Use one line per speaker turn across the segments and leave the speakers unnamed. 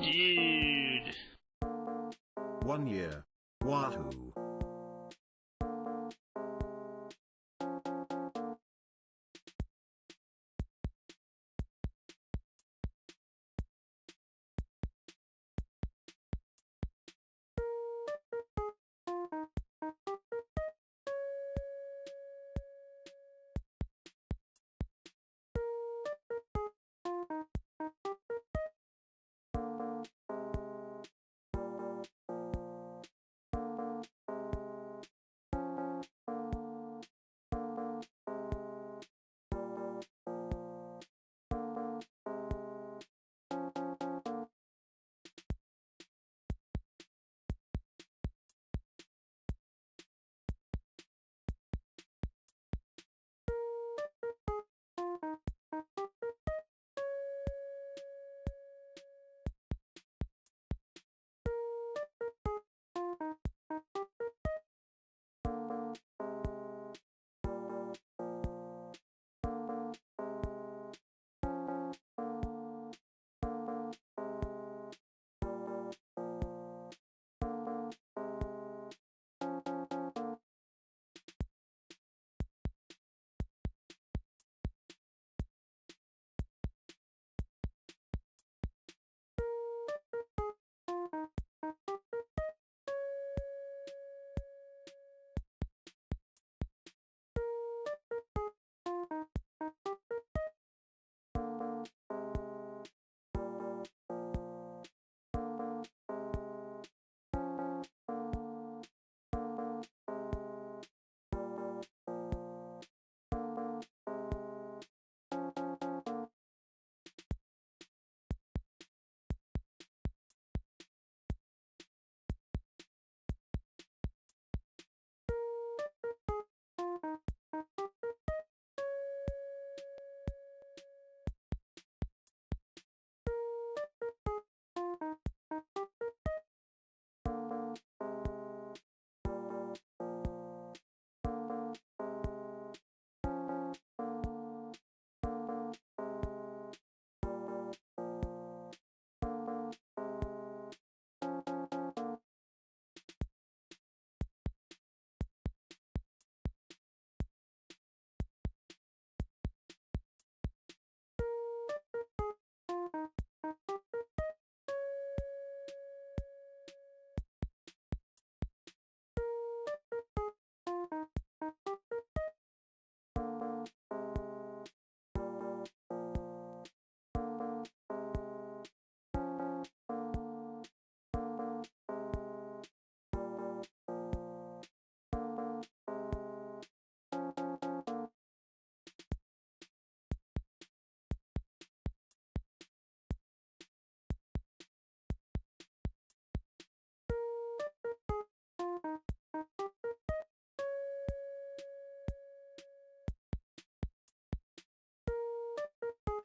Dude.
1 year. Wahoo.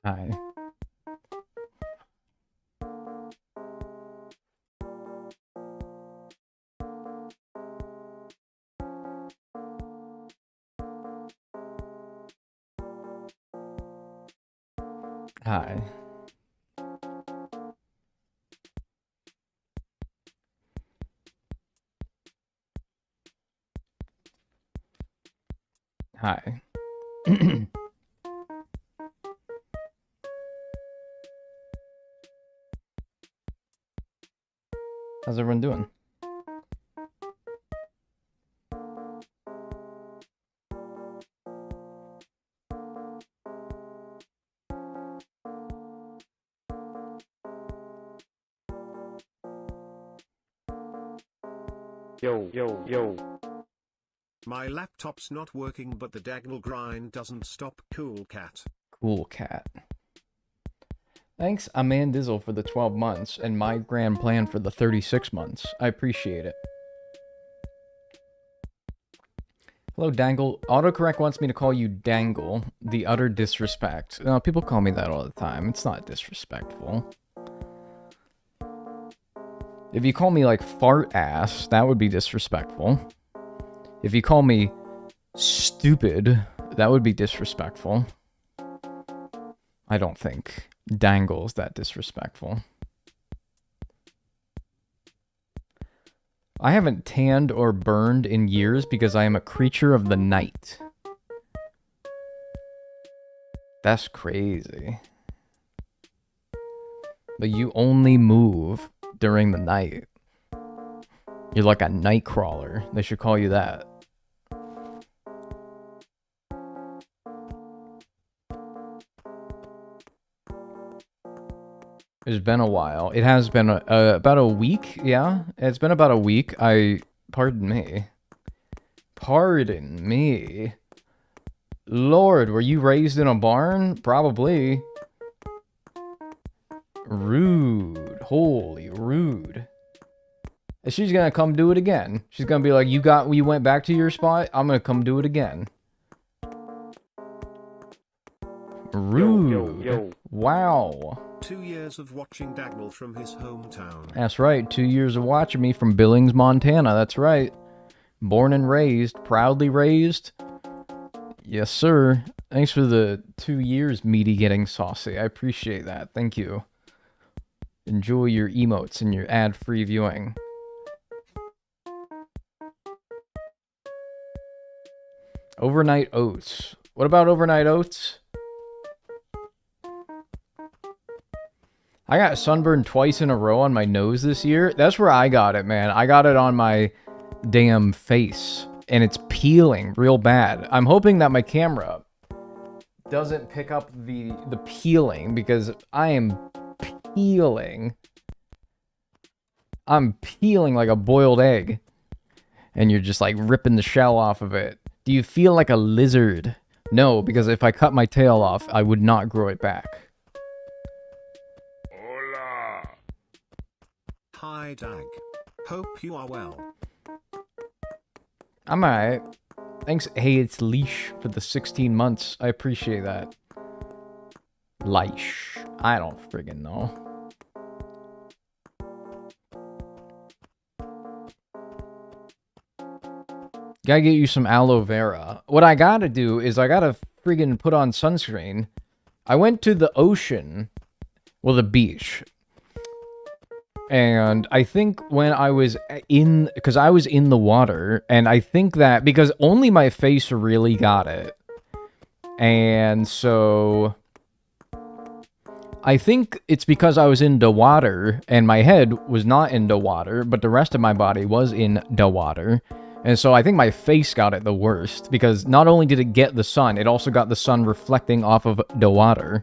Hi. Hi. Hi. How's everyone doing?
Yo.
My laptop's not working, but the Dagnel grind doesn't stop. Cool cat.
Cool cat. Thanks, Amandizzle, for the 12 months, and my grand plan for the 36 months. I appreciate it. Hello, Dangle. Autocorrect wants me to call you Dangle. The utter disrespect. People call me that all the time. It's not disrespectful. If you call me, like, fart ass, that would be disrespectful. If you call me stupid, that would be disrespectful. I don't think Dangle's that disrespectful. I haven't tanned or burned in years because I am a creature of the night. That's crazy. But you only move during the night. You're like a night crawler. They should call you that. It's been a while. It has been about a week, yeah? It's been about a week. Pardon me. Pardon me. Lord, were you raised in a barn? Probably. Rude. Holy rude. She's gonna come do it again. She's gonna be like, you went back to your spot? I'm gonna come do it again. Rude. Yo. Wow.
2 years of watching Dagnel from his hometown.
That's right. 2 years of watching me from Billings, Montana. That's right. Born and raised. Proudly raised. Yes, sir. Thanks for the 2 years, Meaty getting saucy. I appreciate that. Thank you. Enjoy your emotes and your ad-free viewing. Overnight oats. What about overnight oats? I got sunburned twice in a row on my nose this year. That's where I got it, man. I got it on my damn face. And it's peeling real bad. I'm hoping that my camera doesn't pick up the peeling, because I am peeling. I'm peeling like a boiled egg. And you're just like ripping the shell off of it. Do you feel like a lizard? No, because if I cut my tail off, I would not grow it back.
Hola. Hi, Dag. Hope you are well.
I'm alright. Thanks, hey, it's Leash for the 16 months. I appreciate that. Leash. I don't friggin' know. Gotta get you some aloe vera. What I gotta do is I gotta friggin' put on sunscreen. I went to the ocean. Well, the beach. And I think when I was because I was in the water, and I think that, because only my face really got it. And so I think it's because I was in the water, and my head was not in the water, but the rest of my body was in the water. And so I think my face got it the worst, because not only did it get the sun, it also got the sun reflecting off of the water.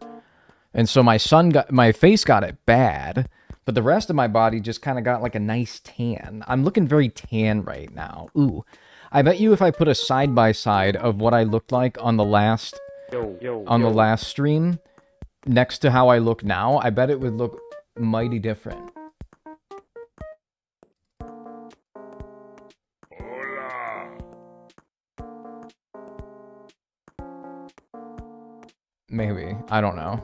And so my face got it bad. But the rest of my body just kind of got like a nice tan. I'm looking very tan right now. Ooh. I bet you if I put a side-by-side of what I looked like on the last the last stream next to how I look now, I bet it would look mighty different.
Hola.
Maybe. I don't know.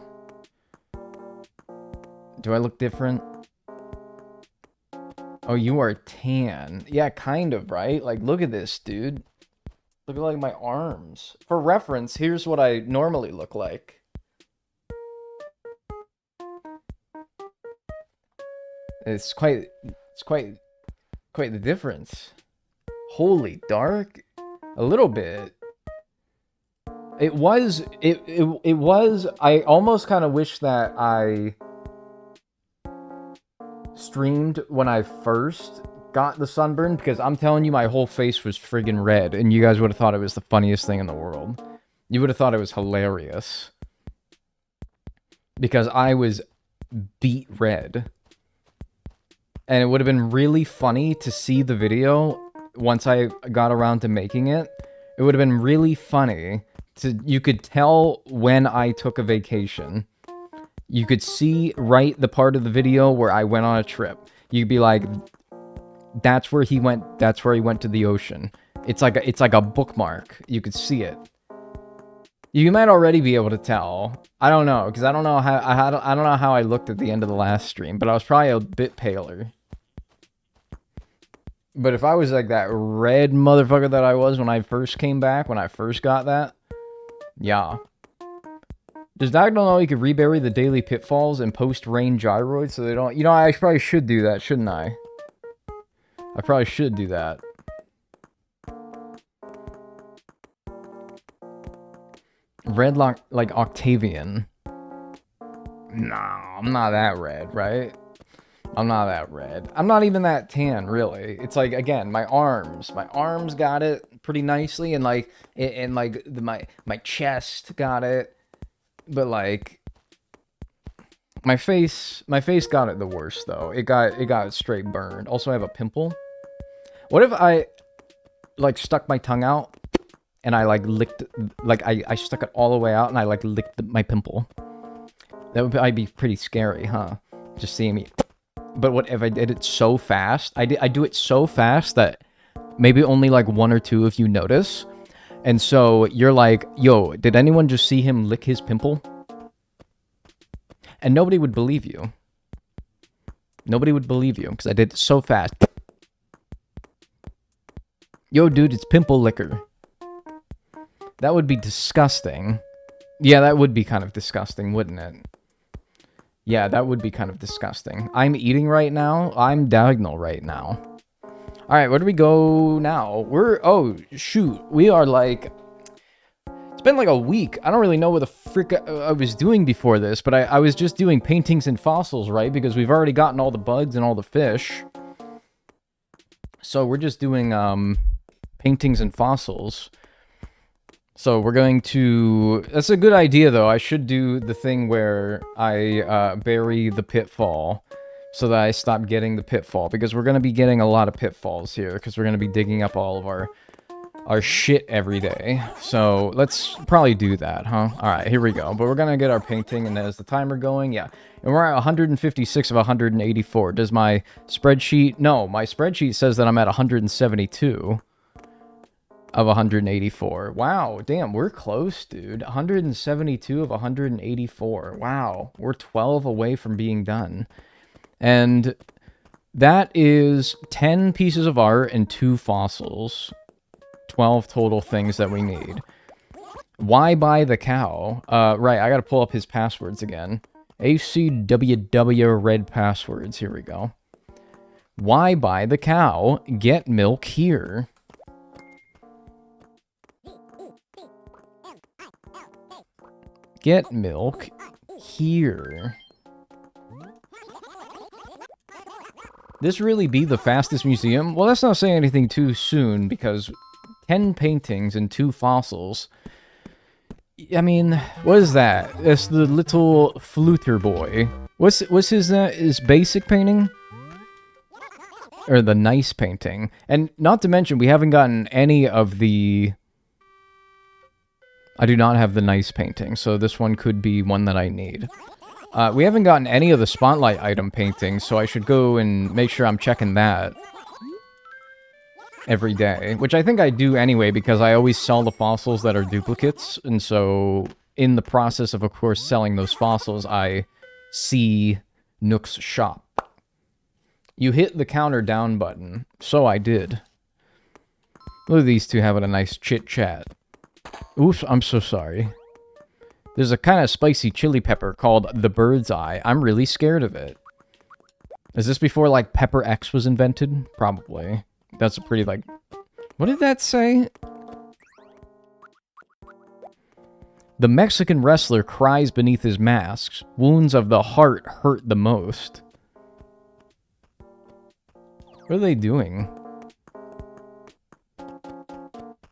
Do I look different? Oh, you are tan. Yeah, kind of, right? Like, look at this, dude. Look at, like, my arms. For reference, here's what I normally look like. It's quite the difference. Holy dark? A little bit. It was, I almost kind of wish that I streamed when I first got the sunburn, because I'm telling you, my whole face was friggin' red, and you guys would have thought it was the funniest thing in the world. You would have thought it was hilarious. Because I was beet red. And it would have been really funny to see the video once I got around to making it. It would have been really funny. You could tell when I took a vacation. You could see right the part of the video where I went on a trip. You'd be like, that's where he went. That's where he went to the ocean. It's like a bookmark. You could see it. You might already be able to tell. I don't know, because I don't know how I looked at the end of the last stream, but I was probably a bit paler. But if I was like that red motherfucker that I was when I first came back, when I first got that, yeah. Does Dagnel know you could rebury the daily pitfalls and post-rain gyroids so they don't... You know, I probably should do that, shouldn't I? I probably should do that. Red like Octavian. Nah, I'm not that red, right? I'm not that red. I'm not even that tan, really. It's like, again, my arms got it pretty nicely, and like, my chest got it, but like, my face got it the worst though. It got straight burned. Also, I have a pimple. What if I like stuck my tongue out and I like licked, like I stuck it all the way out and I like licked my pimple? That would I'd be pretty scary, huh? Just seeing me. But what if I did it so fast? I do it so fast that maybe only like one or two of you notice. And so you're like, yo, did anyone just see him lick his pimple? And nobody would believe you. Nobody would believe you because I did it so fast. Yo, dude, it's pimple liquor. That would be disgusting. Yeah, that would be kind of disgusting, wouldn't it? Yeah, that would be kind of disgusting. I'm eating right now. I'm Dagnel right now. All right, where do we go now? Oh, shoot. We are like... It's been like a week. I don't really know what the frick I was doing before this, but I was just doing paintings and fossils, right? Because we've already gotten all the bugs and all the fish. So we're just doing paintings and fossils. So we're going to... That's a good idea, though. I should do the thing where I bury the pitfall so that I stop getting the pitfall. Because we're going to be getting a lot of pitfalls here. Because we're going to be digging up all of our shit every day. So let's probably do that, huh? Alright, here we go. But we're going to get our painting, and as the timer going, yeah. And we're at 156 of 184. Does my spreadsheet... No, my spreadsheet says that I'm at 172. Of 184. Wow, damn, we're close, dude. 172 of 184. Wow, we're 12 away from being done. And that is 10 pieces of art and 2 fossils. 12 total things that we need. Why buy the cow? Right, I gotta pull up his passwords again. ACWW red passwords. Here we go. Why buy the cow? Get milk here. Get milk here. This really be the fastest museum? Well, let's not say anything too soon, because 10 paintings and 2 fossils. I mean, what is that? It's the little fluter boy. What's his basic painting? Or the nice painting. And not to mention, we haven't gotten any of the... I do not have the nice painting, so this one could be one that I need. We haven't gotten any of the spotlight item paintings, so I should go and make sure I'm checking that every day. Which I think I do anyway, because I always sell the fossils that are duplicates, and so in the process of course, selling those fossils, I see Nook's shop. You hit the counter down button. So I did. Look at these two having a nice chit-chat. Oops, I'm so sorry. There's a kind of spicy chili pepper called the Bird's Eye. I'm really scared of it. Is this before, like, Pepper X was invented? Probably. That's a pretty, like... What did that say? The Mexican wrestler cries beneath his mask. Wounds of the heart hurt the most. What are they doing?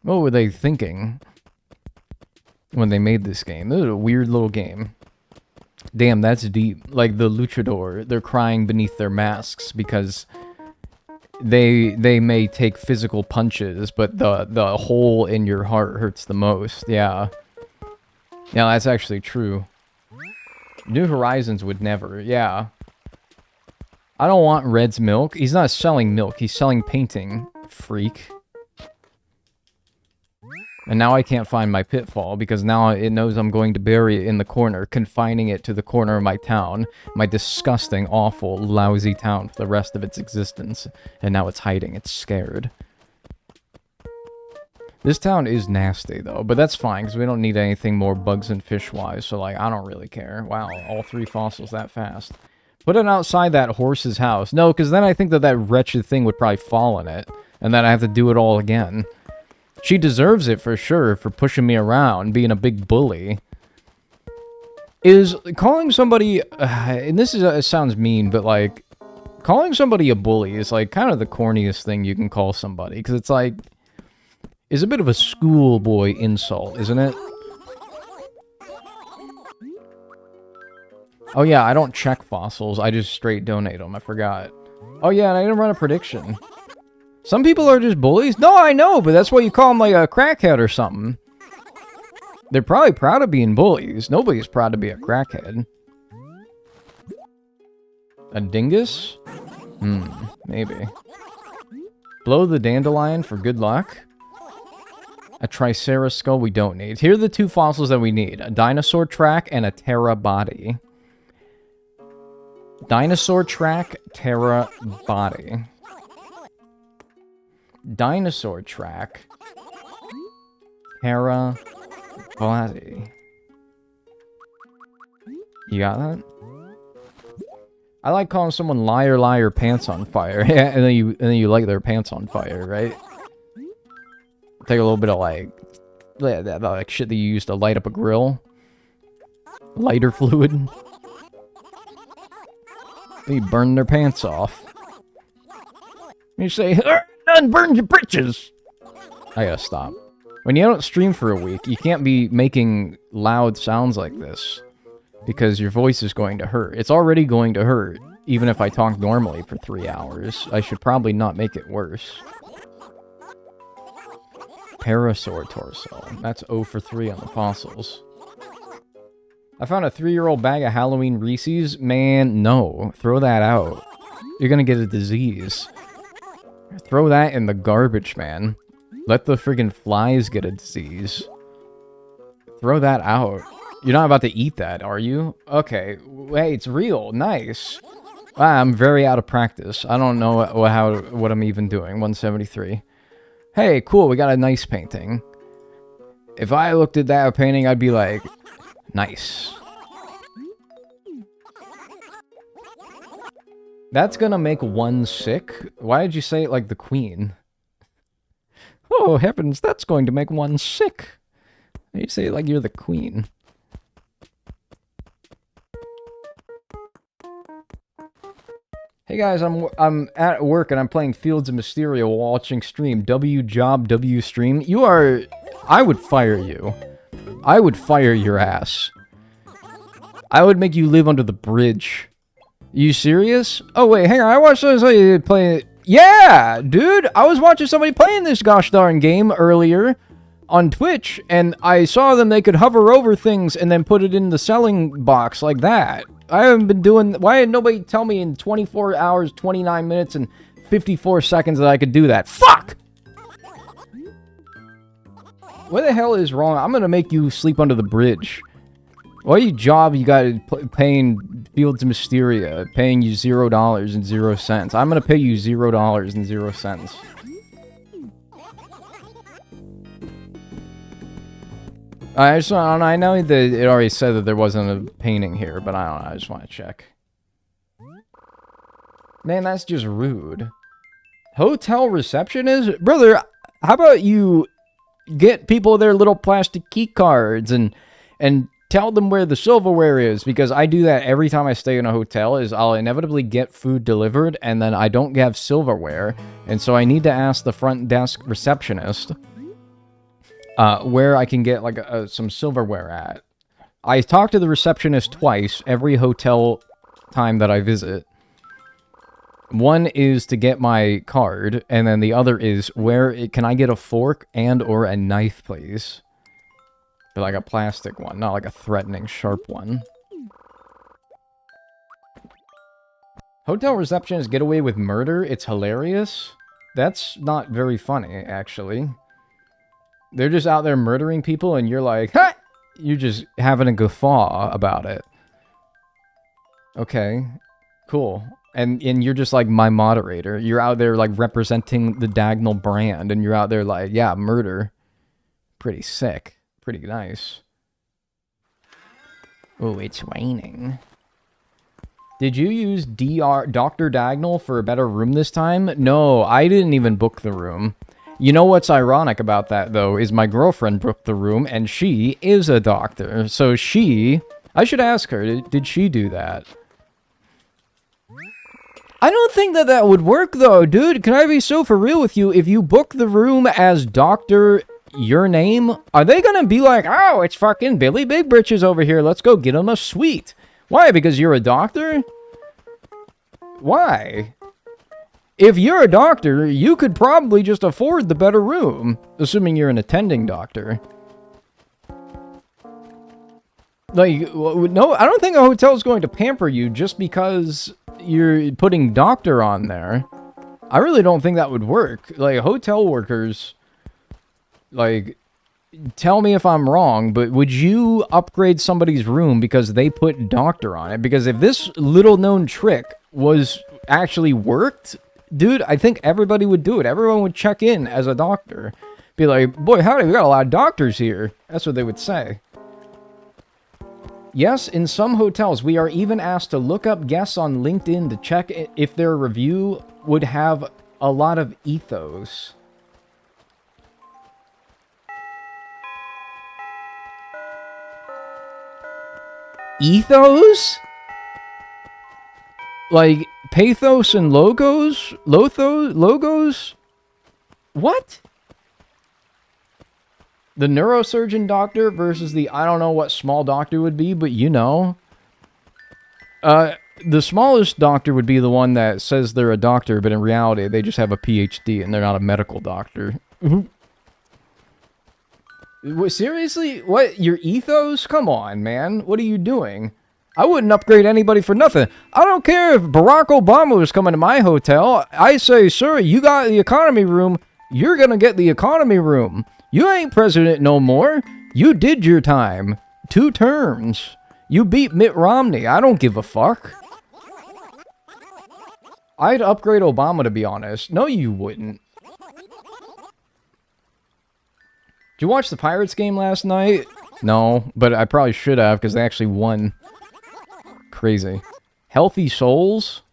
What were they thinking when they made this game? This is a weird little game. Damn, that's deep. Like the luchador, they're crying beneath their masks because they may take physical punches, but the hole in your heart hurts the most. Yeah. Yeah, that's actually true. New Horizons would never. Yeah. I don't want Red's milk. He's not selling milk. He's selling painting. Freak. And now I can't find my pitfall, because now it knows I'm going to bury it in the corner, confining it to the corner of my town. My disgusting, awful, lousy town for the rest of its existence. And now it's hiding. It's scared. This town is nasty, though, but that's fine, because we don't need anything more bugs and fish-wise, so, like, I don't really care. Wow, all 3 fossils that fast. Put it outside that horse's house. No, because then I think that that wretched thing would probably fall in it. And then I have to do it all again. She deserves it for sure for pushing me around, being a big bully. Is calling somebody... and this is it sounds mean, but like... Calling somebody a bully is like kind of the corniest thing you can call somebody. Because it's like... It's a bit of a schoolboy insult, isn't it? Oh yeah, I don't check fossils. I just straight donate them. I forgot. Oh yeah, and I didn't run a prediction. Some people are just bullies. No, I know, but that's why you call them like a crackhead or something. They're probably proud of being bullies. Nobody's proud to be a crackhead. A dingus? Maybe. Blow the dandelion for good luck. A triceratops skull we don't need. Here are the two fossils that we need. A dinosaur track and a Terra body. Dinosaur track, Terra body. Dinosaur track, Terra body. You got that? I like calling someone liar, liar, pants on fire. Yeah, and then you light their pants on fire, right? Take a little bit of like shit that you use to light up a grill. Lighter fluid. They burn their pants off. You say, "Done burned your britches." I gotta stop. When you don't stream for a week, you can't be making loud sounds like this. Because your voice is going to hurt. It's already going to hurt, even if I talk normally for 3 hours. I should probably not make it worse. Parasaur torso. That's 0 for 3 on the fossils. I found a 3-year-old bag of Halloween Reese's. Man, no. Throw that out. You're gonna get a disease. Throw that in the garbage, man. Let the friggin' flies get a disease. Throw that out. You're not about to eat that, are you? Okay. Hey, it's real. Nice. Wow, I'm very out of practice. I don't know what I'm even doing. 173. Hey, cool. We got a nice painting. If I looked at that painting, I'd be like... Nice. That's gonna make one sick? Why did you say it like the queen? Oh, heavens, that's going to make one sick. You say it like you're the queen. Hey guys, I'm at work and I'm playing Fields of Mysteria while watching stream. W job, W stream. You are... I would fire you. I would fire your ass. I would make you live under the bridge. You serious? Oh wait, hang on. I watched somebody playing... Yeah, dude! I was watching somebody playing this gosh darn game earlier on Twitch, and I saw them, they could hover over things and then put it in the selling box like that. I haven't been doing... Why did nobody tell me in 24 hours, 29 minutes, and 54 seconds that I could do that? Fuck! What the hell is wrong? I'm gonna make you sleep under the bridge. What you job you got paying Fields of Mysteria, paying you $0 and 0 cents. I'm gonna pay you $0 and 0 cents. I just want, I know that it already said that there wasn't a painting here, but I don't know, I just want to check. Man, that's just rude. Hotel receptionist? Brother, how about you get people their little plastic key cards and tell them where the silverware is, because I do that every time I stay in a hotel. Is I'll inevitably get food delivered and then I don't have silverware, and so I need to ask the front desk receptionist where I can get like some silverware at. I talk to the receptionist twice every hotel time that I visit. One is to get my card, and then the other is can I get a fork and or a knife, please? But like a plastic one, not like a threatening sharp one. Hotel receptionists get away with murder? It's hilarious. That's not very funny, actually. They're just out there murdering people, and you're like, ha! You're just having a guffaw about it. Okay, cool. And you're just like my moderator. You're out there like representing the Dagnel brand, and you're out there like, yeah, murder. Pretty sick. Pretty nice. Oh, it's raining. Did you use Dr. Dagnel for a better room this time? No, I didn't even book the room. You know what's ironic about that, though, is my girlfriend booked the room, and she is a doctor. So I should ask her, did she do that? I don't think that would work, though, dude. Can I be so for real with you? If you book the room as Doctor Your Name, are they gonna be like, oh, it's fucking Billy Big Britches over here. Let's go get him a suite. Why? Because you're a doctor? Why? If you're a doctor, you could probably just afford the better room, assuming you're an attending doctor. Like, no, I don't think a hotel is going to pamper you just because you're putting doctor on there. I really don't think that would work. Like, hotel workers, like, tell me if I'm wrong, but would you upgrade somebody's room because they put doctor on it? Because if this little known trick was actually worked, dude, I think everybody would do it. Everyone would check in as a doctor. Be like, boy, howdy, we got a lot of doctors here. That's what they would say. Yes, in some hotels, we are even asked to look up guests on LinkedIn to check if their review would have a lot of ethos. Ethos? Like, pathos and logos? Logos? What? The neurosurgeon doctor versus the I don't know what small doctor would be, but you know. The smallest doctor would be the one that says they're a doctor, but in reality, they just have a PhD and they're not a medical doctor. Seriously? What? Your ethos? Come on, man. What are you doing? I wouldn't upgrade anybody for nothing. I don't care if Barack Obama was coming to my hotel. I say, sir, you got the economy room. You're gonna get the economy room. You ain't president no more. You did your time. 2 terms. You beat Mitt Romney. I don't give a fuck. I'd upgrade Obama, to be honest. No, you wouldn't. Did you watch the Pirates game last night? No, but I probably should have because they actually won. Crazy. Healthy Souls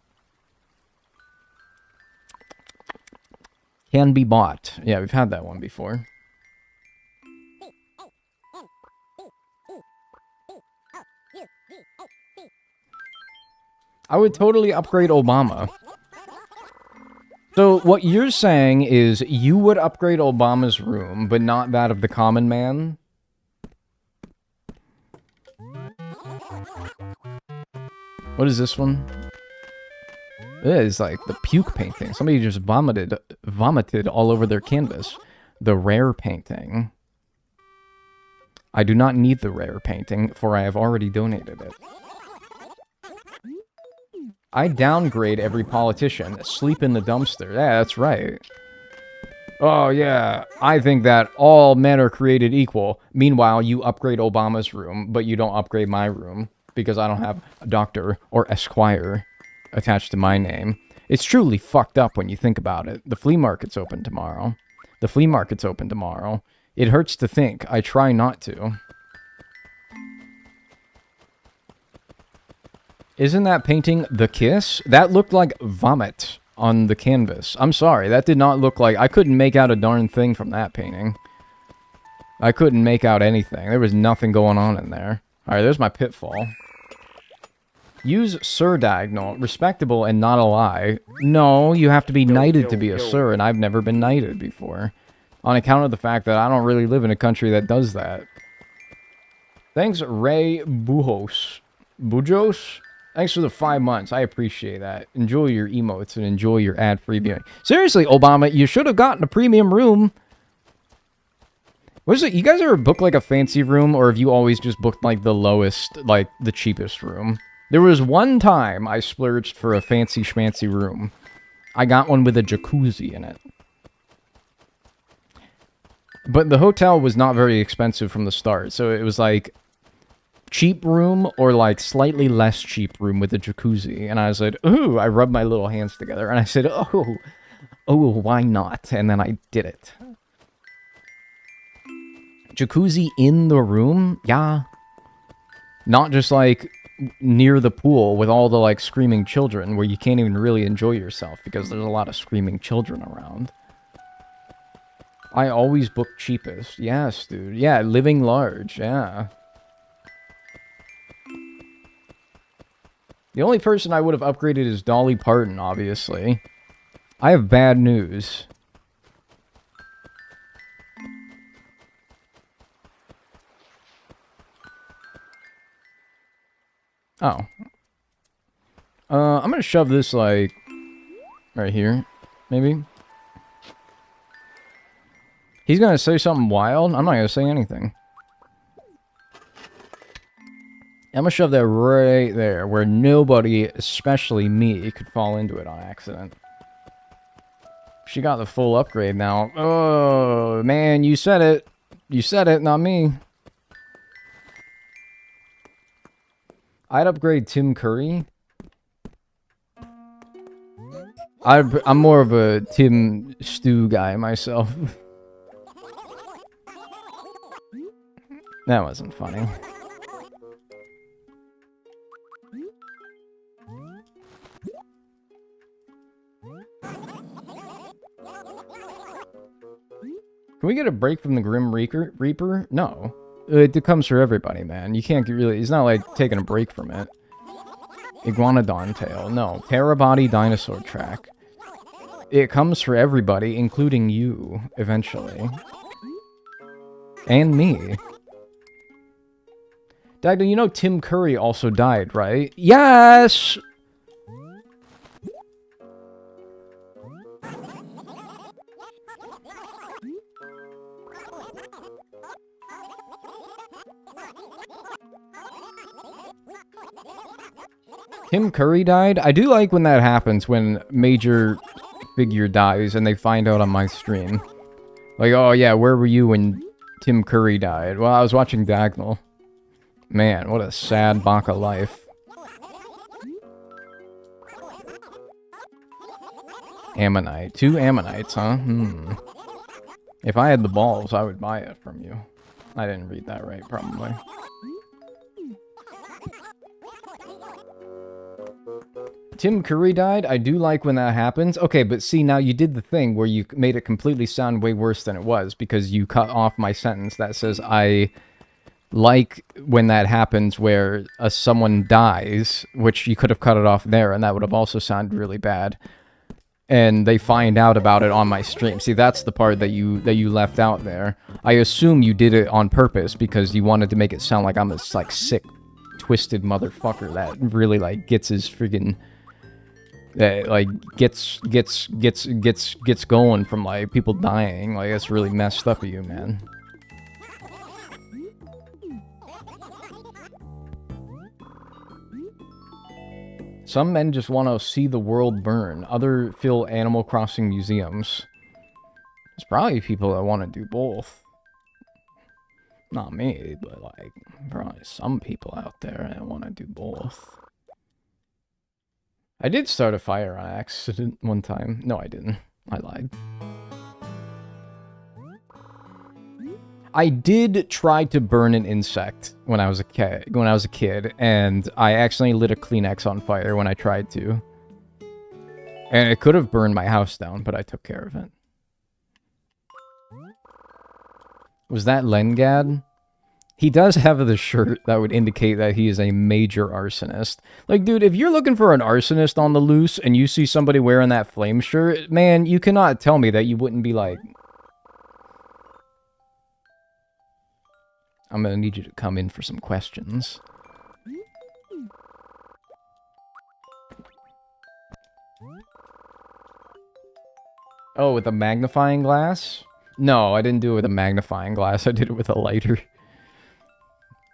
can be bought. Yeah, we've had that one before. I would totally upgrade Obama. So what you're saying is you would upgrade Obama's room, but not that of the common man? What is this one? It is like the puke painting. Somebody just vomited all over their canvas. The rare painting. I do not need the rare painting, for I have already donated it. I downgrade every politician. Sleep in the dumpster. Yeah, that's right. Oh, yeah. I think that all men are created equal. Meanwhile, you upgrade Obama's room, but you don't upgrade my room because I don't have a doctor or esquire attached to my name. It's truly fucked up when you think about it. The flea market's open tomorrow. The flea market's open tomorrow. It hurts to think. I try not to. Isn't that painting The Kiss? That looked like vomit on the canvas. I'm sorry, that did not look like... I couldn't make out a darn thing from that painting. I couldn't make out anything. There was nothing going on in there. Alright, there's my pitfall. Use Sir Dagnel. Respectable and not a lie. No, you have to be knighted to be a sir, and I've never been knighted before. On account of the fact that I don't really live in a country that does that. Thanks, Ray Bujos. Bujos? Thanks for the 5 months. I appreciate that. Enjoy your emotes and enjoy your ad-free viewing. Seriously, Obama, you should have gotten a premium room. What is it? You guys ever book like a fancy room, or have you always just booked like the lowest, like the cheapest room? There was one time I splurged for a fancy schmancy room. I got one with a jacuzzi in it. But the hotel was not very expensive from the start, so it was like cheap room or like slightly less cheap room with a jacuzzi. And I said, ooh, I rubbed my little hands together and I said, oh, why not? And then I did it. Jacuzzi in the room? Yeah. Not just like near the pool with all the, like, screaming children where you can't even really enjoy yourself because there's a lot of screaming children around. I always book cheapest. Yes, dude. Yeah, living large. Yeah. The only person I would have upgraded is Dolly Parton, obviously. I have bad news. Oh. I'm gonna shove this, like, right here, maybe. He's gonna say something wild. I'm not gonna say anything. I'm gonna shove that right there, where nobody, especially me, could fall into it on accident. She got the full upgrade now. Oh, man, you said it. You said it, not me. I'd upgrade Tim Curry. I'm more of a Tim Stew guy myself. That wasn't funny. Can we get a break from the Grim Reaper? No. It comes for everybody, man. You can't really... It's not like taking a break from it. Iguanodon tail. No. Terabody dinosaur track. It comes for everybody, including you, eventually. And me. Dagnel, you know Tim Curry also died, right? Yes! Tim Curry died? I do like when that happens, when major figure dies and they find out on my stream. Like, oh yeah, where were you when Tim Curry died? Well, I was watching Dagnel. Man, what a sad Baka life. Ammonite. 2 Ammonites, huh? If I had the balls, I would buy it from you. I didn't read that right, probably. Tim Curry died? I do like when that happens. Okay, but see, now you did the thing where you made it completely sound way worse than it was, because you cut off my sentence that says, I like when that happens where someone dies, which you could have cut it off there, and that would have also sounded really bad. And they find out about it on my stream. See, that's the part that you left out there. I assume you did it on purpose because you wanted to make it sound like I'm this, like, sick, twisted motherfucker that really, like, gets his friggin'... like, gets going from, like, people dying. Like, that's really messed up of you, man. Some men just want to see the world burn. Other fill Animal Crossing museums. There's probably people that want to do both. Not me, but, like, probably some people out there that want to do both. I did start a fire on accident one time. No, I didn't. I lied. I did try to burn an insect when I was a kid, and I accidentally lit a Kleenex on fire when I tried to. And it could have burned my house down, but I took care of it. Was that Lengad? He does have the shirt that would indicate that he is a major arsonist. Like, dude, if you're looking for an arsonist on the loose and you see somebody wearing that flame shirt, man, you cannot tell me that you wouldn't be like... I'm gonna need you to come in for some questions. Oh, with a magnifying glass? No, I didn't do it with a magnifying glass. I did it with a lighter.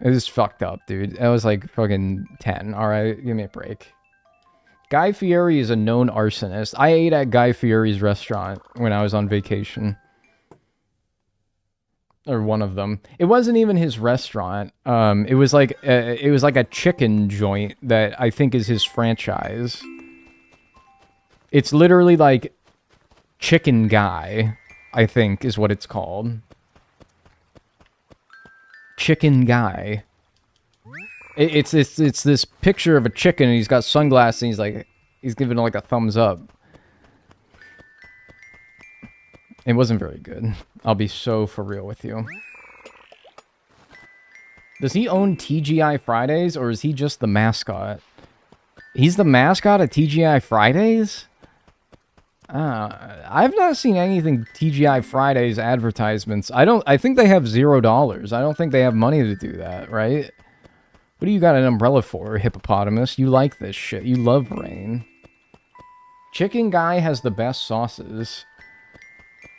It was fucked up, dude. I was like fucking 10. Alright, give me a break. Guy Fieri is a known arsonist. I ate at Guy Fieri's restaurant when I was on vacation. Or one of them. It wasn't even his restaurant. It was like a chicken joint that I think is his franchise. It's literally like Chicken Guy, I think is what it's called. Chicken Guy. It's this picture of a chicken, and he's got sunglasses, and he's giving it like a thumbs up. It wasn't very good. I'll be so for real with you. Does he own TGI Fridays, or is he just the mascot? He's the mascot at TGI Fridays? I've not seen anything TGI Fridays advertisements. I think they have $0. I don't think they have money to do that, right? What do you got an umbrella for, hippopotamus? You like this shit. You love rain. Chicken guy has the best sauces.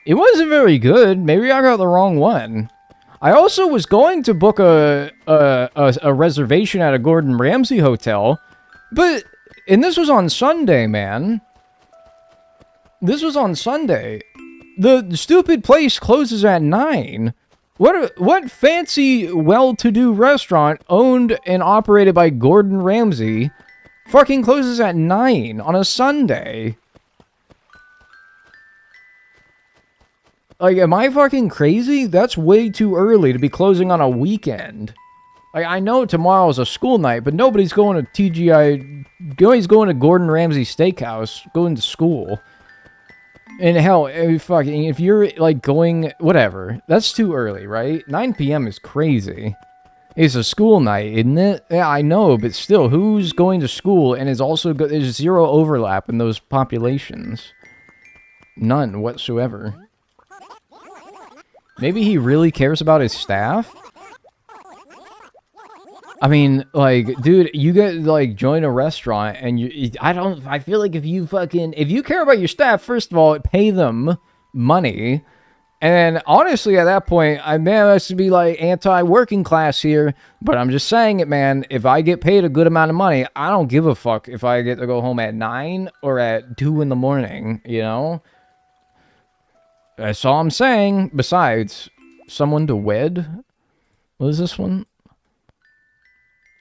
It wasn't very good. Maybe I got the wrong one. I also was going to book a reservation at a Gordon Ramsay hotel, and this was on Sunday, man. This was on Sunday. The stupid place closes at 9. What fancy, well-to-do restaurant owned and operated by Gordon Ramsay fucking closes at 9 on a Sunday? Like, am I fucking crazy? That's way too early to be closing on a weekend. Like, I know tomorrow's a school night, but nobody's going to TGI... Nobody's going to Gordon Ramsay Steakhouse, going to school. And hell, if you're, like, going... Whatever. That's too early, right? 9 p.m. is crazy. It's a school night, isn't it? Yeah, I know, but still, who's going to school and is also... There's zero overlap in those populations. None whatsoever. Maybe he really cares about his staff? I mean, like, dude, you get, like, join a restaurant and I feel like if you care about your staff, first of all, pay them money. And honestly, at that point, I must be, like, anti-working class here, but I'm just saying it, man. If I get paid a good amount of money, I don't give a fuck if I get to go home at 9 or at 2 in the morning, you know? That's all I'm saying. Besides, someone to wed? What is this one?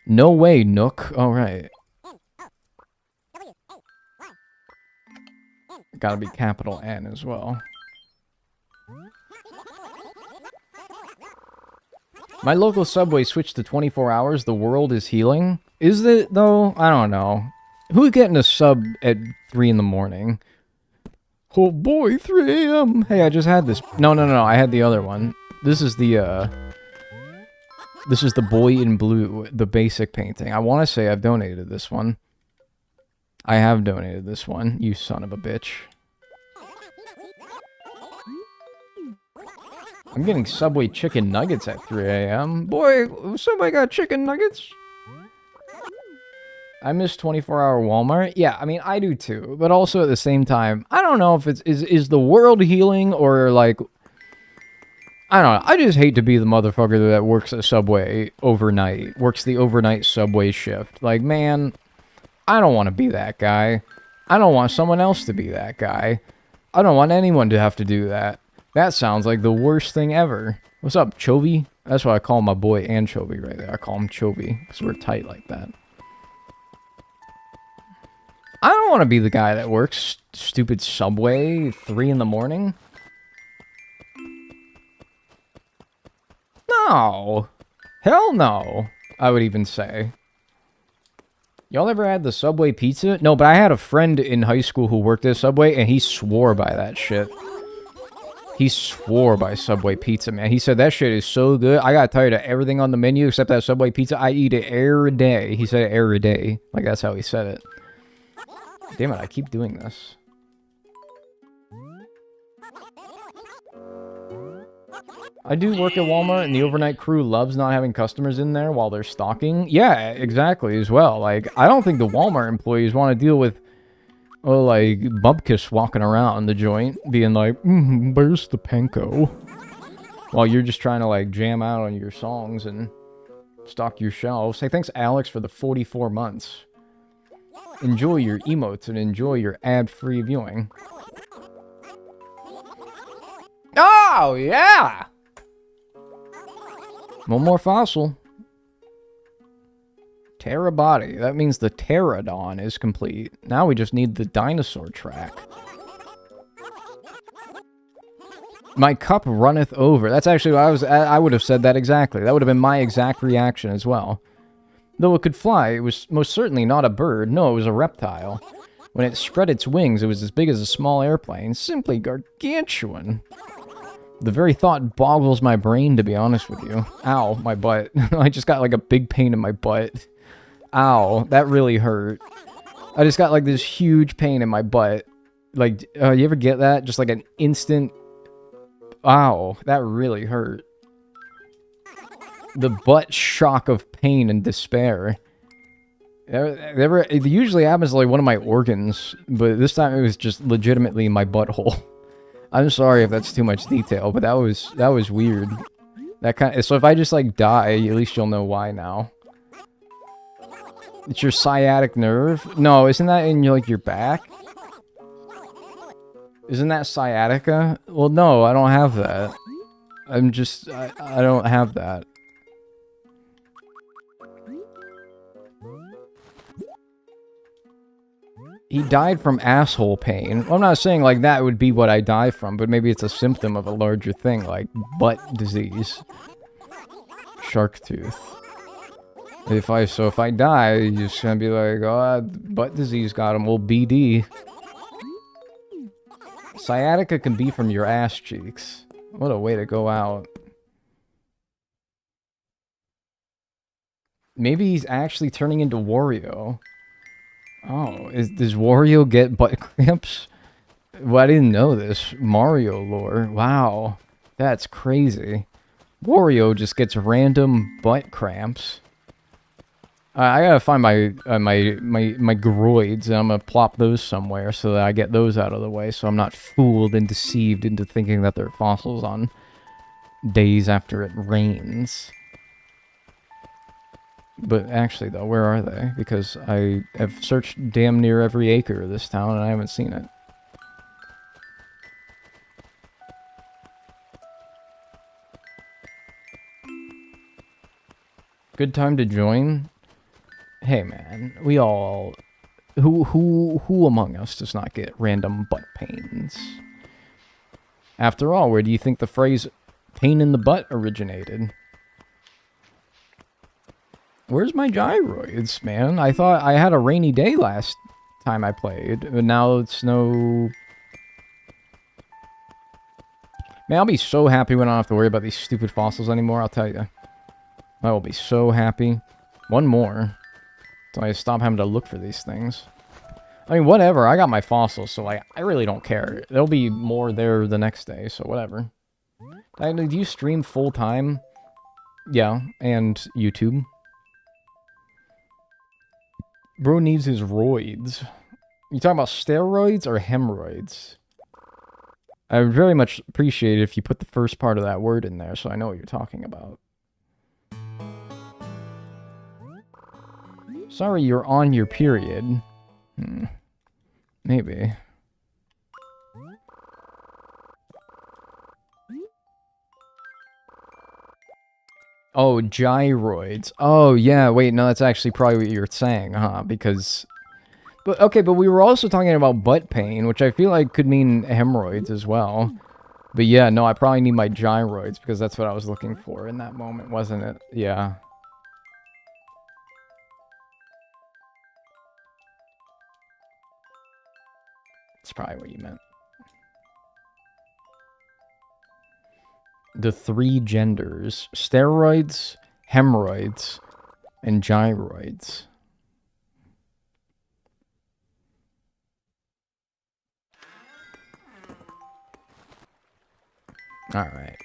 No way, Nook. All right. Gotta be capital N as well. My local subway switched to 24 hours. The world is healing. Is it, though? I don't know. Who's getting a sub at 3 in the morning? Oh boy, 3 a.m. Hey, I just had this. No, I had the other one. This is the boy in blue, the basic painting. I want to say I've donated this one. I have donated this one, you son of a bitch. I'm getting Subway chicken nuggets at 3 a.m. Boy, somebody got chicken nuggets? I miss 24-hour Walmart. Yeah, I mean, I do too. But also at the same time, I don't know if is the world healing or like... I don't know. I just hate to be the motherfucker that works at Subway overnight. Works the overnight Subway shift. Like, man, I don't want to be that guy. I don't want someone else to be that guy. I don't want anyone to have to do that. That sounds like the worst thing ever. What's up, Chovy? That's what I call my boy Anchovy right there. I call him Chovy because we're tight like that. I don't want to be the guy that works stupid Subway 3 in the morning. No. Hell no, I would even say. Y'all ever had the Subway pizza? No, but I had a friend in high school who worked at Subway, and he swore by that shit. He swore by Subway pizza, man. He said that shit is so good. I got tired of everything on the menu except that Subway pizza. I eat it every day. He said it every day. Like, that's how he said it. Damn it, I keep doing this. I do work at Walmart, and the overnight crew loves not having customers in there while they're stocking. Yeah, exactly, as well. Like, I don't think the Walmart employees want to deal with, oh, like, Bubkiss walking around the joint, being like, where's the panko? While you're just trying to, like, jam out on your songs and stock your shelves. Hey, thanks, Alex, for the 44 months. Enjoy your emotes and enjoy your ad-free viewing. Oh, yeah! One more fossil. Terra body. That means the pterodon is complete. Now we just need the dinosaur track. My cup runneth over. That's actually what I would have said that exactly. That would have been my exact reaction as well. Though it could fly, it was most certainly not a bird. No, it was a reptile. When it spread its wings, it was as big as a small airplane. Simply gargantuan. The very thought boggles my brain, to be honest with you. Ow, my butt. I just got like a big pain in my butt. Ow, that really hurt. I just got like this huge pain in my butt. Like, you ever get that? Just like an instant... Ow, that really hurt. The butt shock of pain and despair. It usually happens to like one of my organs, but this time it was just legitimately my butthole. I'm sorry if that's too much detail, but that was weird. So if I just like die, at least you'll know why now. It's your sciatic nerve? No, isn't that in like your back? Isn't that sciatica? Well, no, I don't have that. I don't have that. He died from asshole pain. Well, I'm not saying like that would be what I die from, but maybe it's a symptom of a larger thing, like butt disease. Shark tooth. If I die, you're just gonna be like, oh, butt disease got him. Well, BD. Sciatica can be from your ass cheeks. What a way to go out. Maybe he's actually turning into Wario. Oh, does Wario get butt cramps? Well, I didn't know this. Mario lore. Wow. That's crazy. Wario just gets random butt cramps. I gotta find my groids, and I'm gonna plop those somewhere so that I get those out of the way, so I'm not fooled and deceived into thinking that they're fossils on days after it rains. But actually, though, where are they? Because I have searched damn near every acre of this town, and I haven't seen it. Good time to join? Hey, man, we all... Who among us does not get random butt pains? After all, where do you think the phrase pain in the butt originated? Where's my gyroids, man? I thought I had a rainy day last time I played, but now it's no... Man, I'll be so happy when I don't have to worry about these stupid fossils anymore, I'll tell you. I will be so happy. One more. So I stop having to look for these things. I mean, whatever, I got my fossils, so like, I really don't care. There'll be more there the next day, so whatever. Do you stream full-time? Yeah, and YouTube. Bro needs his roids. You talking about steroids or hemorrhoids? I would very much appreciate it if you put the first part of that word in there so I know what you're talking about. Sorry you're on your period. Maybe. Oh, gyroids. Oh, yeah, wait, no, that's actually probably what you're saying, huh? Because... But, okay, but we were also talking about butt pain, which I feel like could mean hemorrhoids as well. But yeah, no, I probably need my gyroids, because that's what I was looking for in that moment, wasn't it? Yeah. That's probably what you meant. The three genders. Steroids, hemorrhoids, and gyroids. Alright.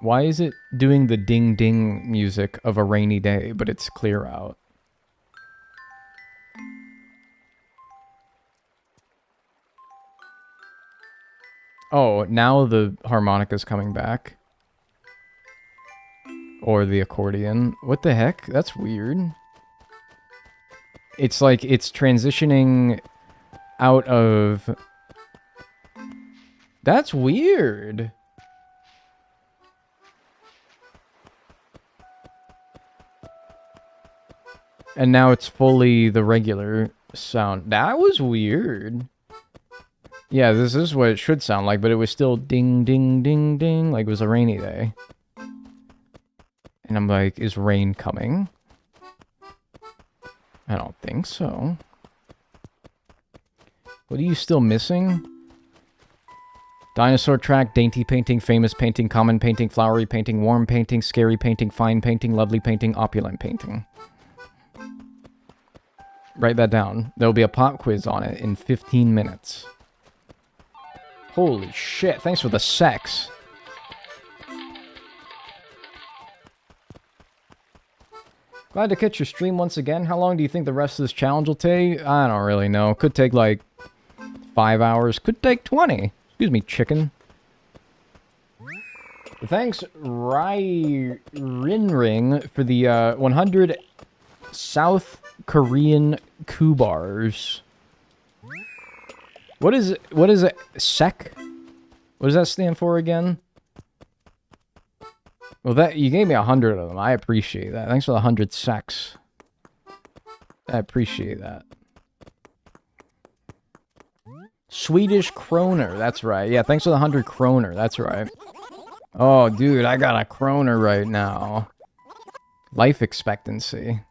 Why is it doing the ding-ding music of a rainy day, but it's clear out? Oh, now the harmonica's coming back. Or the accordion. What the heck? That's weird. It's like it's transitioning out of... That's weird. And now it's fully the regular sound. That was weird. Yeah, this is what it should sound like, but it was still ding, ding, ding, ding, like it was a rainy day. And I'm like, is rain coming? I don't think so. What are you still missing? Dinosaur track, dainty painting, famous painting, common painting, flowery painting, warm painting, scary painting, fine painting, lovely painting, opulent painting. Write that down. There'll be a pop quiz on it in 15 minutes. Holy shit, thanks for the sex. Glad to catch your stream once again. How long do you think the rest of this challenge will take? I don't really know. Could take like 5 hours. Could take 20. Excuse me, chicken. Thanks, Rinring, for the 100 South Korean Kubars. What is it? SEC? What does that stand for again? Well, that you gave me 100 of them. I appreciate that. Thanks for the 100 secs. I appreciate that. Swedish kroner. That's right. Yeah, thanks for the 100 kroner. That's right. Oh, dude, I got a kroner right now. Life expectancy.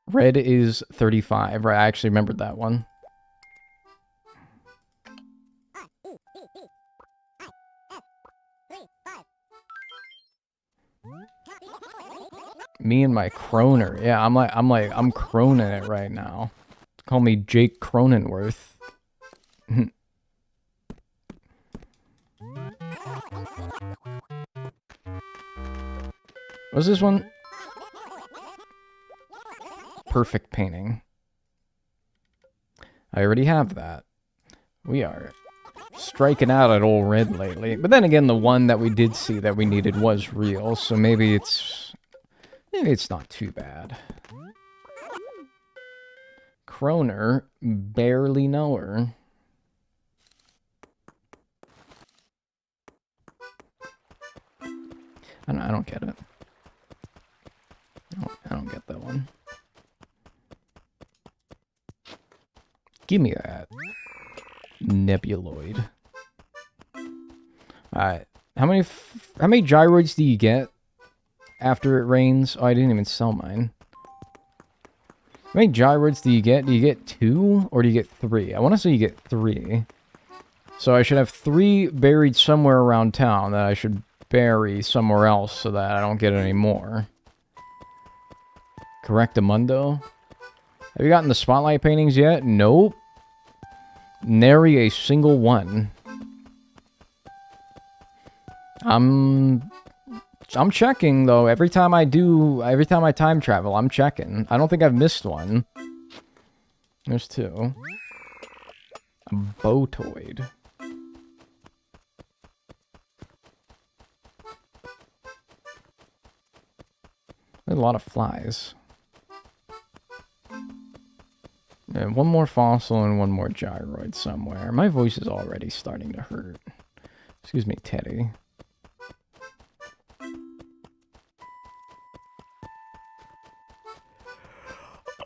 Red is 35. Right, I actually remembered that one. Me and my Kroner. Yeah, I'm Cronin it right now. Call me Jake Cronenworth. What's this one? Perfect painting. I already have that. We are striking out at old red lately. But then again, the one that we did see that we needed was real, so maybe it's not too bad. Kroner, barely know her. I don't get it. I don't get that one. Give me that. Nebuloid. Alright. How many gyroids do you get after it rains? Oh, I didn't even sell mine. How many gyroids do you get? Do you get 2 or do you get 3? I want to say you get 3. So I should have 3 buried somewhere around town that I should bury somewhere else so that I don't get any more. Correctamundo. Have you gotten the spotlight paintings yet? Nope. Nary a single one. I'm checking though. Every time I time travel, I'm checking. I don't think I've missed one. There's 2. A Botoid. There's a lot of flies. And one more fossil and one more gyroid somewhere. My voice is already starting to hurt. Excuse me, Teddy.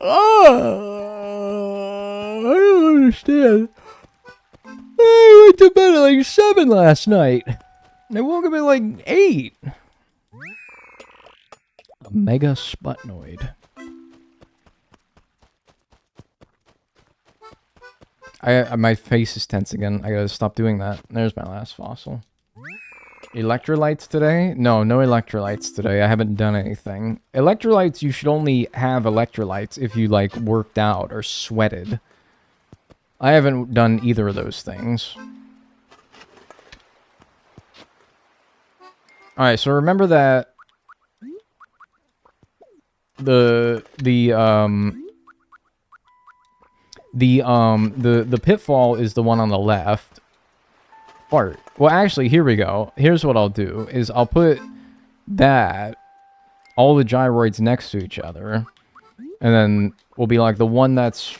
Oh, I don't understand. I went to bed at like 7 last night. And I woke up at like 8. A mega sputnoid. My face is tense again. I gotta stop doing that. There's my last fossil. Electrolytes today? No electrolytes today. I haven't done anything. Electrolytes, you should only have electrolytes if you, like, worked out or sweated. I haven't done either of those things. Alright, so remember that the pitfall is the one on the left. Fart. Well, actually, here we go. Here's what I'll do, is I'll put that, all the gyroids next to each other, and then we'll be like the one that's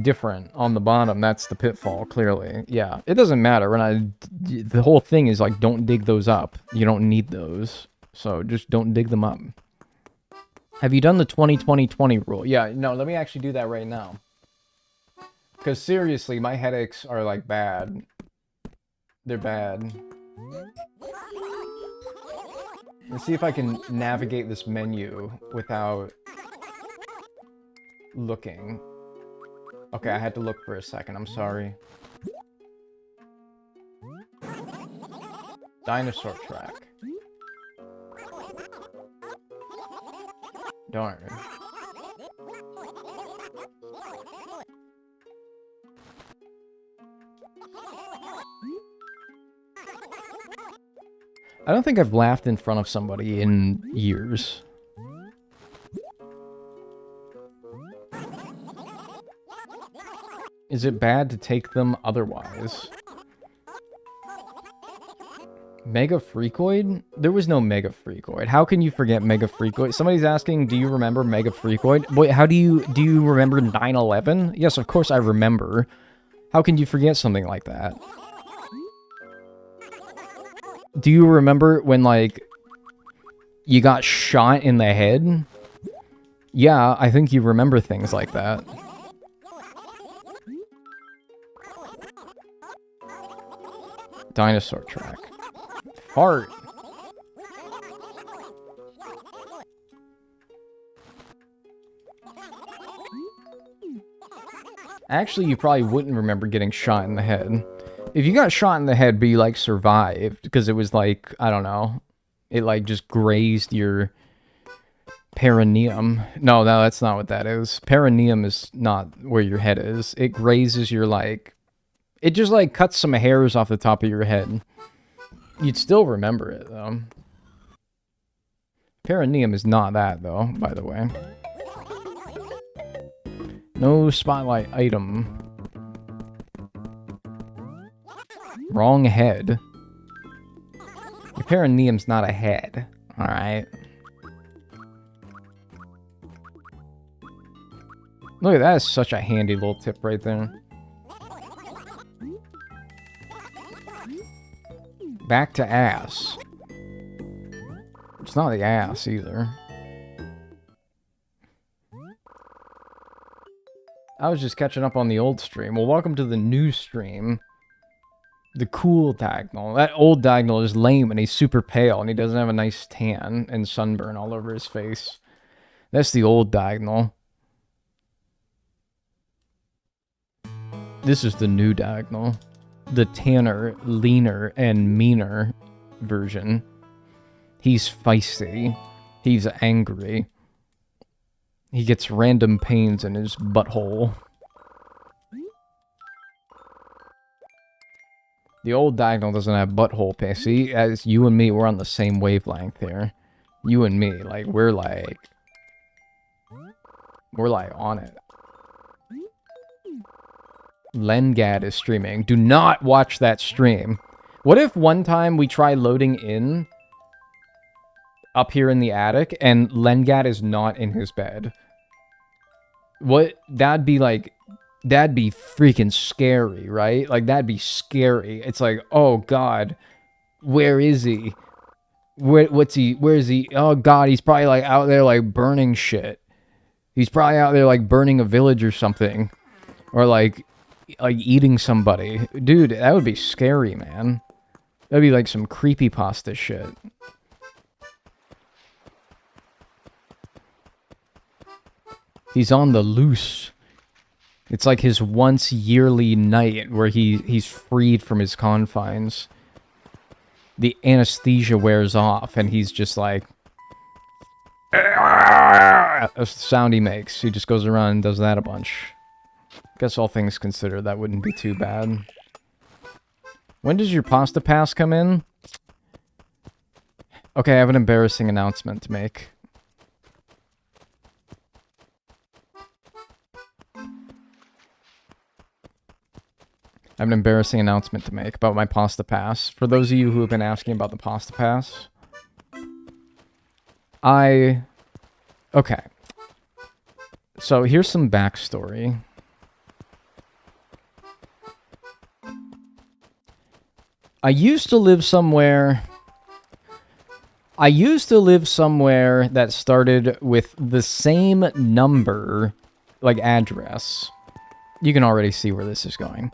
different on the bottom, that's the pitfall, clearly. Yeah, it doesn't matter. The whole thing is like, don't dig those up. You don't need those. So just don't dig them up. Have you done the 20-20-20 rule? Yeah, no, let me actually do that right now. Because seriously, my headaches are like bad. They're bad. Let's see if I can navigate this menu without looking. Okay, I had to look for a second. I'm sorry. Dinosaur track. Darn. I don't think I've laughed in front of somebody in years. Is it bad to take them otherwise? Mega Freakoid? There was no Mega Freakoid. How can you forget Mega Freakoid? Somebody's asking, do you remember Mega Freakoid? Boy, how do you remember 9/11? Yes, of course I remember. How can you forget something like that? Do you remember when, like, you got shot in the head? Yeah, I think you remember things like that. Dinosaur track. Fart. Actually, you probably wouldn't remember getting shot in the head. If you got shot in the head, but you, like, survived, because it was, like, I don't know, it, like, just grazed your perineum. No, that's not what that is. Perineum is not where your head is. It grazes your, like, it just, like, cuts some hairs off the top of your head. You'd still remember it, though. Perineum is not that, though, by the way. No spotlight item. Wrong head. Your perineum's not a head. Alright. Look at that, is such a handy little tip right there. Back to ass. It's not the ass either. I was just catching up on the old stream. Well, welcome to the new stream. The cool Dagnel. That old Dagnel is lame and he's super pale and he doesn't have a nice tan and sunburn all over his face. That's the old Dagnel. This is the new Dagnel. The tanner, leaner, and meaner version. He's feisty. He's angry. He gets random pains in his butthole. The old Dagnel doesn't have butthole pain. See, as you and me, we're on the same wavelength here. You and me, like, we're like on it. Lengad is streaming. Do not watch that stream. What if one time we try loading in up here in the attic and Lengad is not in his bed? What? That'd be like, that'd be freaking scary, right? Like, that'd be scary. It's like, oh god, where is he? Where is he? Oh god, he's probably like out there like burning shit. He's probably out there like burning a village or something. Or like eating somebody. Dude, that would be scary, man. That'd be like some creepypasta shit. He's on the loose. It's like his once yearly night where he's freed from his confines. The anesthesia wears off and he's just like, that's the sound he makes. He just goes around and does that a bunch. Guess all things considered, that wouldn't be too bad. When does your pasta pass come in? Okay, I have an embarrassing announcement to make. I have an embarrassing announcement to make about my pasta pass. For those of you who have been asking about the pasta pass, okay. So here's some backstory. I used to live somewhere that started with the same number, like address. You can already see where this is going.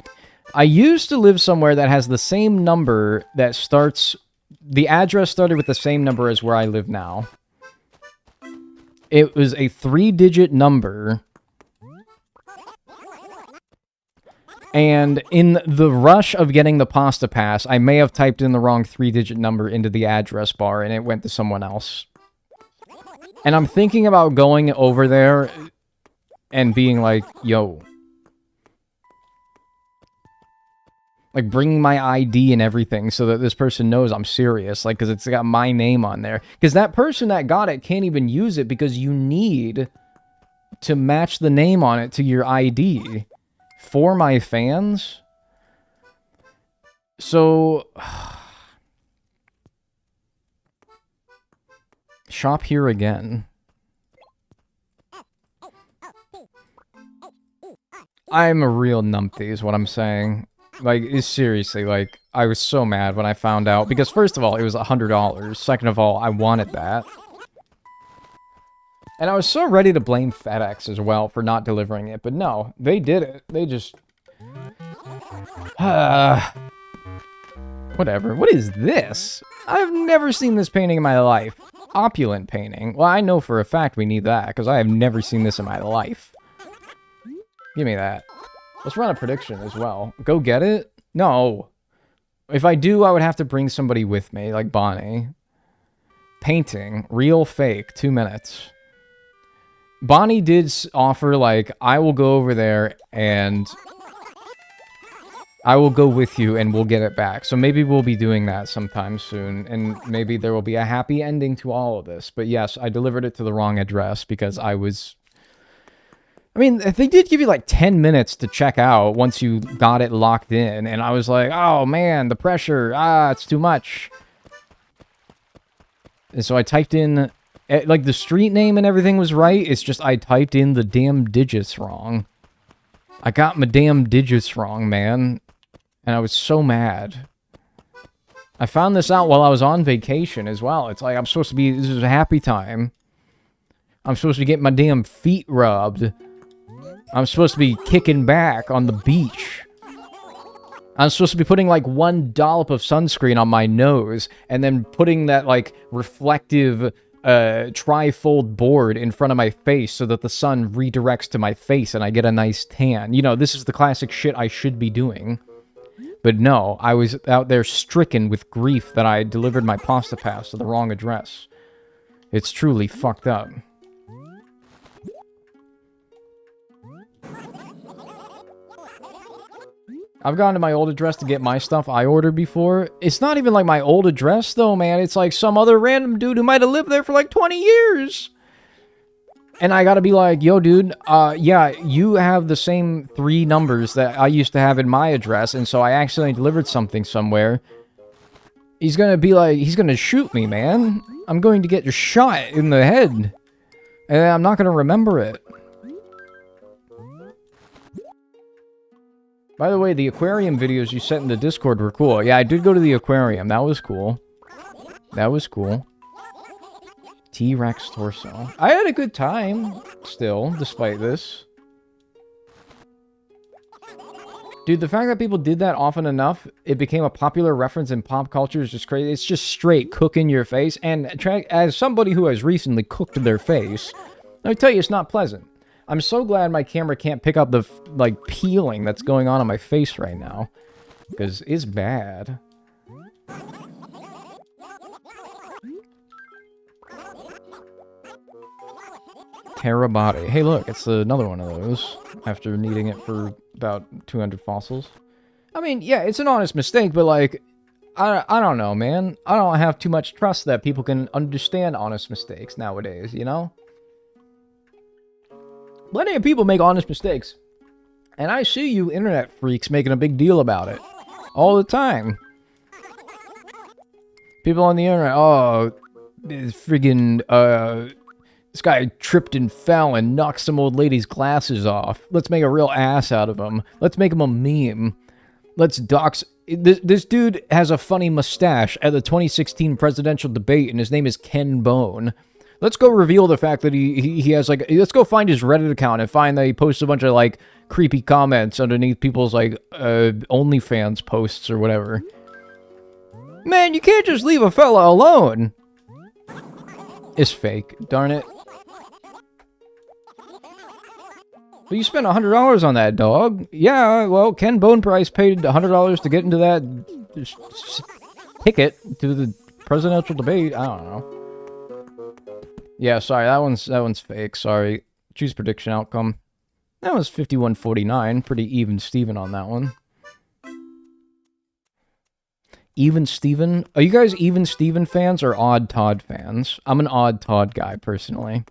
I used to live somewhere that has the same number that starts the address started with the same number as where I live now. It was a 3-digit number. And in the rush of getting the pasta pass, I may have typed in the wrong 3-digit number into the address bar and it went to someone else. And I'm thinking about going over there and being like, yo. Like, bringing my ID and everything so that this person knows I'm serious. Like, because it's got my name on there. Because that person that got it can't even use it because you need to match the name on it to your ID. For my fans. So... shop here again. I'm a real numpty is what I'm saying. Like, seriously, like, I was so mad when I found out. Because first of all, it was $100. Second of all, I wanted that. And I was so ready to blame FedEx as well for not delivering it. But no, they did it. They just... whatever. What is this? I've never seen this painting in my life. Opulent painting. Well, I know for a fact we need that, because I have never seen this in my life. Give me that. Let's run a prediction as well. Go get it? No. If I do, I would have to bring somebody with me, like Bonnie. Painting. Real, fake. 2 minutes. Bonnie did offer, like, I will go over there and I will go with you and we'll get it back. So maybe we'll be doing that sometime soon. And maybe there will be a happy ending to all of this. But yes, I delivered it to the wrong address because I was... I mean, they did give you like 10 minutes to check out once you got it locked in. And I was like, oh man, the pressure. It's too much. And so I typed in... like, the street name and everything was right. It's just I typed in the damn digits wrong. I got my damn digits wrong, man. And I was so mad. I found this out while I was on vacation as well. It's like, I'm supposed to be... This is a happy time. I'm supposed to get my damn feet rubbed. I'm supposed to be kicking back on the beach. I'm supposed to be putting, like, 1 dollop of sunscreen on my nose. And then putting that, like, reflective... tri-fold board in front of my face so that the sun redirects to my face and I get a nice tan. You know, this is the classic shit I should be doing. But no, I was out there stricken with grief that I delivered my pasta pass to the wrong address. It's truly fucked up. I've gone to my old address to get my stuff I ordered before. It's not even like my old address, though, man. It's like some other random dude who might have lived there for like 20 years. And I gotta be like, yo, dude, yeah, you have the same 3 numbers that I used to have in my address, and so I accidentally delivered something somewhere. He's gonna be like, he's gonna shoot me, man. I'm going to get shot in the head. And I'm not gonna remember it. By the way, the aquarium videos you sent in the Discord were cool. Yeah, I did go to the aquarium. That was cool. That was cool. T-Rex torso. I had a good time, still, despite this. Dude, the fact that people did that often enough, it became a popular reference in pop culture is just crazy. It's just straight cook in your face. And as somebody who has recently cooked their face, let me tell you, it's not pleasant. I'm so glad my camera can't pick up the, like, peeling that's going on my face right now. Because it's bad. Terabody. Hey, look, it's another one of those. After needing it for about 200 fossils. I mean, yeah, it's an honest mistake, but, like, I don't know, man. I don't have too much trust that people can understand honest mistakes nowadays, you know? Plenty of people make honest mistakes. And I see you internet freaks making a big deal about it. All the time. People on the internet, oh, this friggin', this guy tripped and fell and knocked some old lady's glasses off. Let's make a real ass out of him. Let's make him a meme. Let's dox... This dude has a funny mustache at the 2016 presidential debate, and his name is Ken Bone. Let's go reveal the fact that he has, like... Let's go find his Reddit account and find that he posts a bunch of, like, creepy comments underneath people's, like, OnlyFans posts or whatever. Man, you can't just leave a fella alone. It's fake, darn it. But you spent $100 on that dog. Yeah, well, Ken Bone Price paid $100 to get into that ticket to the presidential debate. I don't know. Yeah, sorry, that one's fake. Sorry. Choose prediction outcome. That was 51-49. Pretty even Steven on that one. Even Steven? Are you guys Even Steven fans or Odd Todd fans? I'm an Odd Todd guy, personally.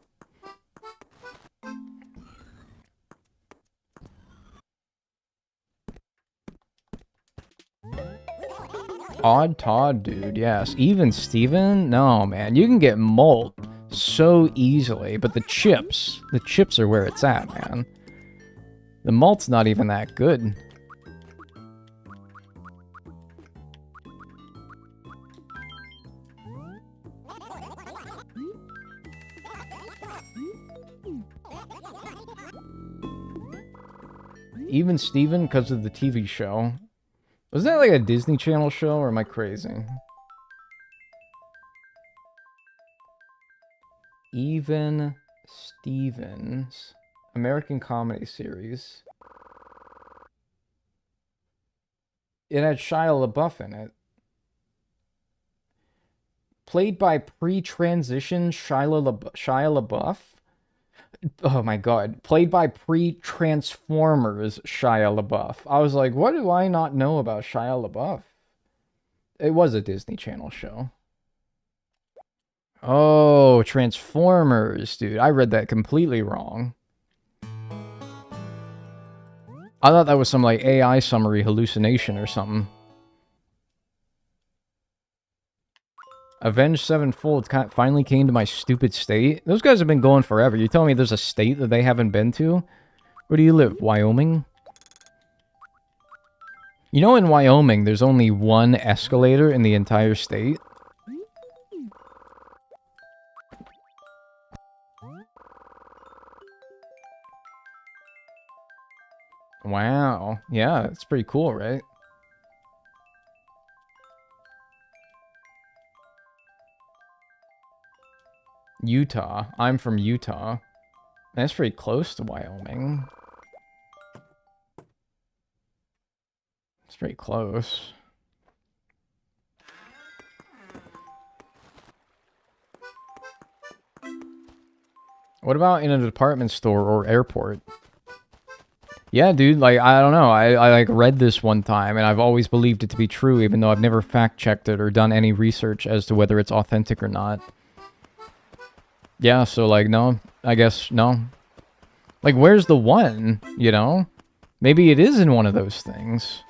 Odd Todd, dude, yes. Even Steven? No, man. You can get molt so easily, but the chips are where it's at, man. The malt's not even that good. Even Steven because of the TV show. Was that like a Disney Channel show, or am I crazy? Even Stevens. American comedy series. It had Shia LaBeouf in it. Played by pre-transition Shia LaBeouf? Oh my god. Played by pre-Transformers Shia LaBeouf. I was like, what do I not know about Shia LaBeouf? It was a Disney Channel show. Oh, Transformers, dude. I read that completely wrong. I thought that was some, like, AI summary hallucination or something. Avenged Sevenfold finally came to my stupid state. Those guys have been going forever. You're telling me there's a state that they haven't been to? Where do you live? Wyoming? You know, in Wyoming, there's only one escalator in the entire state? Wow. Yeah, it's pretty cool, right? Utah. I'm from Utah. That's pretty close to Wyoming. It's pretty close. What about in a department store or airport? Yeah, dude, like, I don't know. I like read this one time, and I've always believed it to be true, even though I've never fact-checked it or done any research as to whether it's authentic or not. Yeah, so, like, no. I guess, no. Like, where's the one, you know? Maybe it is in one of those things.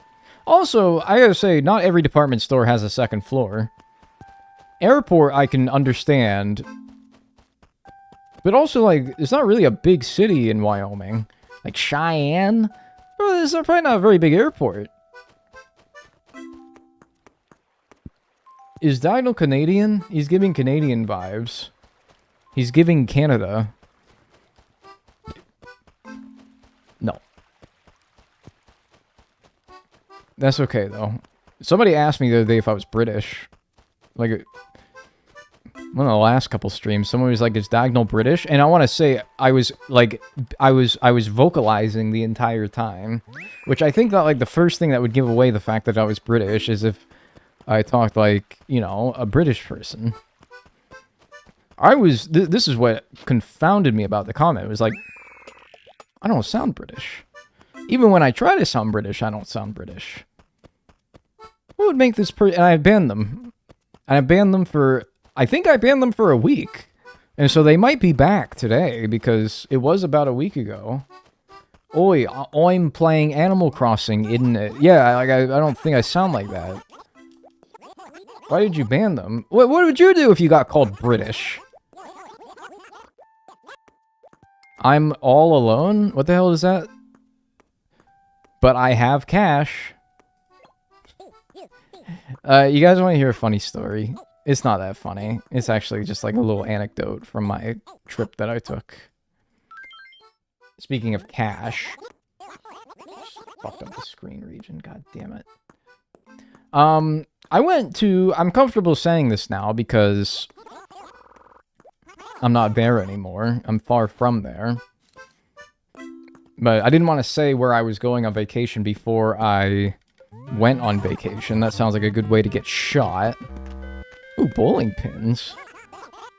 Also, I gotta say, not every department store has a second floor. Airport, I can understand. But also, like, it's not really a big city in Wyoming. Like Cheyenne? Well, it's probably not a very big airport. Is Dagnel Canadian? He's giving Canadian vibes. He's giving Canada. No. That's okay, though. Somebody asked me the other day if I was British. Like, one of the last couple streams, someone was like, is Dagnel British? And I want to say, I was vocalizing the entire time. Which I think that, like, the first thing that would give away the fact that I was British is if I talked like, you know, a British person. This is what confounded me about the comment. It was like, I don't sound British. Even when I try to sound British, I don't sound British. What would make this and I banned them. And I banned them for, I think I banned them for a week. And so they might be back today, because it was about a week ago. Oi, I'm playing Animal Crossing, isn't it? Yeah, like, I don't think I sound like that. Why did you ban them? What would you do if you got called British? I'm all alone? What the hell is that? But I have cash. You guys want to hear a funny story? It's not that funny. It's actually just like a little anecdote from my trip that I took. Speaking of cash. Just fucked up the screen region, god damn it. I went to... I'm comfortable saying this now because I'm not there anymore. I'm far from there. But I didn't want to say where I was going on vacation before I went on vacation. That sounds like a good way to get shot. Ooh, bowling pins.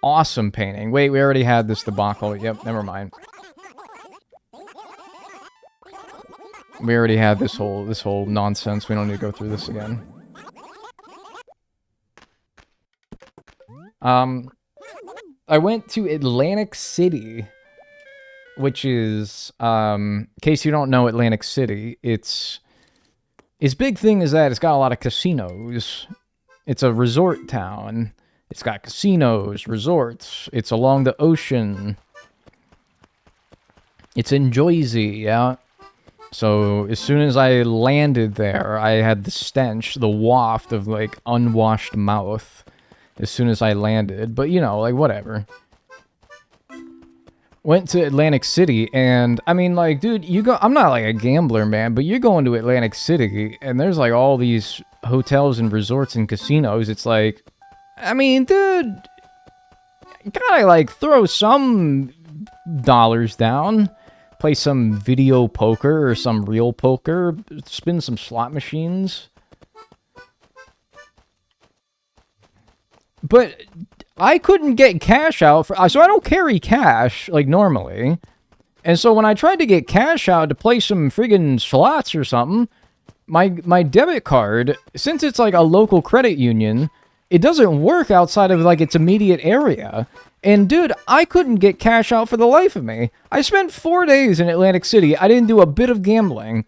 Awesome painting. Wait, we already had this debacle. Yep, never mind. We already had this whole nonsense. We don't need to go through this again. I went to Atlantic City, which is, in case you don't know Atlantic City, its big thing is that it's got a lot of casinos. It's a resort town. It's got casinos, resorts. It's along the ocean. It's in Jersey, yeah. So as soon as I landed there, I had the stench, the waft of, like, unwashed mouth as soon as I landed. But, you know, like, whatever. Went to Atlantic City, and, I mean, like, dude, I'm not, like, a gambler, man, but you're going to Atlantic City, and there's, like, all these hotels and resorts and casinos. It's like, I mean, dude, you gotta, like, throw some dollars down. Play some video poker or some real poker. Spin some slot machines. But I couldn't get cash out. So I don't carry cash, like, normally. And so when I tried to get cash out to play some friggin' slots or something, my debit card, since it's, like, a local credit union, it doesn't work outside of, like, its immediate area. And, dude, I couldn't get cash out for the life of me. I spent 4 days in Atlantic City. I didn't do a bit of gambling.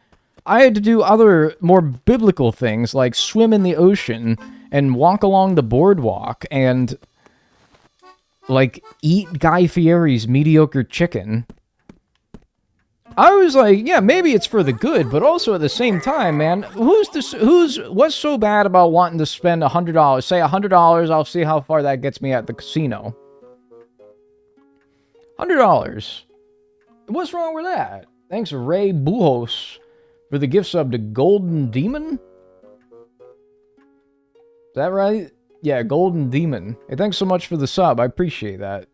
I had to do other, more biblical things, like swim in the ocean and walk along the boardwalk and, like, eat Guy Fieri's mediocre chicken. I was like, yeah, maybe it's for the good, but also at the same time, man, what's so bad about wanting to spend $100? Say $100, I'll see how far that gets me at the casino. $100. What's wrong with that? Thanks, Ray Bujos, for the gift sub to Golden Demon. Is that right? Yeah, Golden Demon. Hey, thanks so much for the sub. I appreciate that.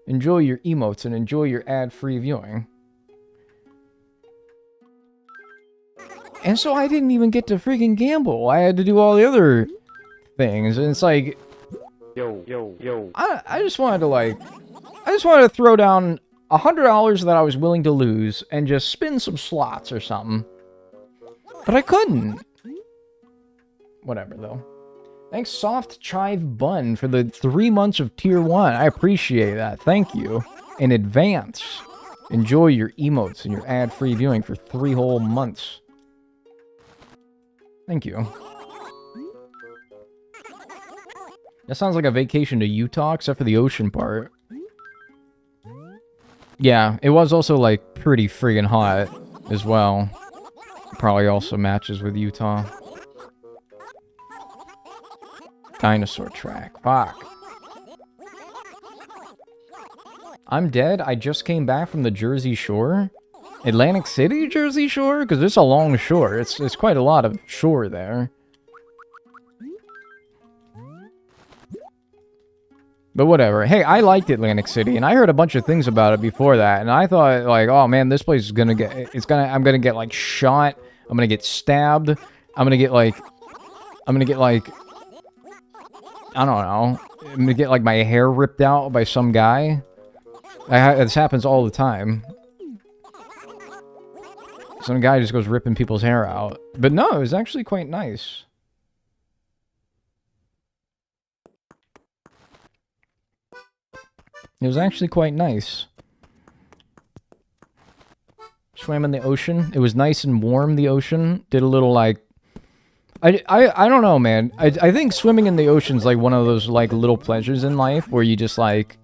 Enjoy your emotes and enjoy your ad-free viewing. And so I didn't even get to freaking gamble. I had to do all the other things. And it's like... Yo. I just wanted to, like... I just wanted to throw down $100 that I was willing to lose and just spin some slots or something. But I couldn't. Whatever, though. Thanks, Soft Chive Bun, for the 3 months of Tier 1. I appreciate that. Thank you. In advance. Enjoy your emotes and your ad-free viewing for 3 whole months. Thank you. That sounds like a vacation to Utah, except for the ocean part. Yeah, it was also, like, pretty friggin' hot as well. Probably also matches with Utah. Dinosaur track. Fuck. I'm dead. I just came back from the Jersey Shore. Atlantic City, Jersey Shore? Because it's a long shore. It's quite a lot of shore there. But whatever. Hey, I liked Atlantic City, and I heard a bunch of things about it before that, and I thought, like, oh man, this place is gonna get, I'm gonna get, like, shot, I'm gonna get stabbed, I'm gonna get, like, I don't know, I'm gonna get, like, my hair ripped out by some guy. This happens all the time. Some guy just goes ripping people's hair out. But no, it was actually quite nice. It was actually quite nice. Swam in the ocean. It was nice and warm, the ocean. Did a little, like... I don't know, man. I think swimming in the ocean's, like, one of those, like, little pleasures in life where you just, like...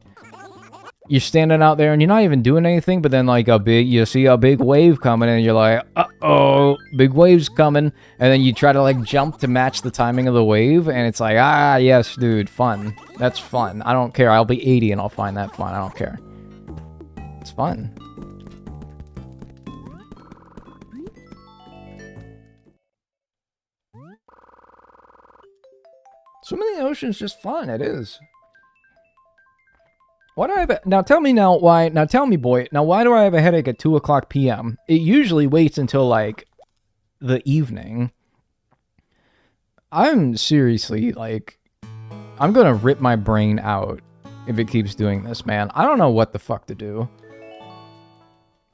You're standing out there and you're not even doing anything, but then, like, you see a big wave coming and you're like, uh-oh, big wave's coming. And then you try to, like, jump to match the timing of the wave, and it's like, ah, yes, dude, fun. That's fun. I don't care. I'll be 80 and I'll find that fun. I don't care. It's fun. Swimming in the ocean is just fun. It is. Why do I have a... Now tell me now why... Now tell me, boy. Now why do I have a headache at 2 o'clock p.m.? It usually waits until, like, the evening. I'm seriously, like... I'm gonna rip my brain out if it keeps doing this, man. I don't know what the fuck to do.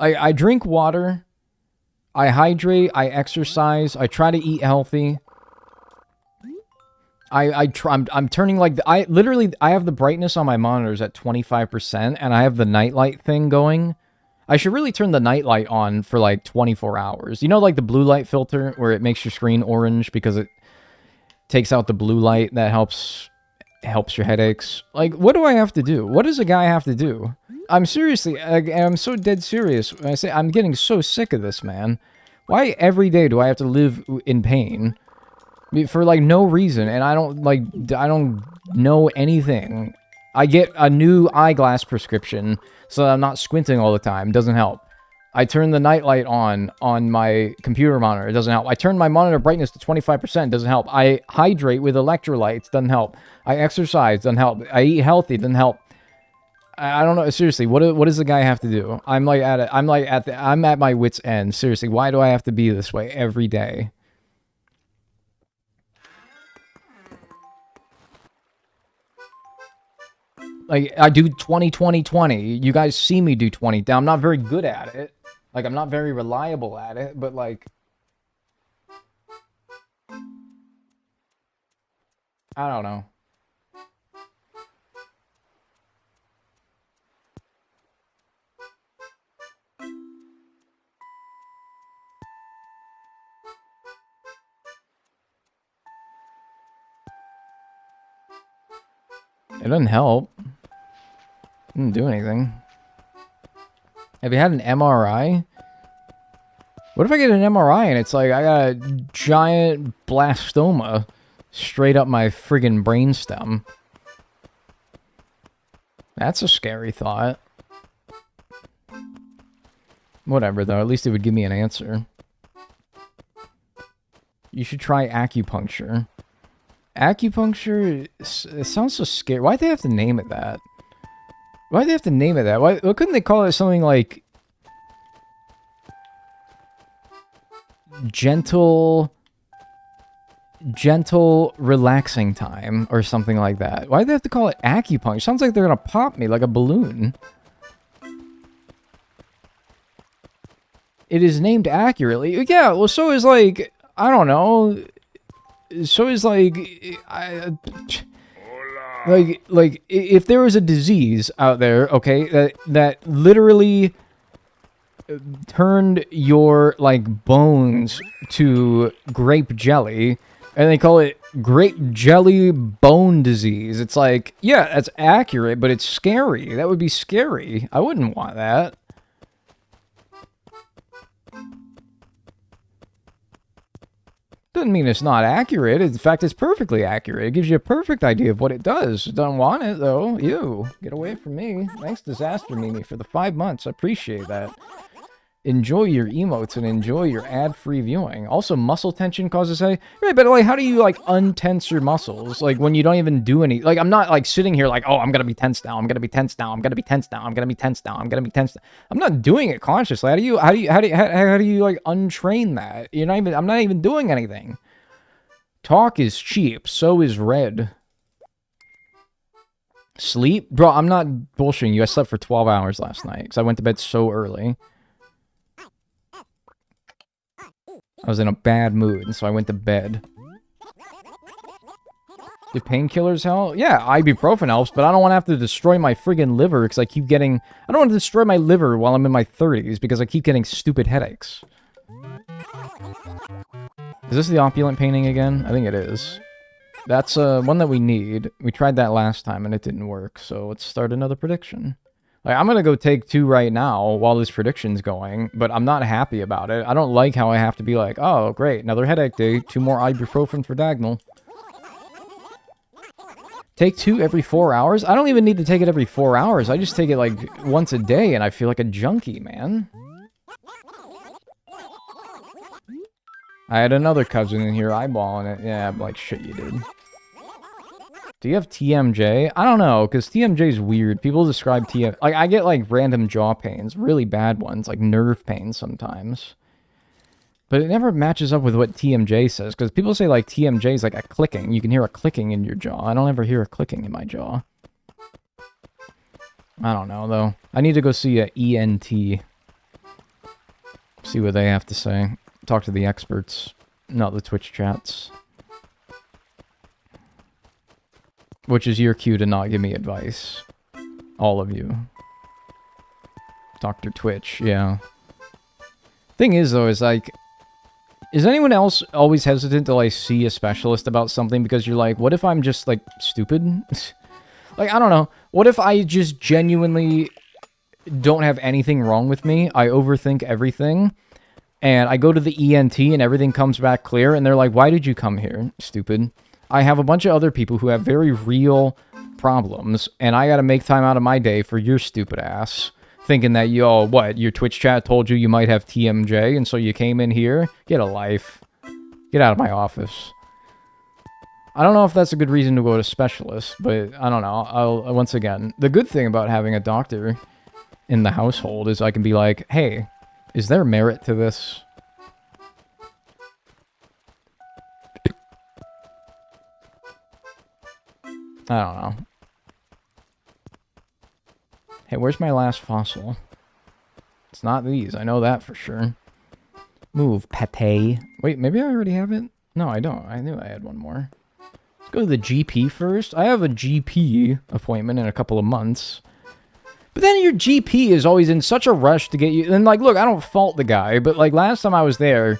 I drink water. I hydrate. I exercise. I try to eat healthy. I'm turning like I have the brightness on my monitors at 25% and I have the nightlight thing going. I should really turn the nightlight on for like 24 hours. You know, like the blue light filter where it makes your screen orange because it takes out the blue light that helps your headaches. Like, what do I have to do? What does a guy have to do? I'm seriously, I'm so dead serious. I say I'm getting so sick of this, man. Why every day do I have to live in pain? For, like, no reason, and I don't know anything. I get a new eyeglass prescription so that I'm not squinting all the time. Doesn't help. I turn the nightlight on my computer monitor. It doesn't help. I turn my monitor brightness to 25%. Doesn't help. I hydrate with electrolytes. Doesn't help. I exercise. Doesn't help. I eat healthy. Doesn't help. I don't know. Seriously, what does the guy have to do? I'm at my wit's end. Seriously, why do I have to be this way every day? Like, I do 20-20-20. You guys see me do 20. Now, I'm not very good at it. Like, I'm not very reliable at it, but, like... I don't know. It doesn't help. Didn't do anything. Have you had an MRI? What if I get an MRI and it's like I got a giant blastoma straight up my friggin' brainstem? That's a scary thought. Whatever, though. At least it would give me an answer. You should try acupuncture. Acupuncture, it sounds so scary. Why'd they have to name it that? Why'd they have to name it that? Why couldn't they call it something like... Gentle, relaxing time, or something like that? Why'd they have to call it acupuncture? Sounds like they're gonna pop me like a balloon. It is named accurately. Yeah, well, so is, like, I don't know... So is like, like if there was a disease out there, okay, that literally turned your like bones to grape jelly, and they call it grape jelly bone disease. It's like, yeah, that's accurate, but it's scary. That would be scary. I wouldn't want that. Doesn't mean it's not accurate. In fact, it's perfectly accurate. It gives you a perfect idea of what it does. Don't want it, though. You. Get away from me. Thanks, Disaster Mimi, for the 5 months. I appreciate that. Enjoy your emotes and enjoy your ad-free viewing. Also, muscle tension causes headache. Right, but like, how do you, like, untense your muscles? Like, when you don't even do any... Like, I'm not, like, sitting here like, oh, I'm gonna be tense now. I'm gonna be tense now. I'm gonna be tense now. I'm gonna be tense now. I'm gonna be tense now. I'm not doing it consciously. How do you, like, untrain that? You're not even... I'm not even doing anything. Talk is cheap. So is red. Sleep? Bro, I'm not bullshitting you. I slept for 12 hours last night because I went to bed so early. I was in a bad mood, and so I went to bed. Do painkillers help? Yeah, ibuprofen helps, but I don't want to have to destroy my friggin' liver because I keep getting... I don't want to destroy my liver while I'm in my 30s because I keep getting stupid headaches. Is this the opulent painting again? I think it is. That's one that we need. We tried that last time, and it didn't work, so let's start another prediction. Like, I'm gonna go take 2 right now while this prediction's going, but I'm not happy about it. I don't like how I have to be like, oh, great, another headache day, 2 more ibuprofen for Dagnel. Take 2 every 4 hours? I don't even need to take it every 4 hours. I just take it, like, once a day, and I feel like a junkie, man. I had another cousin in here eyeballing it. Yeah, I'm like, shit, you did. Do you have TMJ? I don't know, because TMJ is weird. People describe TMJ... Like, I get, like, random jaw pains. Really bad ones. Like, nerve pains sometimes. But it never matches up with what TMJ says. Because people say, like, TMJ is like a clicking. You can hear a clicking in your jaw. I don't ever hear a clicking in my jaw. I don't know, though. I need to go see a ENT. See what they have to say. Talk to the experts. Not the Twitch chats. Which is your cue to not give me advice. All of you. Dr. Twitch, yeah. Thing is, though, is like... Is anyone else always hesitant to, like, see a specialist about something because you're like, what if I'm just, like, stupid? Like, I don't know. What if I just genuinely don't have anything wrong with me? I overthink everything. And I go to the ENT and everything comes back clear. And they're like, why did you come here, stupid? I have a bunch of other people who have very real problems. And I gotta make time out of my day for your stupid ass. Thinking that, yo, what, your Twitch chat told you you might have TMJ, and so you came in here? Get a life. Get out of my office. I don't know if that's a good reason to go to specialists, but I don't know. Once again, the good thing about having a doctor in the household is I can be like, hey, is there merit to this? I don't know. Hey, where's my last fossil? It's not these. I know that for sure. Move, pate. Wait, maybe I already have it? No, I don't. I knew I had one more. Let's go to the GP first. I have a GP appointment in a couple of months. But then your GP is always in such a rush to get you... And, like, look, I don't fault the guy, but, like, last time I was there,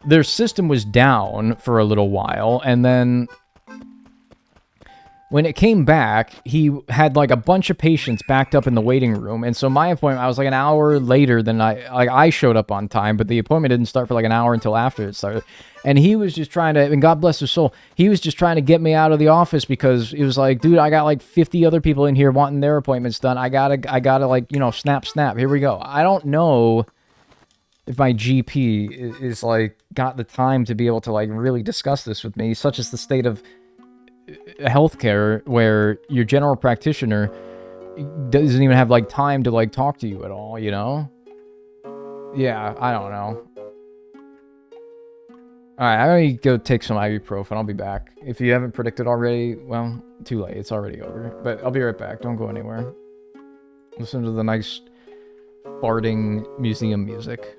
their system was down for a little while, and then... When it came back, he had, like, a bunch of patients backed up in the waiting room. And so my appointment, I was, like, an hour later than I showed up on time. But the appointment didn't start for, like, an hour until after it started. And he was just trying to, and God bless his soul, he was just trying to get me out of the office because he was like, dude, I got, like, 50 other people in here wanting their appointments done. I gotta, like, you know, snap. Here we go. I don't know if my GP is, like, got the time to be able to, like, really discuss this with me, such as the state of healthcare where your general practitioner doesn't even have like time to like talk to you at all, you know? Yeah, I don't know. Alright, I'm gonna go take some ibuprofen. I'll be back. If you haven't predicted already, well, too late. It's already over. But I'll be right back. Don't go anywhere. Listen to the nice farting museum music.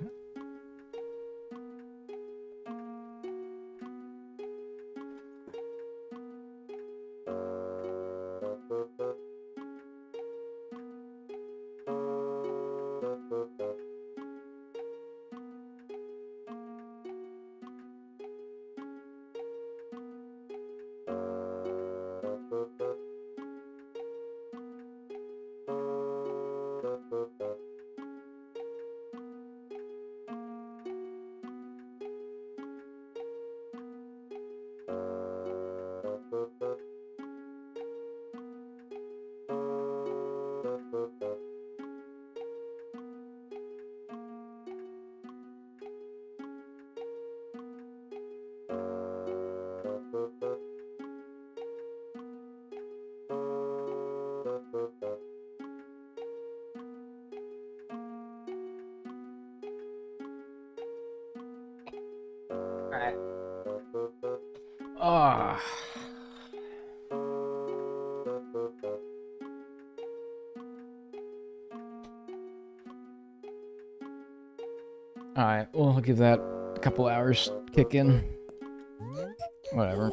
Alright, well, I'll give that a couple hours kick in. Whatever.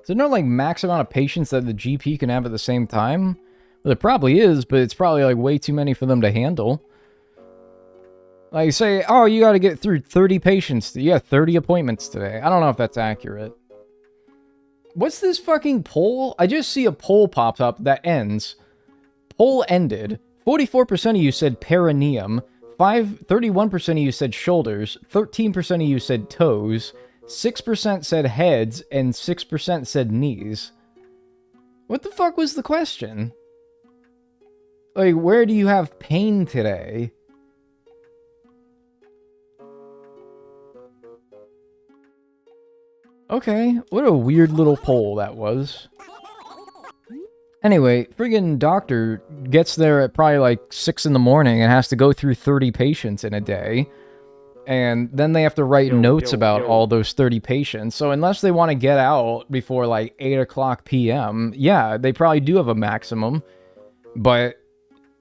Is there no, like, max amount of patients that the GP can have at the same time? Well, there probably is, but it's probably, like, way too many for them to handle. Like, say, oh, you gotta get through 30 patients. You got 30 appointments today. I don't know if that's accurate. What's this fucking poll? I just see a poll popped up that ends. Poll ended. 44% of you said perineum. 31% of you said shoulders. 13% of you said toes. 6% said heads. And 6% said knees. What the fuck was the question? Like, where do you have pain today? Okay, what a weird little poll that was. Anyway, friggin' doctor gets there at probably like 6 in the morning and has to go through 30 patients in a day. And then they have to write notes about all those 30 patients. So unless they want to get out before like 8 o'clock p.m., yeah, they probably do have a maximum. But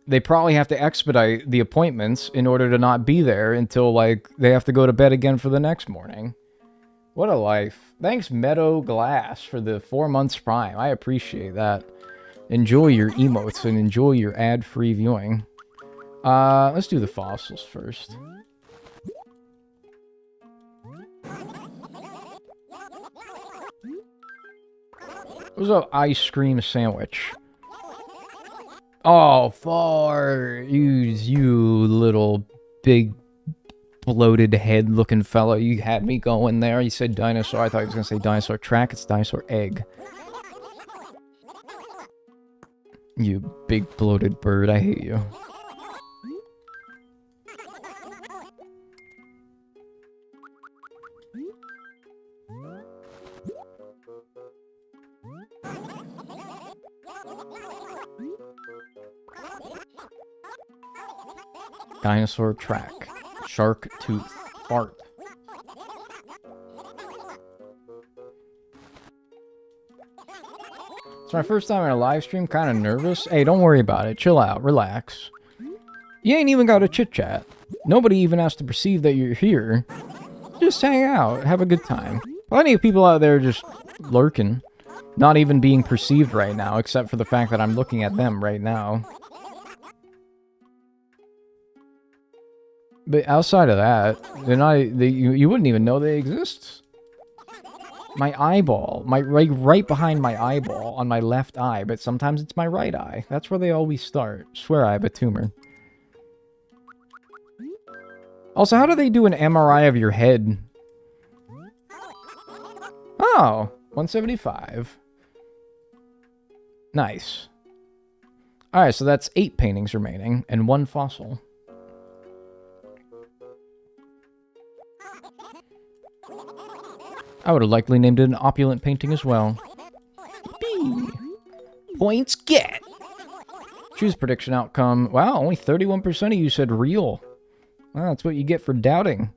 they probably have to expedite the appointments in order to not be there until like they have to go to bed again for the next morning. What a life. Thanks, Meadow Glass, for the 4 months Prime. I appreciate that. Enjoy your emotes and enjoy your ad-free viewing. Let's do the fossils first. What was an ice cream sandwich? Oh, you little big bloated head looking fella. You had me going there. You said dinosaur. I thought he was going to say dinosaur track. It's dinosaur egg. You big bloated bird. I hate you. Dinosaur track. Shark tooth. Fart. It's my first time in a live stream, kind of nervous. Hey, don't worry about it. Chill out. Relax. You ain't even got a chit-chat. Nobody even has to perceive that you're here. Just hang out. Have a good time. Plenty of people out there just lurking. Not even being perceived right now, except for the fact that I'm looking at them right now. But outside of that, they're not. You wouldn't even know they exist. My eyeball, right behind my eyeball on my left eye, but sometimes it's my right eye. That's where they always start. Swear I have a tumor. Also, how do they do an MRI of your head? Oh, 175. Nice. Alright, so that's 8 paintings remaining and 1 fossil. I would have likely named it an opulent painting as well. Yippee. Points get! Choose prediction outcome. Wow, only 31% of you said real. Well, that's what you get for doubting.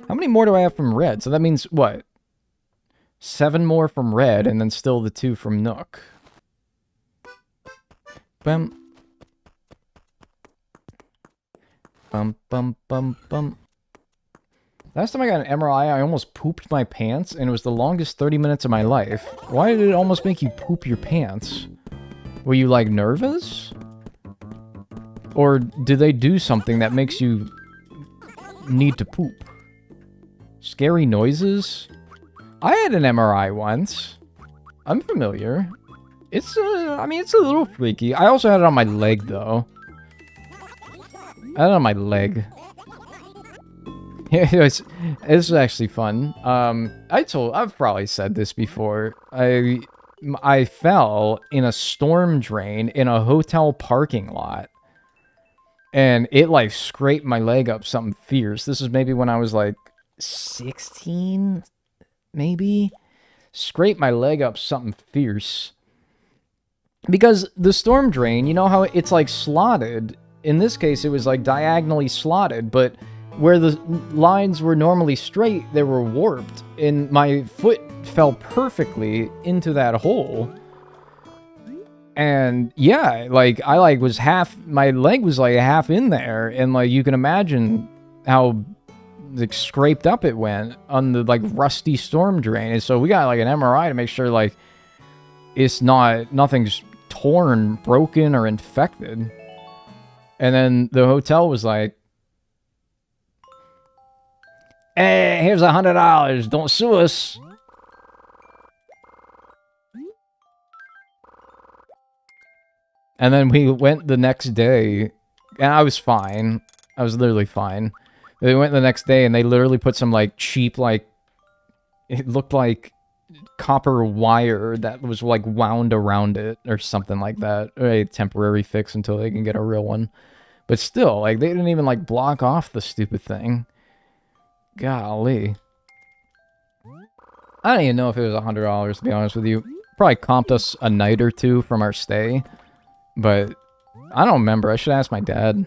How many more do I have from red? So that means, what? 7 more from red, and then still the 2 from Nook. Bum. Bum, bum, bum, bum. Last time I got an MRI, I almost pooped my pants, and it was the longest 30 minutes of my life. Why did it almost make you poop your pants? Were you, like, nervous? Or do they do something that makes you need to poop? Scary noises? I had an MRI once. I'm familiar. It's, I mean, it's a little freaky. I also had it on my leg, though. I had it on my leg. Yeah, it's actually fun. I've probably said this before. I fell in a storm drain in a hotel parking lot. And it, like, scraped my leg up something fierce. This is maybe when I was, like, 16? Maybe? Scraped my leg up something fierce. Because the storm drain, you know how it's, like, slotted? In this case, it was, like, diagonally slotted, but where the lines were normally straight, they were warped. And my foot fell perfectly into that hole. And yeah, like, I, like, was half, my leg was, like, half in there, and, like, you can imagine how, like, scraped up it went on the, like, rusty storm drain. And so we got, like, an MRI to make sure, like, it's not, nothing's torn, broken, or infected. And then the hotel was like, hey, here's $100, don't sue us. And then we went the next day, and I was fine. I was literally fine. They went the next day, and they literally put some, like, cheap, like, it looked like copper wire that was, like, wound around it, or something like that. Or a temporary fix until they can get a real one. But still, like, they didn't even, like, block off the stupid thing. Golly. I don't even know if it was $100, to be honest with you. Probably comped us a night or two from our stay. But I don't remember. I should ask my dad.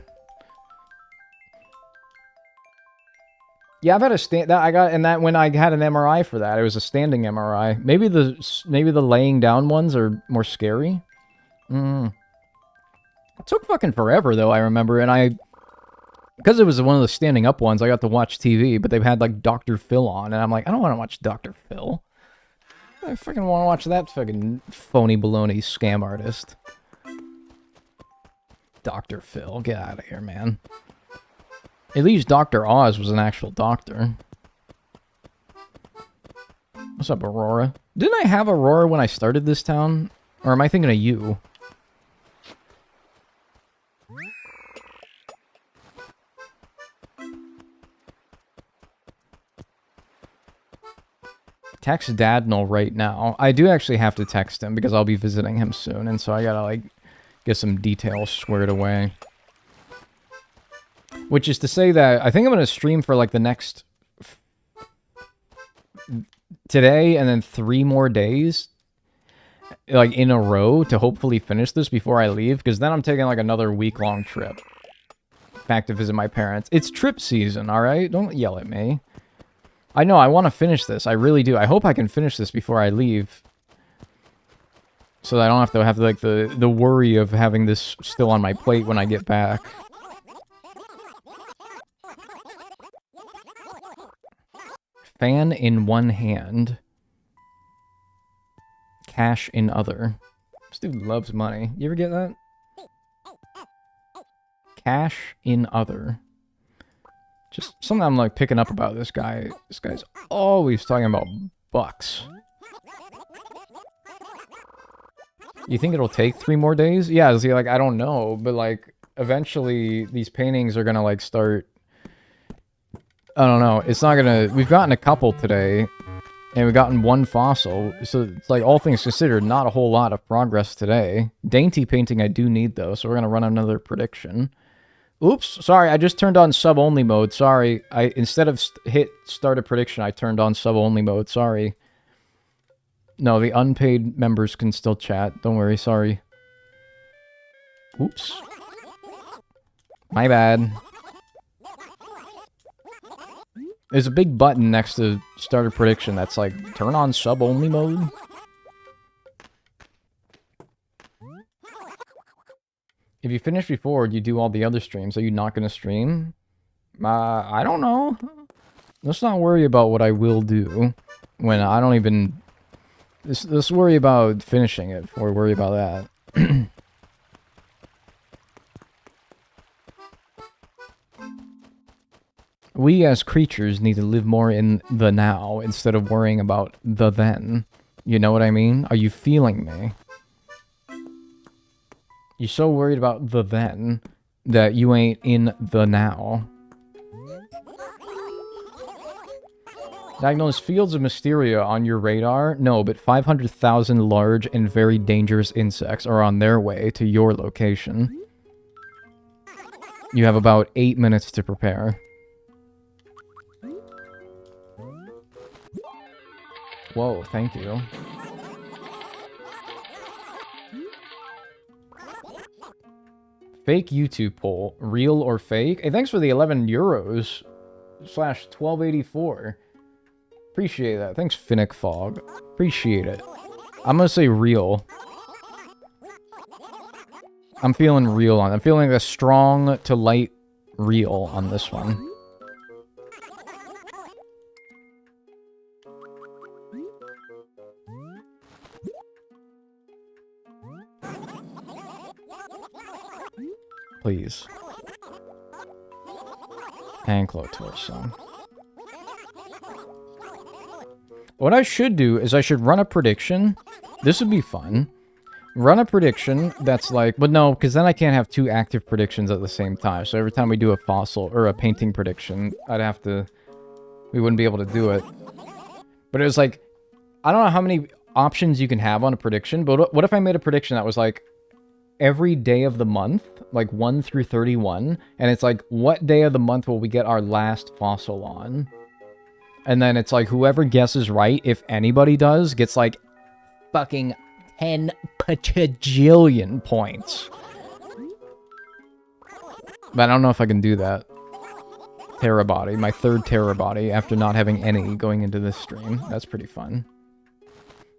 Yeah, I've had a stand. I got, and that when I had an MRI for that, it was a standing MRI. Maybe the laying down ones are more scary. It took fucking forever though. I remember, and because it was one of the standing up ones, I got to watch TV. But they've had like Dr. Phil on, and I'm like, I don't want to watch Dr. Phil. I fucking want to watch that fucking phony baloney scam artist. Dr. Phil, get out of here, man. At least Dr. Oz was an actual doctor. What's up, Aurora? Didn't I have Aurora when I started this town? Or am I thinking of you? Text Dagnel right now. I do actually have to text him because I'll be visiting him soon. And so I gotta, like, get some details squared away. Which is to say that I think I'm going to stream for like the next today and then 3 more days like in a row to hopefully finish this before I leave, because then I'm taking like another week-long trip back to visit my parents. It's trip season, all right? Don't yell at me. I know I want to finish this. I really do. I hope I can finish this before I leave, so that I don't have like the worry of having this still on my plate when I get back. Fan in one hand. Cash in other. This dude loves money. You ever get that? Cash in other. Just something I'm like picking up about this guy. This guy's always talking about bucks. You think it'll take 3 more days? Yeah, see, like, I don't know. But, like, eventually these paintings are gonna, like, start... I don't know. It's not gonna... We've gotten a couple today, and we've gotten 1 fossil. So it's like, all things considered, not a whole lot of progress today. Dainty painting I do need, though, so we're gonna run another prediction. Oops, sorry, I just turned on sub-only mode. Sorry, instead of hit start a prediction, I turned on sub-only mode. Sorry. No, the unpaid members can still chat. Don't worry, sorry. Oops. My bad. There's a big button next to start a prediction that's like, turn on sub-only mode. If you finish before, you do all the other streams. Are you not going to stream? I don't know. Let's not worry about what I will do when I don't even... Let's worry about finishing it before we worry about that. We as creatures need to live more in the now instead of worrying about the then. You know what I mean? Are you feeling me? You're so worried about the then that you ain't in the now. Dagnel, is Fields of Mysteria on your radar? No, but 500,000 large and very dangerous insects are on their way to your location. You have about 8 minutes to prepare. Whoa, thank you. Fake YouTube poll. Real or fake? Hey, thanks for the 11 euros. Slash 1284. Appreciate that. Thanks, Finnick Fog. Appreciate it. I'm gonna say real. I'm feeling real on it. I'm feeling a strong to light real on this one. Please. Anklo torso. What I should do is I should run a prediction. This would be fun. Run a prediction that's like... But no, because then I can't have 2 active predictions at the same time. So every time we do a fossil or a painting prediction, I'd have to... We wouldn't be able to do it. But it was like... I don't know how many options you can have on a prediction, but what if I made a prediction that was like... Every day of the month, like 1 through 31, and it's like, what day of the month will we get our last fossil on? And then it's like whoever guesses right, if anybody does, gets like fucking 10 bajillion points. But I don't know if I can do that. Terra body, my third Terra body after not having any going into this stream. That's pretty fun.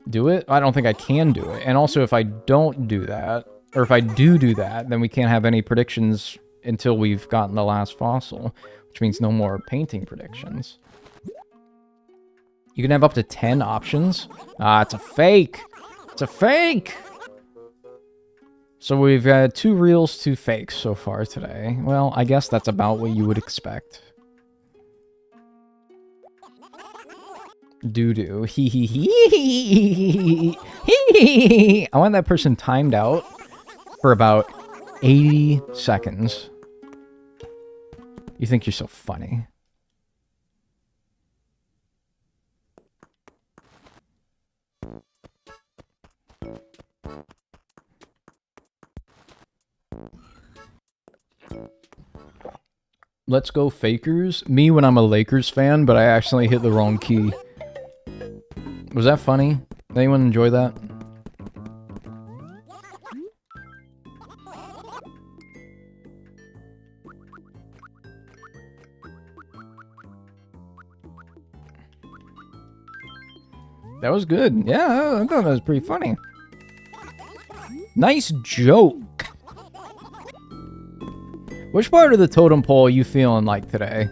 Do it? I don't think I can do it. And also if I don't do that, or if I do that, then we can't have any predictions until we've gotten the last fossil, which means no more painting predictions. You can have up to 10 options. Ah, it's a fake. It's a fake. So we've got 2 reals, 2 fakes so far today. Well, I guess that's about what you would expect. Doo-doo. Hee hee hee. Hee. I want that person timed out for about 80 seconds. You think you're so funny. Let's go Fakers. Me when I'm a Lakers fan, but I accidentally hit the wrong key. Was that funny? Anyone enjoy that? That was good. Yeah, I thought that was pretty funny. Nice joke. Which part of the totem pole are you feeling like today?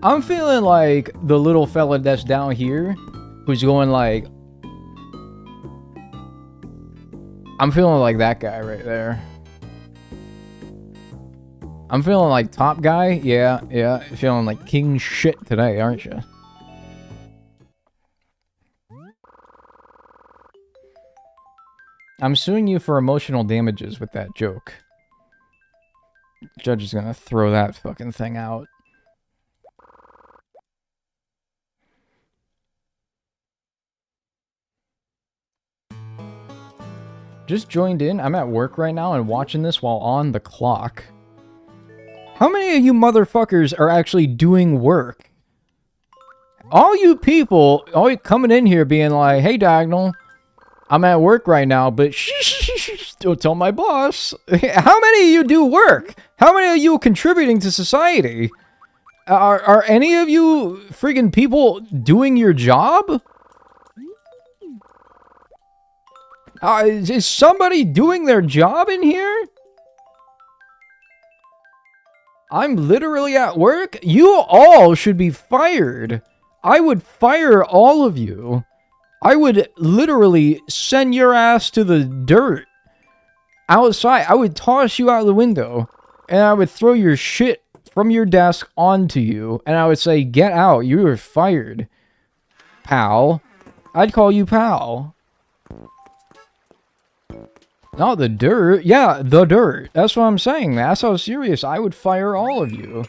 I'm feeling like the little fella that's down here, who's going like... I'm feeling like that guy right there. I'm feeling like top guy. Yeah. Feeling like king shit today, aren't you? I'm suing you for emotional damages with that joke. Judge is gonna throw that fucking thing out. Just joined in. I'm at work right now and watching this while on the clock. How many of you motherfuckers are actually doing work? All you people, all you coming in here being like, hey Dagnel, I'm at work right now, but don't tell my boss. How many of you do work? How many of you contributing to society? Are any of you freaking people doing your job? Is somebody doing their job in here? I'm literally at work. You all should be fired. I would fire all of you. I would literally send your ass to the dirt. Outside, I would toss you out the window. And I would throw your shit from your desk onto you. And I would say, get out. You are fired. Pal. I'd call you pal. Not the dirt. Yeah, the dirt. That's what I'm saying. That's how serious. I would fire all of you.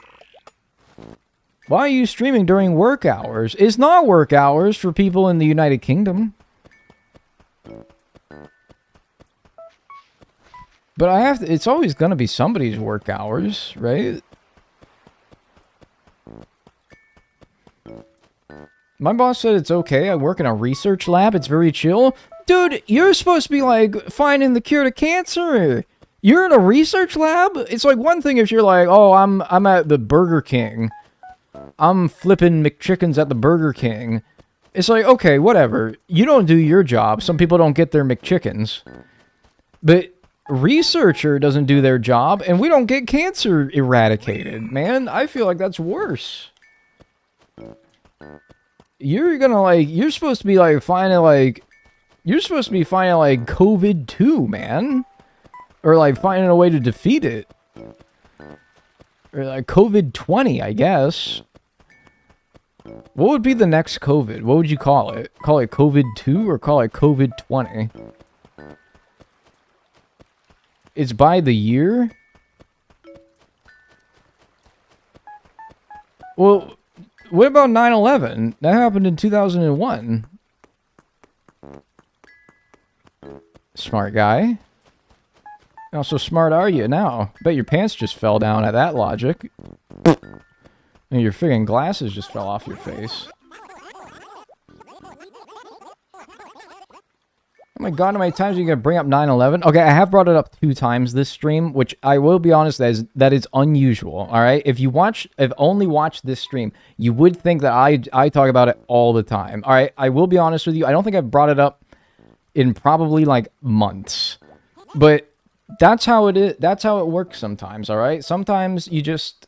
Why are you streaming during work hours? It's not work hours for people in the United Kingdom. But I have to, it's always going to be somebody's work hours, right? My boss said it's okay. I work in a research lab. It's very chill. Dude, you're supposed to be like finding the cure to cancer. You're in a research lab? It's like one thing if you're like, oh, I'm at the Burger King. I'm flipping McChickens at the Burger King. It's like, okay, whatever. You don't do your job. Some people don't get their McChickens. But researcher doesn't do their job, and we don't get cancer eradicated, man. I feel like that's worse. You're gonna, like, you're supposed to be, like, finding, like... You're supposed to be finding, like, COVID-2, man. Or, like, finding a way to defeat it. Or, like, COVID-20, I guess. What would be the next COVID? What would you call it? Call it COVID-2 or call it COVID-20? It's by the year? Well, what about 9/11? That happened in 2001. Smart guy. How so smart are you now? Bet your pants just fell down at that logic. And your friggin' glasses just fell off your face. Oh my god, how many times are you gonna bring up 9/11? Okay, I have brought it up 2 times this stream, which I will be honest, that is unusual. Alright? If only watched this stream, you would think that I talk about it all the time. Alright, I will be honest with you, I don't think I've brought it up in probably like months. But that's how it is. That's how it works sometimes, alright? Sometimes you just,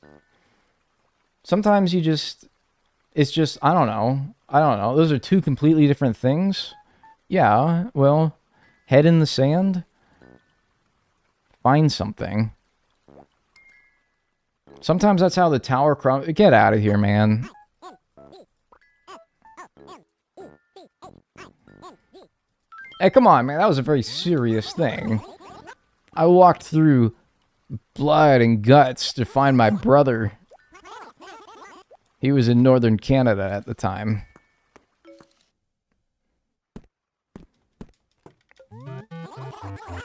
it's just, I don't know. Those are 2 completely different things. Yeah, well, head in the sand. Find something. Sometimes that's how the tower crumbles. Get out of here, man. Hey, come on, man. That was a very serious thing. I walked through blood and guts to find my brother. He was in northern Canada at the time.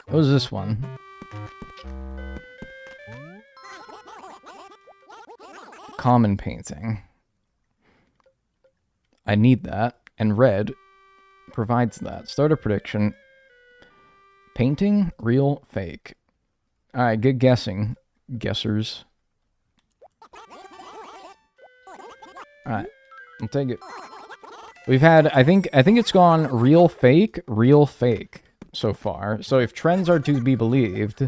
What was this one? Common painting. I need that. And red provides that. Start a prediction. Painting, real, fake. Alright, good guessing. Guessers. Alright, I'll take it. We've had, I think it's gone real, fake so far. So if trends are to be believed,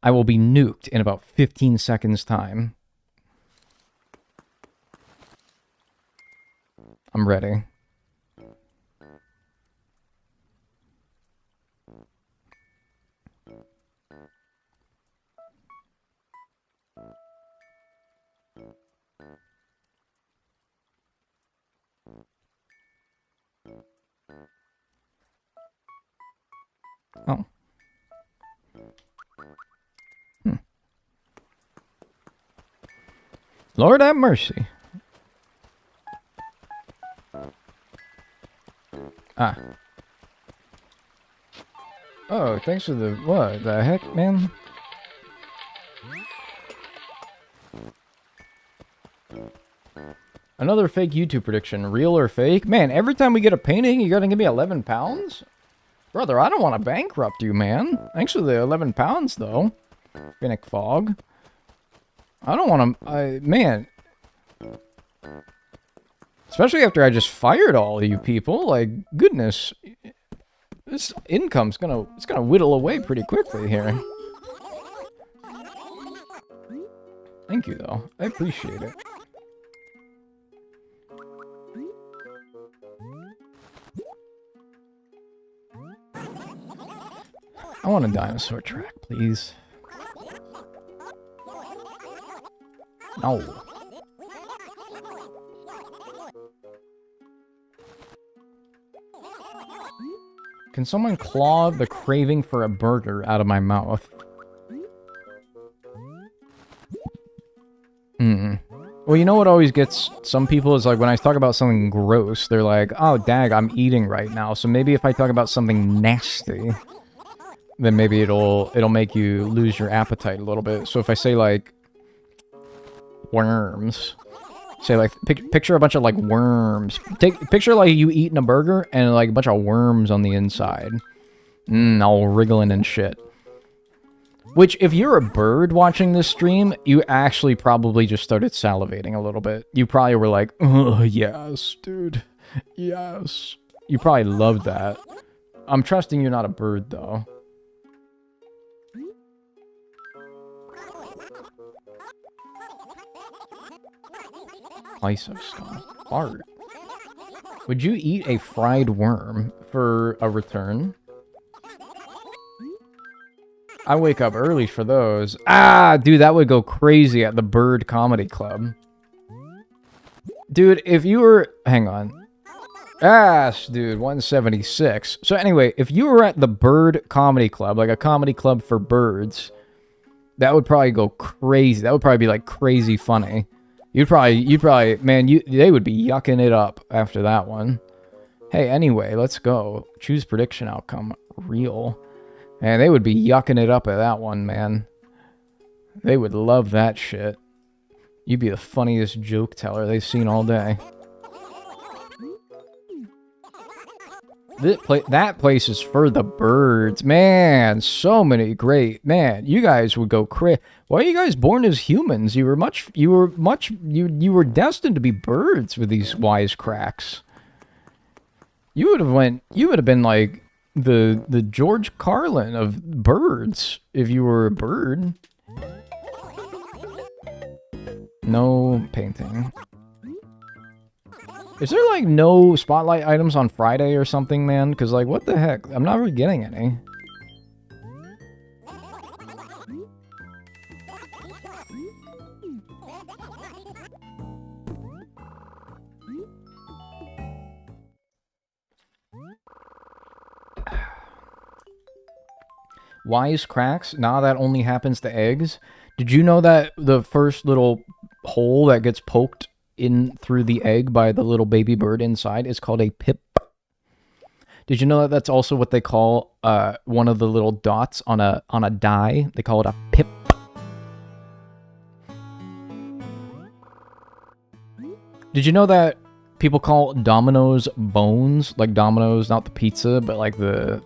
I will be nuked in about 15 seconds time. I'm ready. Oh. Lord have mercy. Ah. Oh, thanks for the... What the heck, man? Another fake YouTube prediction. Real or fake? Man, every time we get a painting, you gotta give me 11 pounds? Brother, I don't want to bankrupt you, man. Thanks for the 11 pounds, though. Finnick Fog. I don't want to... man. Especially after I just fired all of you people. Like, goodness. This income's gonna... It's gonna whittle away pretty quickly here. Thank you, though. I appreciate it. I want a dinosaur track, please. No. Can someone claw the craving for a burger out of my mouth? Well, you know what always gets some people is like when I talk about something gross, they're like, oh, dag, I'm eating right now. So maybe if I talk about something nasty, then maybe it'll make you lose your appetite a little bit. So if I say like worms, say like picture a bunch of like worms. Picture like you eating a burger and like a bunch of worms on the inside, all wriggling and shit. Which, if you're a bird watching this stream, you actually probably just started salivating a little bit. You probably were like, oh, yes, dude, yes. You probably loved that. I'm trusting you're not a bird, though. Slice of skull. Art. Would you eat a fried worm for a return? I wake up early for those. Ah, dude, that would go crazy at the Bird Comedy Club. Dude, if you were... Hang on. Dude, 176. So anyway, if you were at the Bird Comedy Club, like a comedy club for birds, that would probably go crazy. That would probably be like crazy funny. You'd probably, man, they would be yucking it up after that one. Hey, anyway, let's go. Choose prediction outcome. Real. Man, they would be yucking it up at that one, man. They would love that shit. You'd be the funniest joke teller they've seen all day. That place is for the birds. Man, so many great... Man, you guys would go crazy. Why are you guys born as humans? You were destined to be birds with these wisecracks. You would have been like the George Carlin of birds if you were a bird. No painting. Is there, like, no spotlight items on Friday or something, man? Because, like, what the heck? I'm not really getting any. Wisecracks? Nah, that only happens to eggs. Did you know that the first little hole that gets poked in through the egg by the little baby bird inside is called a pip? Did you know that that's also what they call one of the little dots on a die? They call it a pip. Did you know that people call Domino's bones? Like Domino's, not the pizza, but like the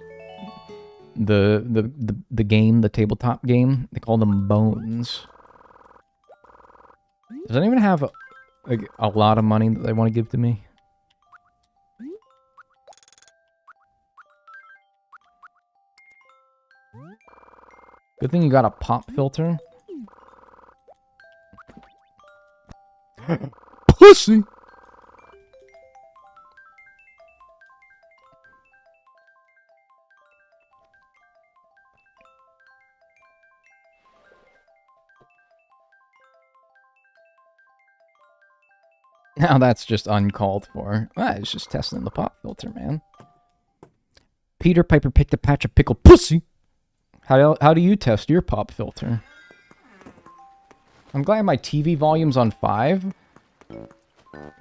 game, the tabletop game. They call them bones. Does anyone have like a lot of money that they want to give to me? Good thing you got a pop filter. Pussy! Now that's just uncalled for. It's just testing the pop filter, man. Peter Piper picked a patch of pickled pussy. How do you test your pop filter? I'm glad my TV volume's on 5.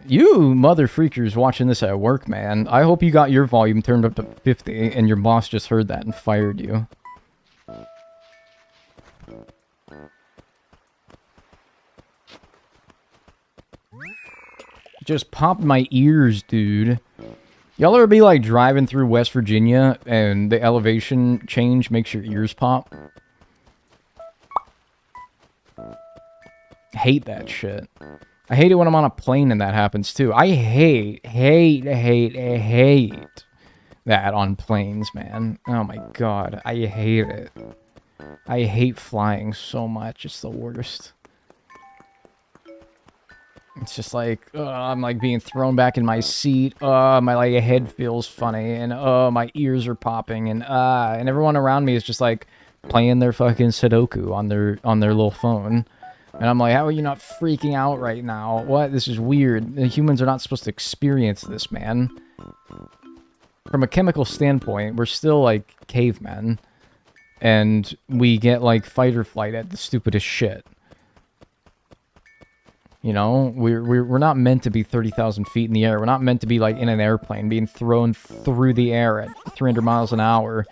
You mother freakers watching this at work, man. I hope you got your volume turned up to 50 and your boss just heard that and fired you. Just popped my ears, dude. Y'all ever be like driving through West Virginia and the elevation change makes your ears pop? Hate that shit. I hate it when I'm on a plane and that happens too. I hate that on planes, man. Oh my god, I hate it. I hate flying so much. It's the worst. It's just like, I'm like being thrown back in my seat. My like head feels funny, and my ears are popping, and everyone around me is just like playing their fucking Sudoku on their little phone, and I'm like, how are you not freaking out right now? What? This is weird. The humans are not supposed to experience this, man. From a chemical standpoint, we're still like cavemen, and we get like fight or flight at the stupidest shit. You know, we're not meant to be 30,000 feet in the air. We're not meant to be like in an airplane being thrown through the air at 300 miles an hour,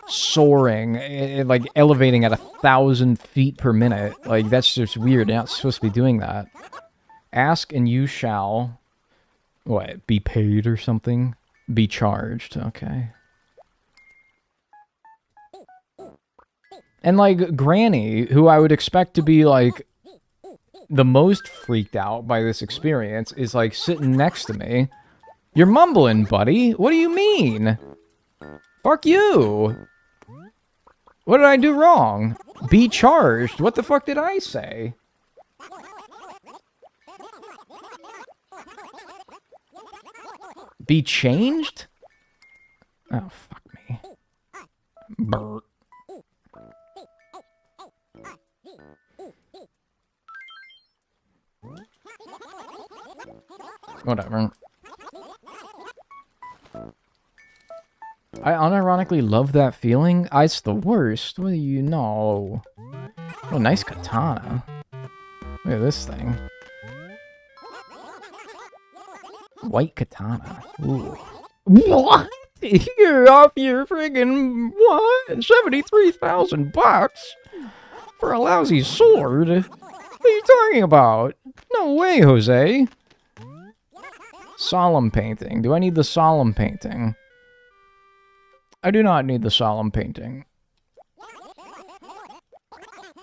soaring, like elevating at 1,000 feet per minute. Like, that's just weird. You're not supposed to be doing that. Ask and you shall, what, be paid or something? Be charged. Okay. And like Granny, who I would expect to be like the most freaked out by this experience, is like sitting next to me. You're mumbling, buddy. What do you mean? Fuck you. What did I do wrong? Be charged. What the fuck did I say? Be changed? Oh, fuck me. Brr. Whatever. I unironically love that feeling. It's the worst. What do you know? Oh, nice katana. Look at this thing. White katana. Ooh. What? You're off your friggin' what? 73,000 bucks for a lousy sword? What are you talking about? No way, Jose. Solemn painting. Do I need the solemn painting? I do not need the solemn painting.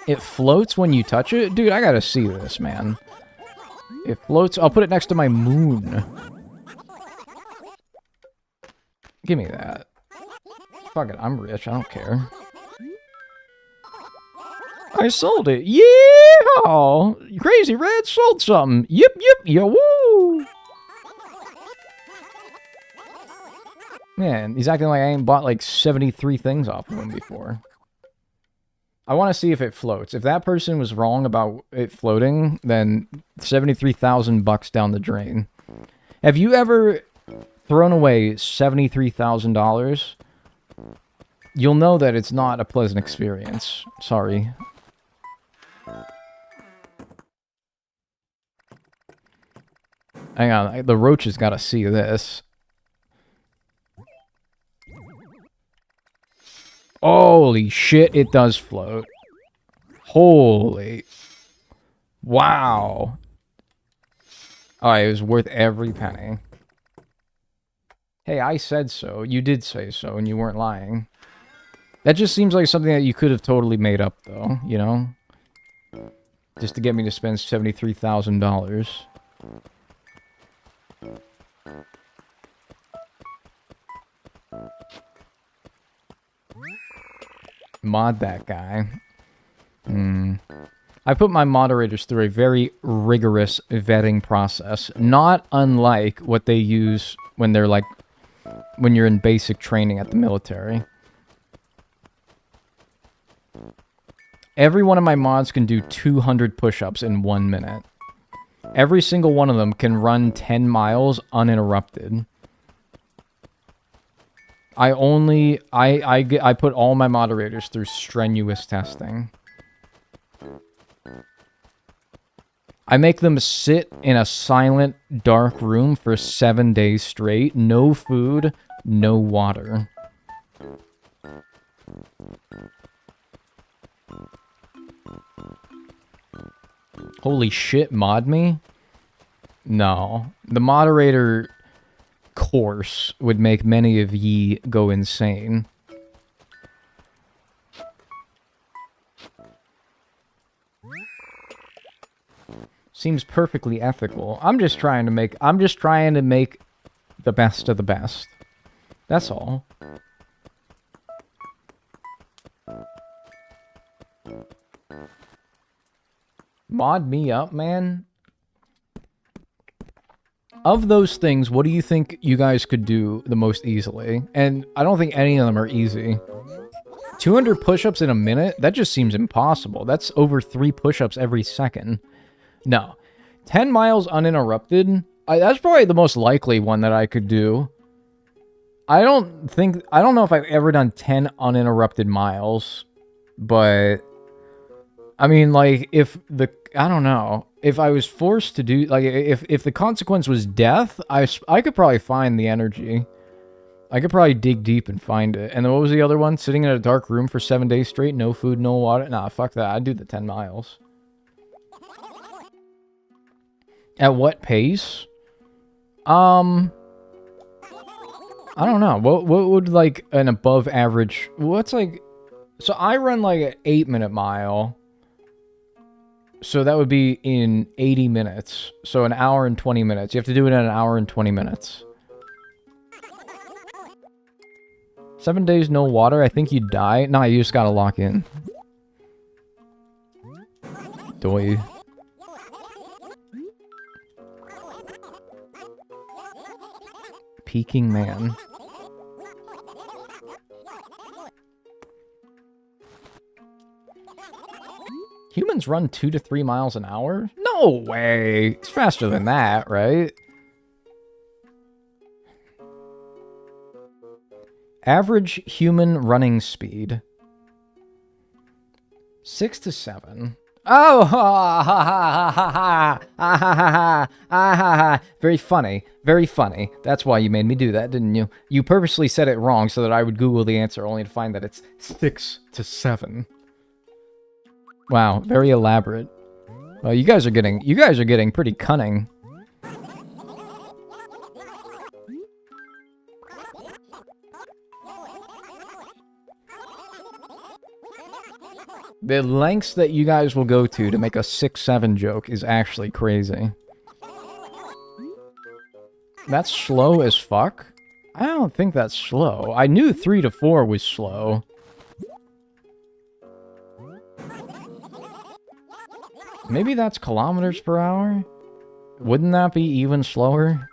It floats when you touch it? Dude, I gotta see this, man. It floats. I'll put it next to my moon. Give me that. Fuck it, I'm rich. I don't care. I sold it. Yeah! Crazy Red sold something. Yip, yip, yo, woo! Man, he's acting like I ain't bought like 73 things off of him before. I want to see if it floats. If that person was wrong about it floating, then 73,000 bucks down the drain. Have you ever thrown away $73,000? You'll know that it's not a pleasant experience. Sorry. Hang on, the roach has got to see this. Holy shit, it does float. Holy. Wow. Alright, it was worth every penny. Hey, I said so. You did say so, and you weren't lying. That just seems like something that you could have totally made up, though, you know? Just to get me to spend $73,000. Mod that guy. I put my moderators through a very rigorous vetting process, not unlike what they use when they're like, when you're in basic training at the military. Every one of my mods can do 200 push-ups in 1 minute. Every single one of them can run 10 miles uninterrupted. I put all my moderators through strenuous testing. I make them sit in a silent, dark room for 7 days straight. No food, no water. Holy shit, mod me? No. The moderator course would make many of ye go insane. Seems perfectly ethical. I'm just trying to make the best of the best. That's all. Mod me up, man. Of those things, what do you think you guys could do the most easily? And I don't think any of them are easy. 200 push-ups in a minute? That just seems impossible. That's over 3 push-ups every second. No. 10 miles uninterrupted? That's probably the most likely one that I could do. I don't know if I've ever done 10 uninterrupted miles. But I mean, like, I don't know. If I was forced to do, like, if the consequence was death, I could probably find the energy. I could probably dig deep and find it. And then what was the other one? Sitting in a dark room for 7 days straight, no food, no water? Nah, fuck that. I'd do the 10 miles. At what pace? I don't know. What would, like, an above average... What's, like... So I run, like, an 8-minute mile. So that would be in 80 minutes. So an hour and 20 minutes. You have to do it in an hour and 20 minutes. 7 days, no water. I think you'd die. Nah, you just gotta lock in. Doy. Peking man. Humans run 2 to 3 miles an hour? No way! It's faster than that, right? Average human running speed. 6 to 7. Oh! Ha ha ha ha ha ha ha ha ha. Very funny. Very funny. That's why you made me do that, didn't you? You purposely said it wrong so that I would Google the answer only to find that it's 6 to 7. Wow, very elaborate. Well, you guys are getting pretty cunning. The lengths that you guys will go to make a 6-7 joke is actually crazy. That's slow as fuck? I don't think that's slow. I knew 3 to 4 was slow. Maybe that's kilometers per hour? Wouldn't that be even slower?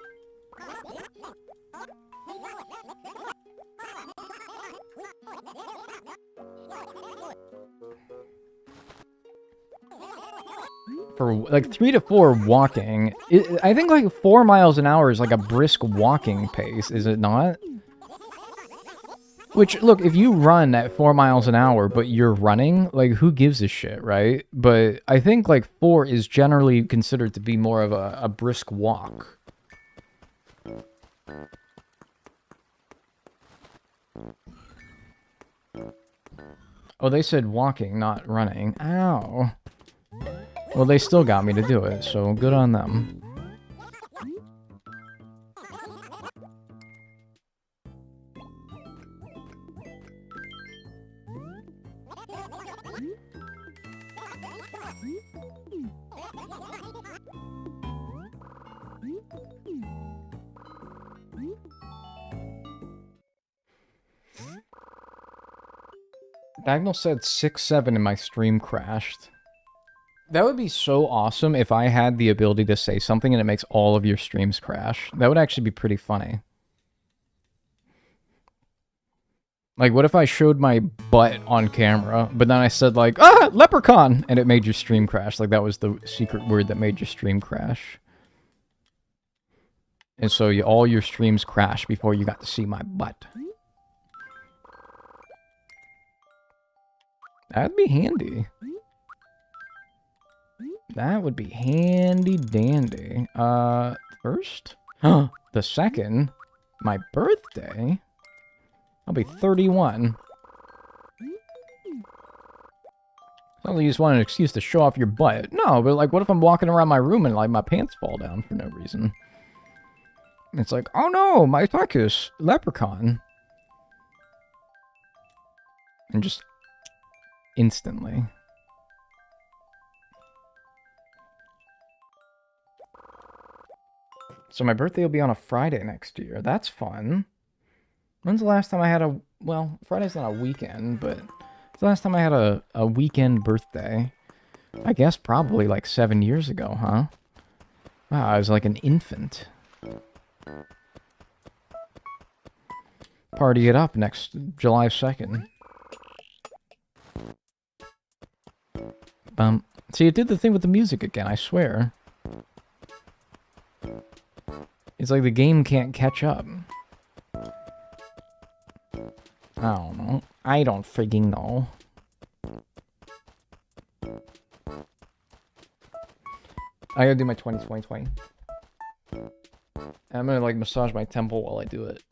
For like 3 to 4 walking, I think like 4 miles an hour is like a brisk walking pace, is it not? Which, look, if you run at 4 miles an hour, but you're running, like, who gives a shit, right? But I think, like, 4 is generally considered to be more of a brisk walk. Oh, they said walking, not running. Ow. Well, they still got me to do it, so good on them. Dagnel said 6-7 and my stream crashed. That would be so awesome if I had the ability to say something and it makes all of your streams crash. That would actually be pretty funny. Like, what if I showed my butt on camera, but then I said, like, ah, leprechaun, and it made your stream crash. Like, that was the secret word that made your stream crash. And so all your streams crashed before you got to see my butt. That'd be handy. That would be handy dandy. First? The second? My birthday? I'll be 31. Sounds like you just want an excuse to show off your butt. No, but like, what if I'm walking around my room and like my pants fall down for no reason? It's like, oh no, my tuckus, leprechaun. And just instantly. So my birthday will be on a Friday next year. That's fun. When's the last time I had a... Well, Friday's not a weekend, but... The last time I had a weekend birthday? I guess probably like 7 years ago, huh? Wow, I was like an infant. Party it up next July 2nd. See, it did the thing with the music again, I swear. It's like the game can't catch up. I don't know. I don't frigging know. I gotta do my 20. I'm gonna like massage my temple while I do it.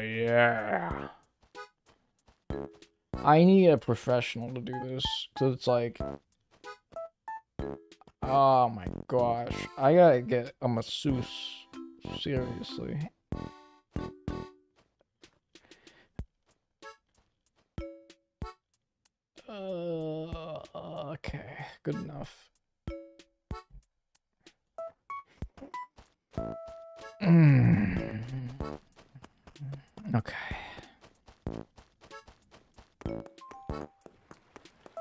Yeah. I need a professional to do this, so it's like, oh my gosh, I gotta get a masseuse, seriously. Okay, good enough. Okay.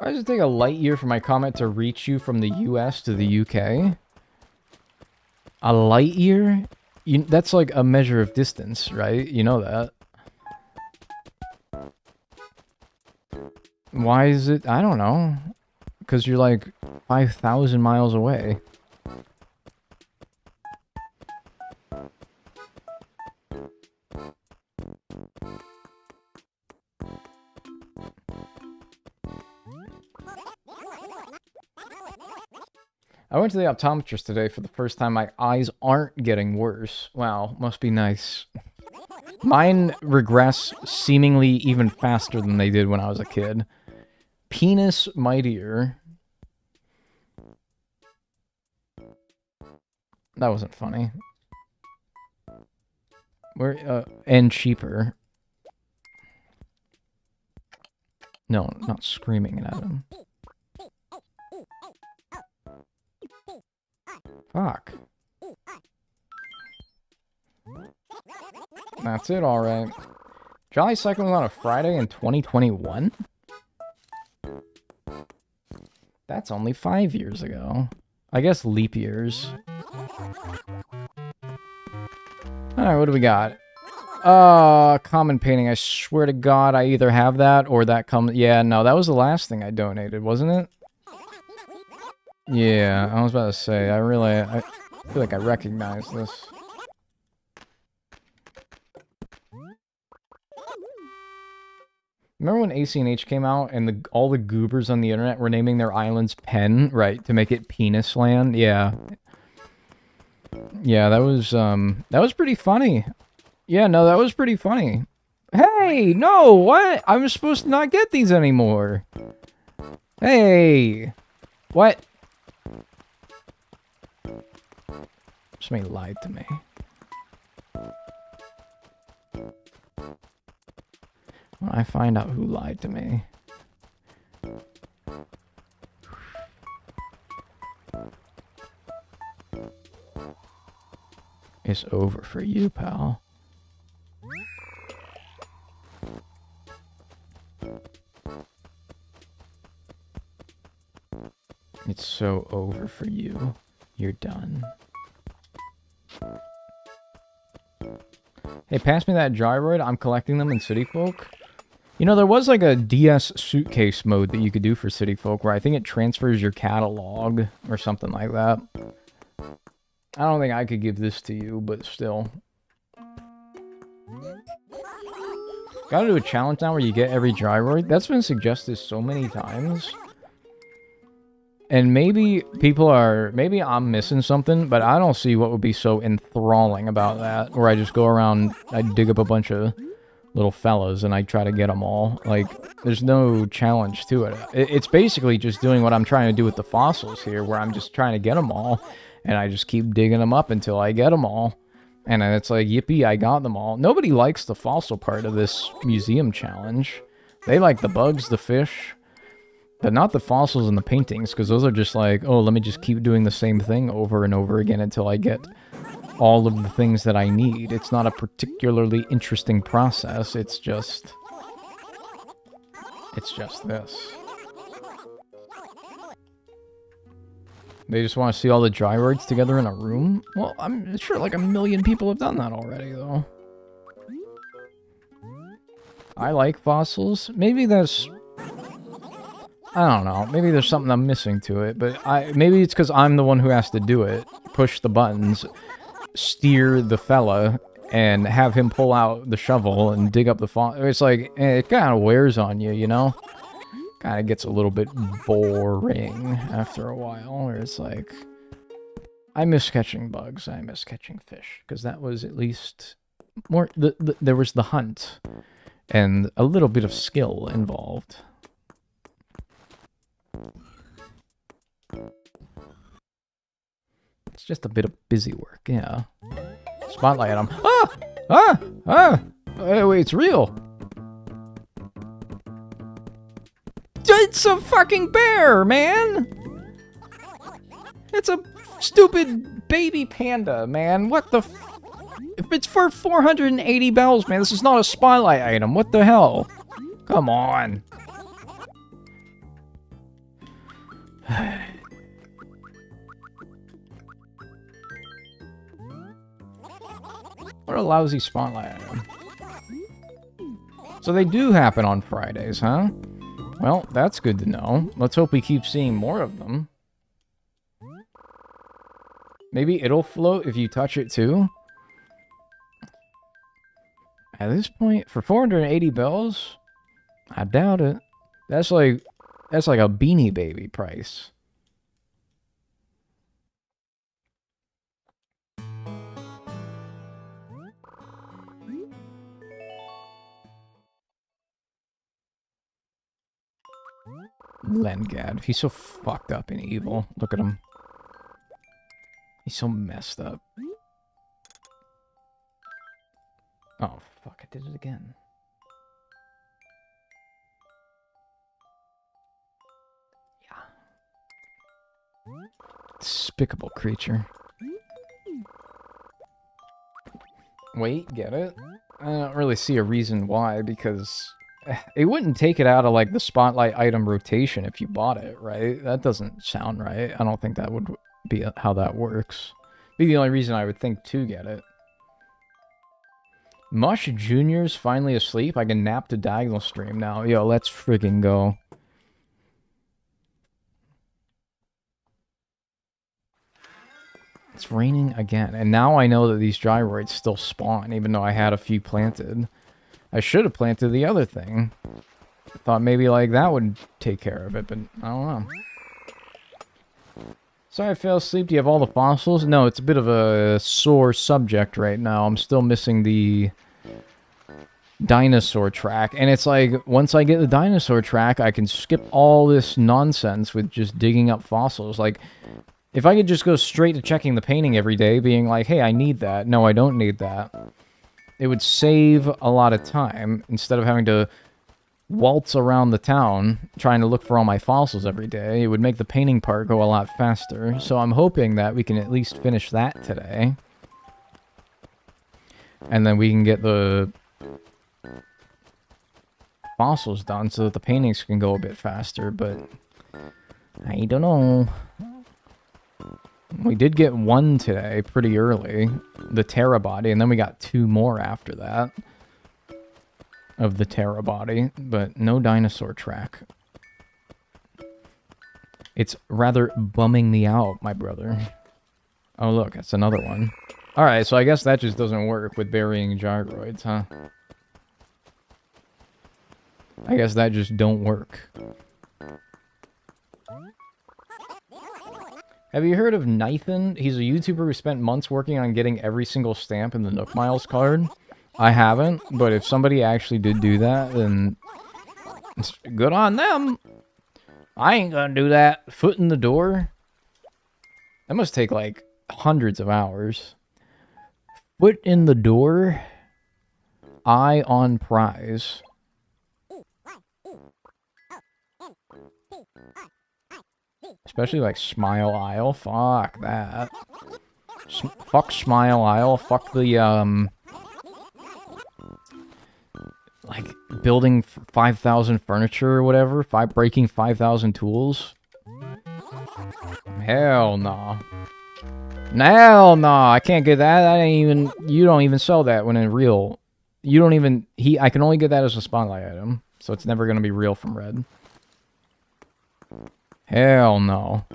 Why does it take a light year for my comment to reach you from the US to the UK? A light year? That's like a measure of distance, right? You know that. Why is it? I don't know. Because you're like 5,000 miles away. I went to the optometrist today for the first time. My eyes aren't getting worse. Wow, must be nice. Mine regress seemingly even faster than they did when I was a kid. Penis mightier. That wasn't funny. And cheaper. No, not screaming at him. Fuck. That's it, alright. Jolly Cycle was on a Friday in 2021? That's only 5 years ago. I guess leap years. Alright, what do we got? Common painting. I swear to God, I either have that or that comes... Yeah, no, that was the last thing I donated, wasn't it? Yeah, I was about to say, I feel like I recognize this. Remember when AC&H came out and all the goobers on the internet were naming their islands Penn, right, to make it Penis Land? Yeah. Yeah, that was pretty funny. Yeah, no, that was pretty funny. Hey, no, what? I'm supposed to not get these anymore. Hey. What? Somebody lied to me. When I find out who lied to me. It's over for you, pal. It's so over for you. You're done. Hey, pass me that gyroid. I'm collecting them in City Folk. You know, there was like a DS suitcase mode that you could do for City Folk where I think it transfers your catalog or something like that. I don't think I could give this to you, but still. Gotta do a challenge now where you get every gyroid. That's been suggested so many times. And maybe maybe I'm missing something, but I don't see what would be so enthralling about that. Where I just go around, I dig up a bunch of little fellas and I try to get them all. Like, there's no challenge to it. It's basically just doing what I'm trying to do with the fossils here, where I'm just trying to get them all. And I just keep digging them up until I get them all. And then it's like, yippee, I got them all. Nobody likes the fossil part of this museum challenge. They like the bugs, the fish. But not the fossils and the paintings, because those are just like, oh, let me just keep doing the same thing over and over again until I get all of the things that I need. It's not a particularly interesting process, it's just this. They just want to see all the gyroids together in a room? Well, I'm sure like 1 million people have done that already, though. I like fossils. Maybe that's... I don't know. Maybe there's something I'm missing to it, but maybe it's because I'm the one who has to do it. Push the buttons, steer the fella, and have him pull out the shovel and dig up the fossil. It's like, it kind of wears on you, you know? Kind of gets a little bit boring after a while, where it's like, I miss catching bugs, I miss catching fish, because that was at least more, there was the hunt, and a little bit of skill involved. It's just a bit of busy work, yeah. Spotlight on him. Wait, it's real. It's a fucking bear, man! It's a stupid baby panda, man. What the if it's for 480 bells, man, this is not a spotlight item. What the hell? Come on. What a lousy spotlight item. So they do happen on Fridays, huh? Well, that's good to know. Let's hope we keep seeing more of them. Maybe it'll float if you touch it too? At this point, for 480 bells? I doubt it. That's like a Beanie Baby price. Lengad. He's so fucked up and evil. Look at him. He's so messed up. Oh, fuck. I did it again. Yeah. Despicable creature. Wait, get it? I don't really see a reason why, because it wouldn't take it out of, like, the spotlight item rotation if you bought it, right? That doesn't sound right. I don't think that would be how that works. Be the only reason I would think to get it. Mush Jr.'s finally asleep. I can nap to Dagnel stream now. Yo, let's friggin' go. It's raining again, and now I know that these gyroids still spawn, even though I had a few planted. I should have planted the other thing. I thought maybe, like, that would take care of it, but I don't know. Sorry I fell asleep. Do you have all the fossils? No, it's a bit of a sore subject right now. I'm still missing the dinosaur track, and it's like, once I get the dinosaur track, I can skip all this nonsense with just digging up fossils. Like, if I could just go straight to checking the painting every day, being like, hey, I need that. No, I don't need that. It would save a lot of time, instead of having to waltz around the town trying to look for all my fossils every day. It would make the painting part go a lot faster. So I'm hoping that we can at least finish that today. And then we can get the fossils done so that the paintings can go a bit faster, but I don't know. We did get one today pretty early, the Terra body, and then we got 2 more after that of the Terra body, but no dinosaur track. It's rather bumming me out, my brother. Oh look, that's another one. Alright, so I guess that just doesn't work with burying gyroids, huh? I guess that just don't work. Have you heard of Nathan? He's a YouTuber who spent months working on getting every single stamp in the Nook Miles card. I haven't, but if somebody actually did do that, then it's good on them. I ain't gonna do that. Foot in the door? That must take, like, hundreds of hours. Foot in the door? Eye on prize. Especially, like, Smile Isle. Fuck that. Fuck Smile Isle. Fuck the, like, building 5,000 furniture or whatever. Breaking 5,000 tools. Hell no. Hell no. I can't get that. That ain't even... You don't even sell that when in real. You don't even... I can only get that as a spotlight item. So it's never going to be real from red. Hell no.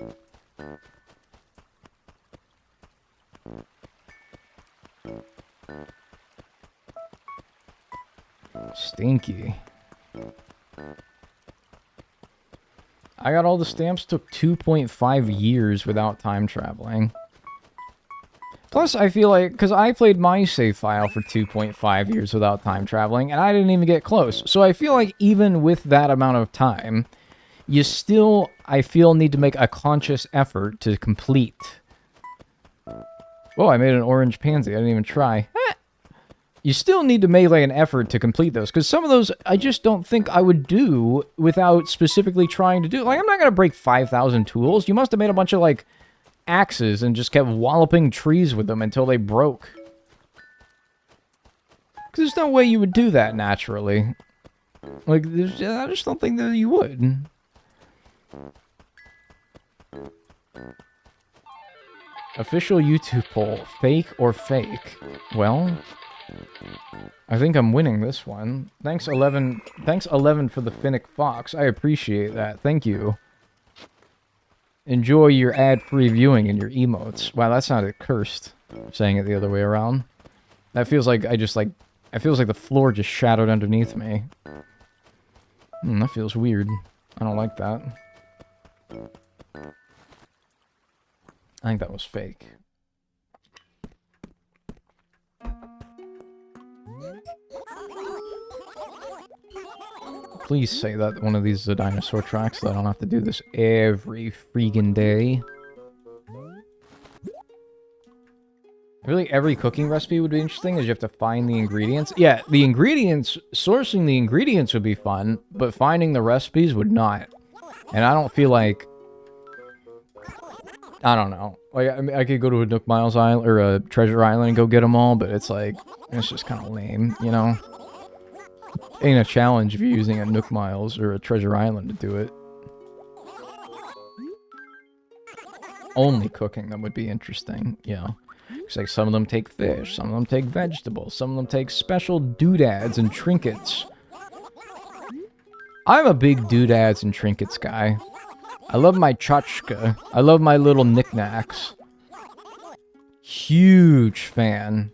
Stinky. I got all the stamps, took 2.5 years without time traveling. Plus, I feel like, because I played my save file for 2.5 years without time traveling, and I didn't even get close. So I feel like even with that amount of time, you still, I feel, need to make a conscious effort to complete. Oh, I made an orange pansy. I didn't even try. You still need to make, like, an effort to complete those. Because some of those, I just don't think I would do without specifically trying to do. Like, I'm not going to break 5,000 tools. You must have made a bunch of, like, axes and just kept walloping trees with them until they broke. Because there's no way you would do that naturally. Like, I just don't think that you would. Official YouTube poll. Fake or fake? Well, I think I'm winning this one. Thanks 11. Thanks 11 for the Finnick Fox. I appreciate that. Thank you. Enjoy your ad-free viewing and your emotes. Wow, that sounded cursed. Saying it the other way around. That feels like I just like... It feels like the floor just shadowed underneath me. That feels weird. I don't like that. I think that was fake. Please say that one of these is a dinosaur track so I don't have to do this every freaking day. Really, every cooking recipe would be interesting, is you have to find the ingredients. Yeah, the ingredients, sourcing the ingredients would be fun, but finding the recipes would not. And I don't feel like... I don't know. Like, I mean, I could go to a Nook Miles Island, or a Treasure Island and go get them all, but it's like, it's just kind of lame, you know? Ain't a challenge if you're using a Nook Miles or a Treasure Island to do it. Only cooking them would be interesting, you know? It's like some of them take fish, some of them take vegetables, some of them take special doodads and trinkets. I'm a big doodads and trinkets guy. I love my tchotchke. I love my little knickknacks. Huge fan.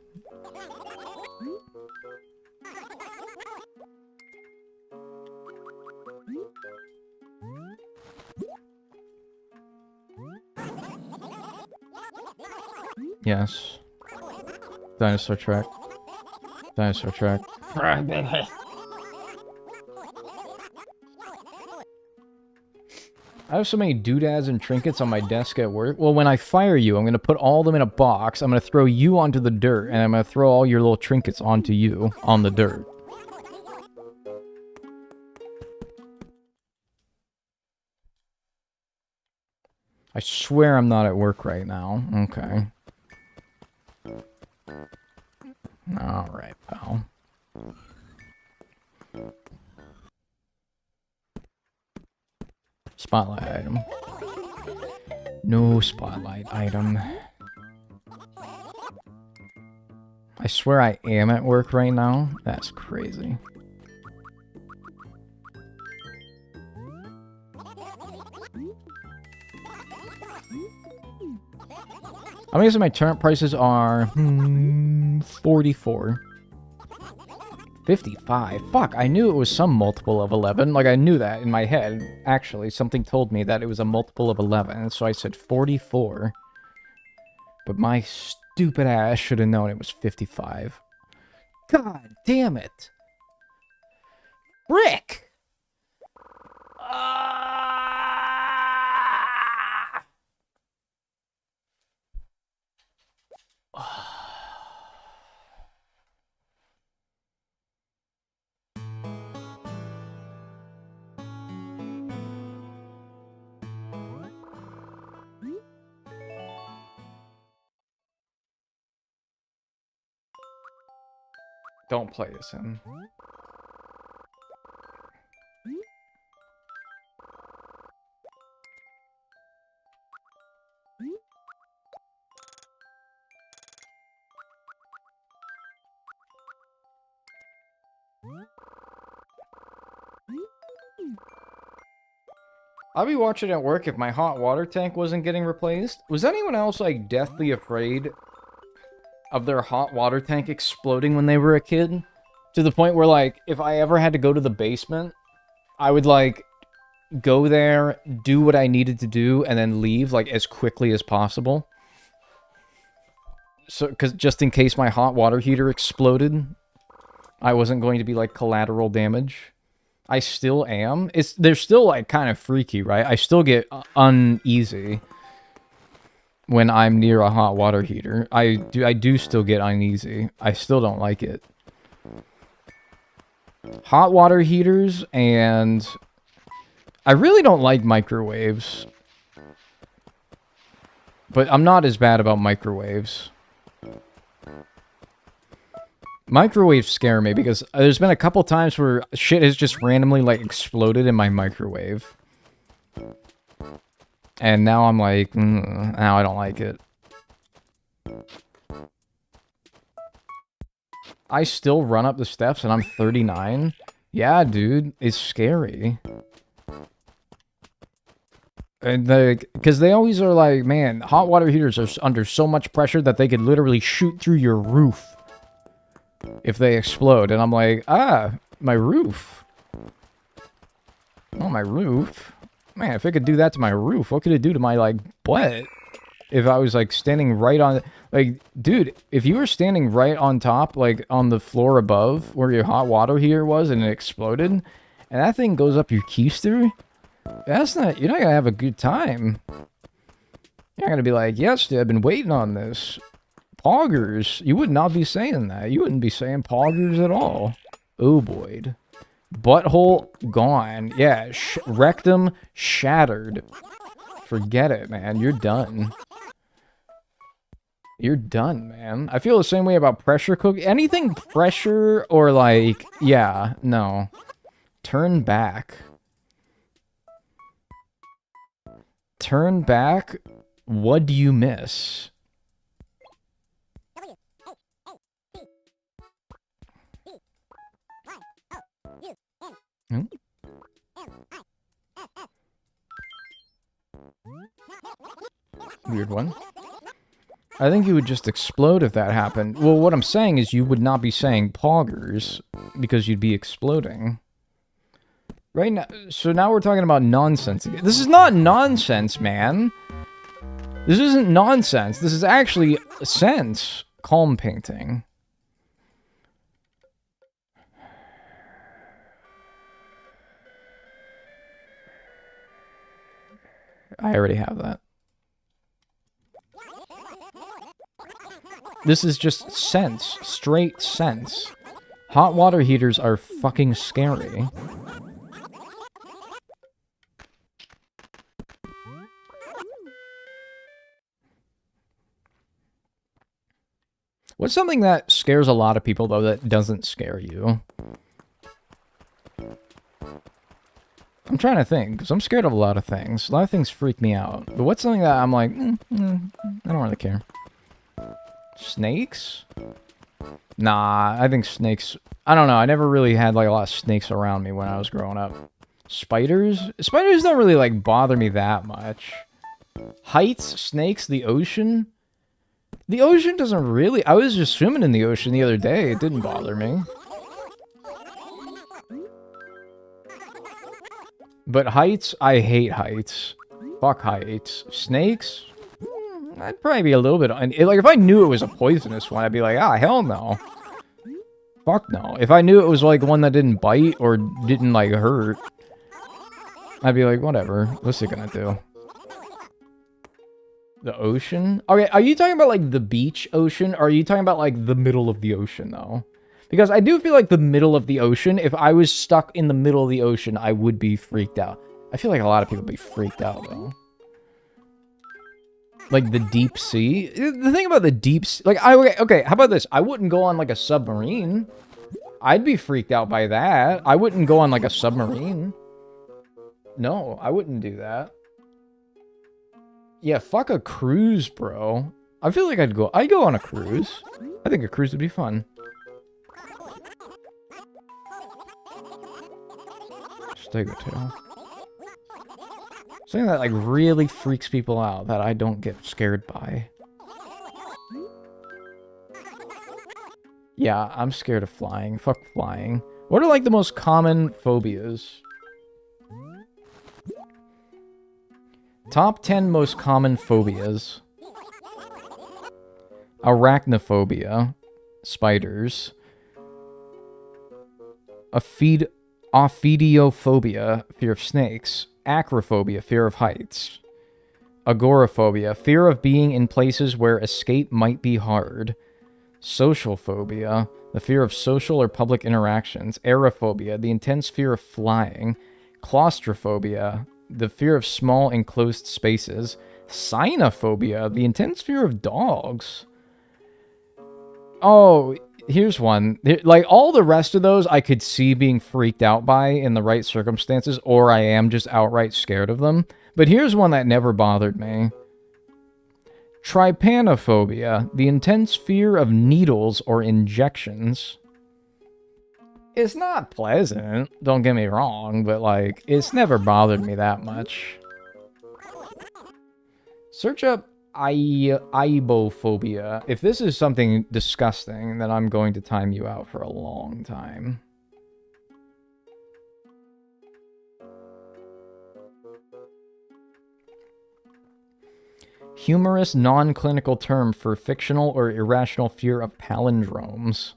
Yes. Dinosaur track. Dinosaur track. I have so many doodads and trinkets on my desk at work. Well, when I fire you, I'm going to put all of them in a box. I'm going to throw you onto the dirt, and I'm going to throw all your little trinkets onto you on the dirt. I swear I'm not at work right now. Okay. Alright, pal. Spotlight item. No spotlight item. I swear I am at work right now. That's crazy. I'm guessing my turnip prices are 44. 55. Fuck, I knew it was some multiple of 11. Like, I knew that in my head. Actually, something told me that it was a multiple of 11, so I said 44. But my stupid ass should have known it was 55. God damn it. Rick! Don't play this in. I'll be watching at work if my hot water tank wasn't getting replaced. Was anyone else, like, deathly afraid of their hot water tank exploding when they were a kid? To the point where, like, if I ever had to go to the basement, I would, like, go there, do what I needed to do, and then leave, like, as quickly as possible. So, because just in case my hot water heater exploded, I wasn't going to be, like, collateral damage. I still am. They're still, like, kind of freaky, right? I still get uneasy when I'm near a hot water heater. I do still get uneasy. I still don't like it. Hot water heaters, and I really don't like microwaves. But I'm not as bad about microwaves. Microwaves scare me because there's been a couple times where shit has just randomly, like, exploded in my microwave. And now I'm like, now I don't like it. I still run up the steps and I'm 39? Yeah, dude, it's scary. And because they always are like, man, hot water heaters are under so much pressure that they could literally shoot through your roof if they explode. And I'm like, my roof. Oh, my roof. Man, if it could do that to my roof, what could it do to my, like, butt? If I was, like, standing right on... Like, dude, if you were standing right on top, like, on the floor above where your hot water heater was and it exploded, and that thing goes up your keister, that's not, you're not gonna have a good time. You're not gonna be like, yes, dude, I've been waiting on this. Poggers. You would not be saying that. You wouldn't be saying poggers at all. Oh, boy. Butthole gone. Yeah, rectum shattered. Forget it, man. You're done. You're done, man. I feel the same way about pressure cooking. Anything pressure or like, yeah, no. Turn back. Turn back? What do you miss? Hmm? Weird one. I think you would just explode if that happened. Well, what I'm saying is you would not be saying poggers because you'd be exploding. Right now, so now we're talking about nonsense again. This is not nonsense, man. This isn't nonsense. This is actually sense. Calm painting. I already have that. This is just sense. Straight sense. Hot water heaters are fucking scary. What's something that scares a lot of people, though, that doesn't scare you? I'm trying to think, because I'm scared of a lot of things. A lot of things freak me out. But what's something that I'm like, I don't really care. Snakes? Nah, I think snakes... I don't know, I never really had, like, a lot of snakes around me when I was growing up. Spiders? Spiders don't really, like, bother me that much. Heights? Snakes? The ocean? The ocean doesn't really... I was just swimming in the ocean the other day. It didn't bother me. But heights? I hate heights. Fuck heights. Snakes? I'd probably be a little bit... like, if I knew it was a poisonous one, I'd be like, ah, hell no. Fuck no. If I knew it was, like, one that didn't bite or didn't, like, hurt, I'd be like, whatever. What's it gonna do? The ocean? Okay, are you talking about, like, the beach ocean? Or are you talking about, like, the middle of the ocean, though? Because I do feel like the middle of the ocean, if I was stuck in the middle of the ocean, I would be freaked out. I feel like a lot of people would be freaked out, though. Like, the deep sea? The thing about the deep sea... Like, okay, how about this? I wouldn't go on, like, a submarine. I'd be freaked out by that. I wouldn't go on, like, a submarine. No, I wouldn't do that. Yeah, fuck a cruise, bro. I feel like I'd go on a cruise. I think a cruise would be fun. Stego tail. Something that, like, really freaks people out that I don't get scared by. Yeah, I'm scared of flying. Fuck flying. What are, like, the most common phobias? Top 10 most common phobias. Arachnophobia. Spiders. Ophidiophobia. Fear of snakes. Acrophobia. Fear of heights. Agoraphobia. Fear of being in places where escape might be hard. Social phobia. The fear of social or public interactions. Aerophobia. The intense fear of flying. Claustrophobia. The fear of small enclosed spaces. Cynophobia, the intense fear of dogs. Oh, here's one. Like, all the rest of those I could see being freaked out by in the right circumstances, or I am just outright scared of them. But here's one that never bothered me. Trypanophobia, the intense fear of needles or injections. It's not pleasant, don't get me wrong, but, like, it's never bothered me that much. Search up aibophobia. If this is something disgusting, then I'm going to time you out for a long time. Humorous, non-clinical term for fictional or irrational fear of palindromes.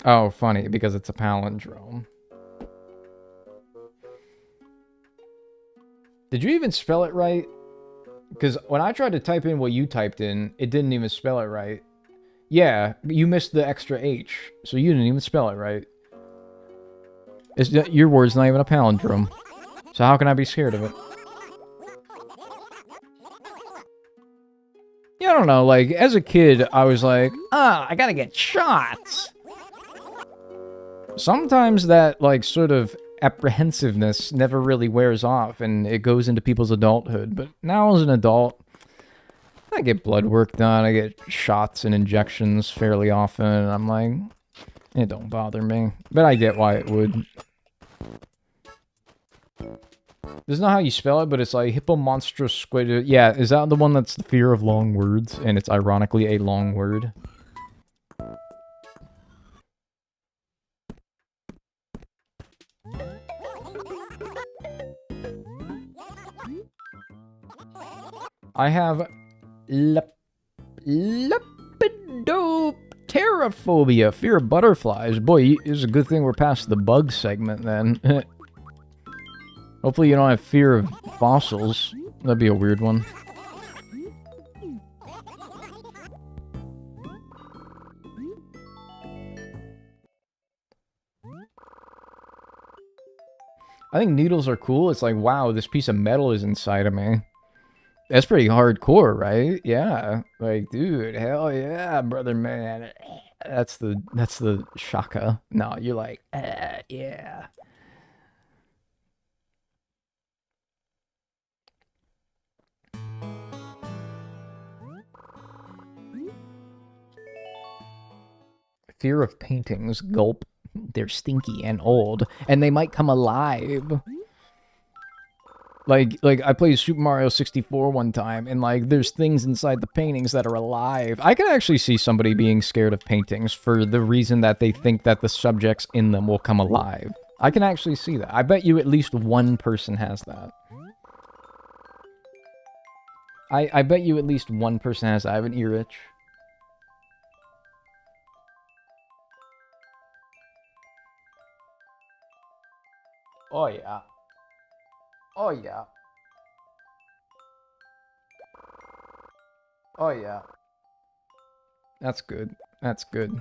Oh, funny, because it's a palindrome. Did you even spell it right? Because when I tried to type in what you typed in, it didn't even spell it right. Yeah, you missed the extra H, so you didn't even spell it right. Your word's not even a palindrome. So how can I be scared of it? Yeah, I don't know, like, as a kid, I was like, I gotta get shots! Sometimes that, like, sort of apprehensiveness never really wears off, and it goes into people's adulthood, but now as an adult, I get blood work done, I get shots and injections fairly often, and I'm like, it don't bother me. But I get why it would. This is not how you spell it, but it's like hippomonstrous squid. Yeah, is that the one that's the fear of long words, and it's ironically a long word? I have lepidopterophobia, fear of butterflies. Boy, it's a good thing we're past the bug segment then. Hopefully you don't have fear of fossils. That'd be a weird one. I think needles are cool. It's like, wow, this piece of metal is inside of me. That's pretty hardcore, right? Yeah. Like, dude, hell yeah, brother, man. That's the shaka. No, you're like, yeah. Fear of paintings, gulp. They're stinky and old, and they might come alive. Like I played Super Mario 64 one time, and like there's things inside the paintings that are alive. I can actually see somebody being scared of paintings for the reason that they think that the subjects in them will come alive. I can actually see that. I bet you at least one person has that. I bet you at least one person has that. I have an ear itch. Oh yeah. Oh yeah. Oh yeah. That's good. That's good.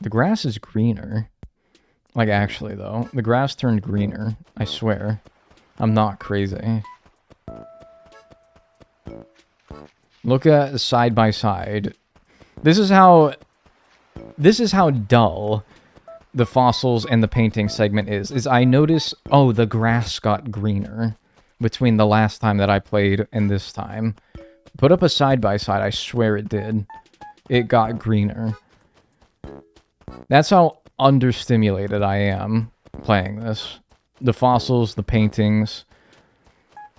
The grass is greener. Like, actually, though. The grass turned greener. I swear. I'm not crazy. Look at side by side. This is how dull the fossils and the painting segment is I notice, oh, the grass got greener between the last time that I played and this time. Put up a side by side, I swear it did. It got greener. That's how understimulated I am playing this. The fossils, the paintings.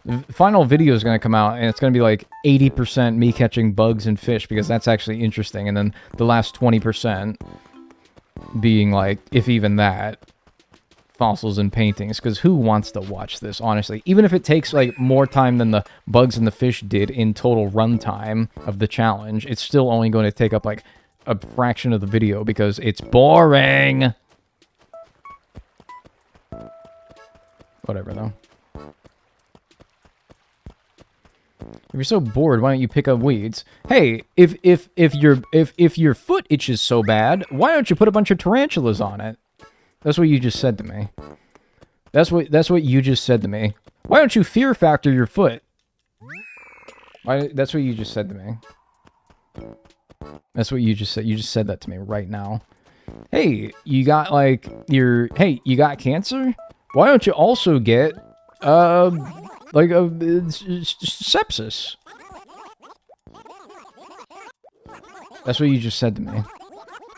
The final video is going to come out, and it's going to be like 80% me catching bugs and fish, because that's actually interesting, and then the last 20% being like, if even that, fossils and paintings, because who wants to watch this, honestly? Even if it takes like more time than the bugs and the fish did in total runtime of the challenge, it's still only going to take up like a fraction of the video, because it's boring! Whatever, though. If you're so bored, why don't you pick up weeds? Hey, if your foot itches so bad, why don't you put a bunch of tarantulas on it? That's what you just said to me. That's what you just said to me. Why don't you fear factor your foot? That's what you just said to me. That's what you just said. You just said that to me right now. Hey, you got like you got cancer? Why don't you also get like a sepsis? That's what you just said to me.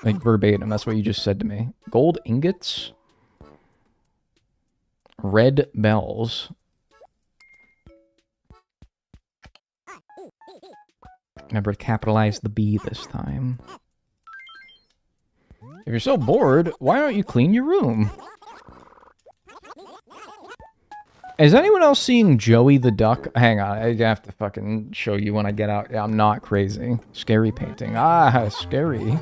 Like verbatim, that's what you just said to me. Gold ingots? Red bells. Remember to capitalize the B this time. If you're so bored, why don't you clean your room? Is anyone else seeing Joey the Duck? Hang on, I have to fucking show you when I get out. Yeah, I'm not crazy. Scary painting. Ah, scary.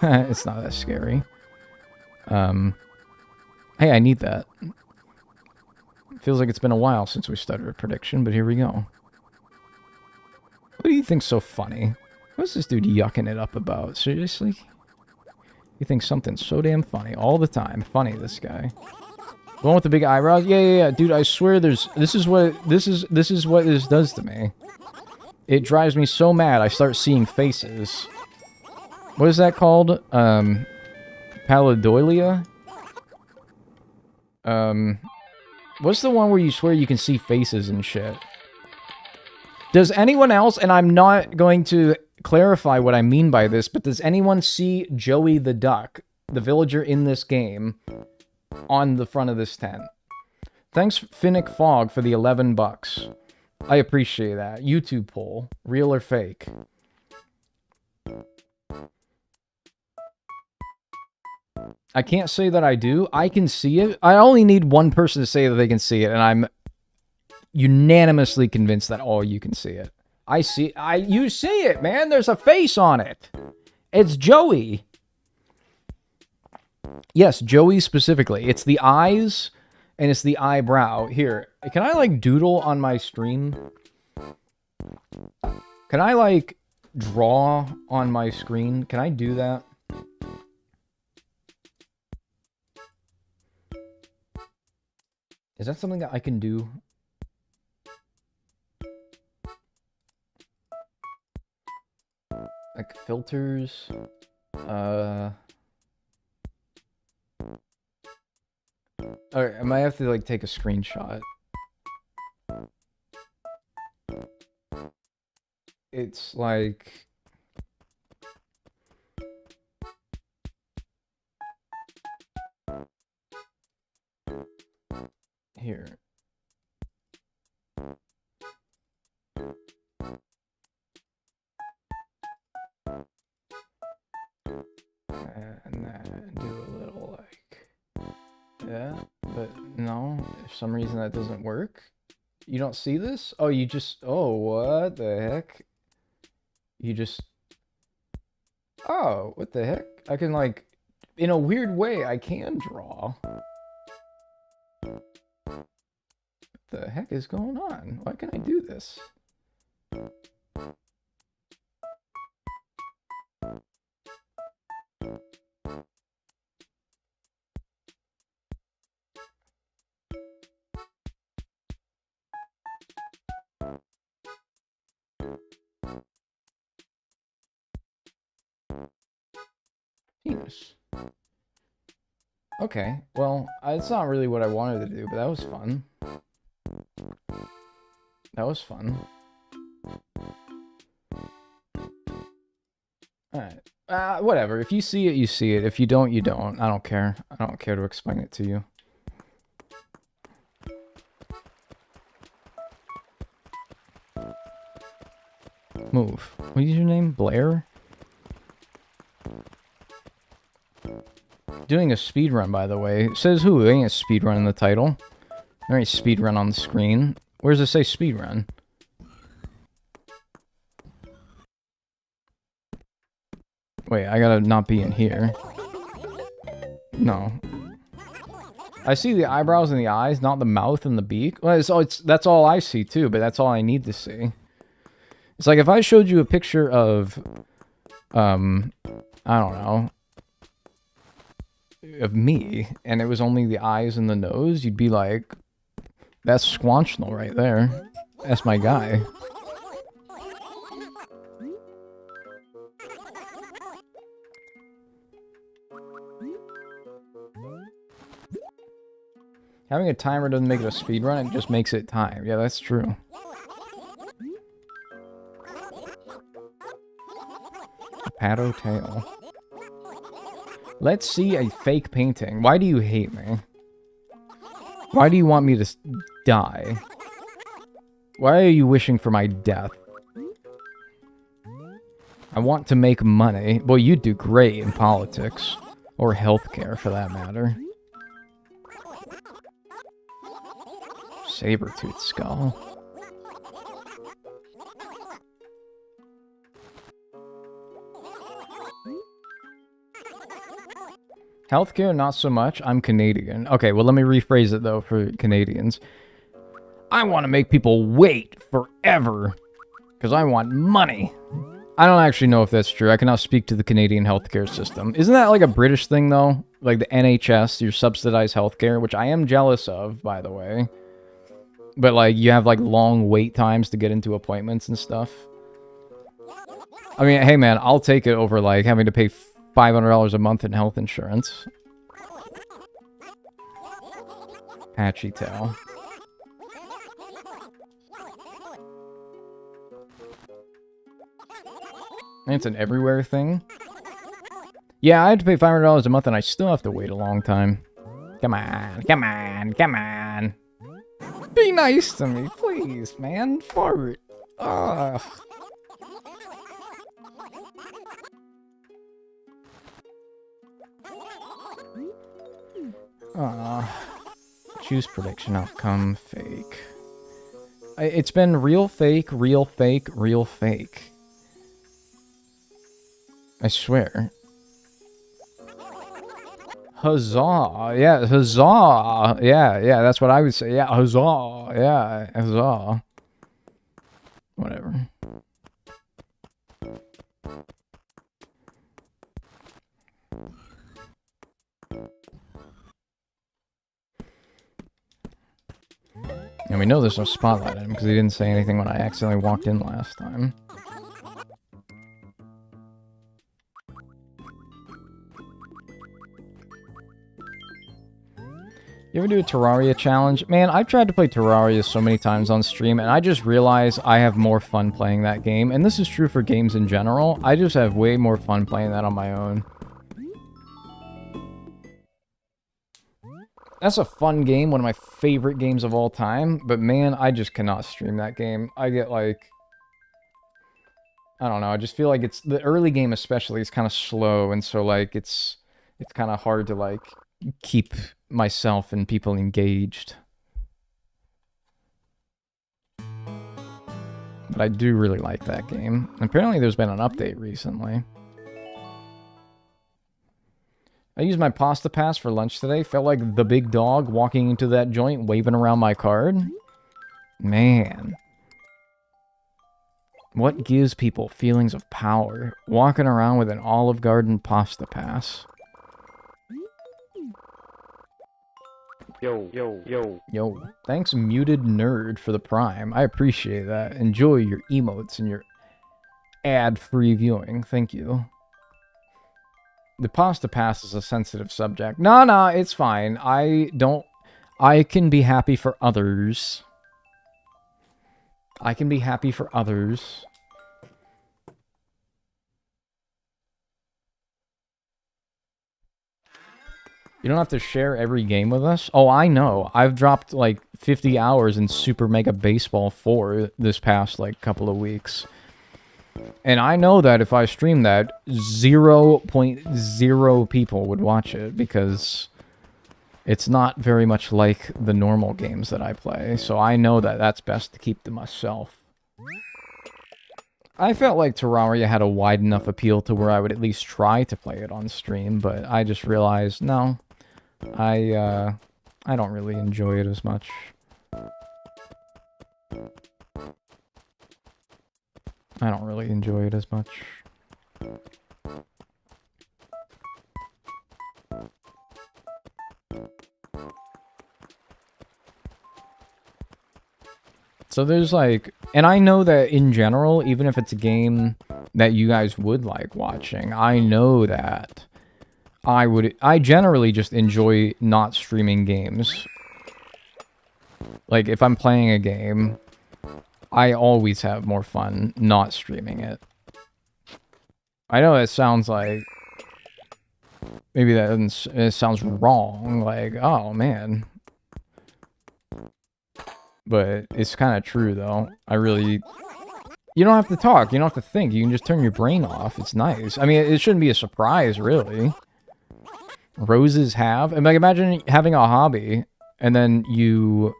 It's not that scary. Hey, I need that. Feels like it's been a while since we started a prediction, but here we go. What do you think's so funny? What's this dude yucking it up about? Seriously? You think something's so damn funny all the time. Funny, this guy. The one with the big eyebrows? Yeah. Dude, I swear this is what this does to me. It drives me so mad I start seeing faces. What is that called? Pareidolia? What's the one where you swear you can see faces and shit? Does anyone else, and I'm not going to clarify what I mean by this, but does anyone see Joey the Duck, the villager in this game, on the front of this tent? Thanks, Finnick Fog, for the 11 bucks. I appreciate that. YouTube poll. Real or fake? I can't say that I do. I can see it. I only need one person to say that they can see it, and I'm unanimously convinced that all you can see it. You see it, man. There's a face on it. It's Joey. Yes, Joey specifically. It's the eyes and it's the eyebrow. Here, can I like doodle on my stream? Can I like draw on my screen? Can I do that? Is that something that I can do? Like filters. Alright, I might have to like take a screenshot. It's like here. And then do a little like that, but no, for some reason that doesn't work. You don't see this? Oh, you just, oh, what the heck? You just, oh, what the heck? I can like, in a weird way, I can draw. What the heck is going on? Why can't I do this? Penis. Okay, well, it's not really what I wanted to do, but that was fun. That was fun. Alright. Whatever. If you see it, you see it. If you don't, you don't. I don't care. I don't care to explain it to you. Move. What is your name? Blair? Doing a speed run, by the way. It says who? There ain't a speed run in the title. There ain't speed run on the screen. Where does it say speed run? Wait, I gotta not be in here. No. I see the eyebrows and the eyes, not the mouth and the beak. Well, that's all I see too, but that's all I need to see. It's like if I showed you a picture of, I don't know, of me, and it was only the eyes and the nose, you'd be like, that's Squanchnal right there. That's my guy. Having a timer doesn't make it a speed run, it just makes it time. Yeah, that's true. Pato tail. Let's see a fake painting. Why do you hate me? Why do you want me to die? Why are you wishing for my death? I want to make money. Well, you do great in politics. Or healthcare, for that matter. Saber-tooth skull. Healthcare, not so much. I'm Canadian. Okay, well, let me rephrase it, though, for Canadians. I want to make people wait forever because I want money. I don't actually know if that's true. I cannot speak to the Canadian healthcare system. Isn't that like a British thing, though? Like the NHS, your subsidized healthcare, which I am jealous of, by the way. But, like, you have, like, long wait times to get into appointments and stuff. I mean, hey, man, I'll take it over, like, having to pay $500 a month in health insurance. Patchy tail. It's an everywhere thing. Yeah, I had to pay $500 a month and I still have to wait a long time. Come on, come on, come on. Be nice to me, please, man. Fart. Ugh. Choose prediction outcome fake. It's been real fake, real fake, real fake. I swear. Huzzah! Yeah, huzzah! Yeah, that's what I would say. Yeah, huzzah! Yeah, huzzah. Whatever. And we know there's no spotlight on him because he didn't say anything when I accidentally walked in last time. You ever do a Terraria challenge? Man, I've tried to play Terraria so many times on stream, and I just realize I have more fun playing that game. And this is true for games in general. I just have way more fun playing that on my own. That's a fun game, one of my favorite games of all time, but man, I just cannot stream that game. I get like... I don't know, I just feel like it's... The early game especially is kind of slow, and so like it's kind of hard to like keep myself and people engaged. But I do really like that game. Apparently there's been an update recently. I used my pasta pass for lunch today. Felt like the big dog walking into that joint, waving around my card. Man. What gives people feelings of power? Walking around with an Olive Garden pasta pass.
Yo, yo, yo.
Yo. Thanks, Muted Nerd, for the Prime. I appreciate that. Enjoy your emotes and your ad-free viewing. Thank you. The pasta pass is a sensitive subject. No, it's fine. I can be happy for others. I can be happy for others. You don't have to share every game with us? Oh, I know. I've dropped like 50 hours in Super Mega Baseball 4 this past like couple of weeks. And I know that if I stream that, 0.0 people would watch it because it's not very much like the normal games that I play. So I know that that's best to keep to myself. I felt like Terraria had a wide enough appeal to where I would at least try to play it on stream, but I just realized, no, I don't really enjoy it as much. I don't really enjoy it as much. So there's like, and I know that in general, even if it's a game that you guys would like watching, I know that I generally just enjoy not streaming games. Like if I'm playing a game, I always have more fun not streaming it. I know it sounds like... Maybe that doesn't... It sounds wrong. Like, oh, man. But it's kind of true, though. I really... You don't have to talk. You don't have to think. You can just turn your brain off. It's nice. I mean, it shouldn't be a surprise, really. Roses have... And like, imagine having a hobby, and then you...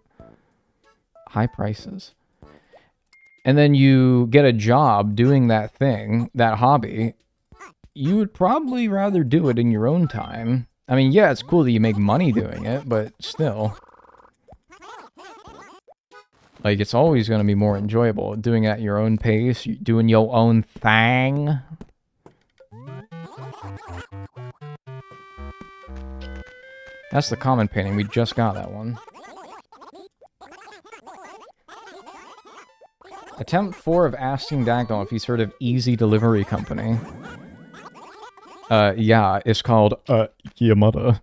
high prices. And then you get a job doing that thing, that hobby, you would probably rather do it in your own time. I mean, yeah, it's cool that you make money doing it, but still. Like, it's always going to be more enjoyable doing it at your own pace, doing your own thing. That's the common painting. We just got that one. Attempt 4 of asking Dagnel if he's heard of Easy Delivery Company. Yeah, it's called, Yamada.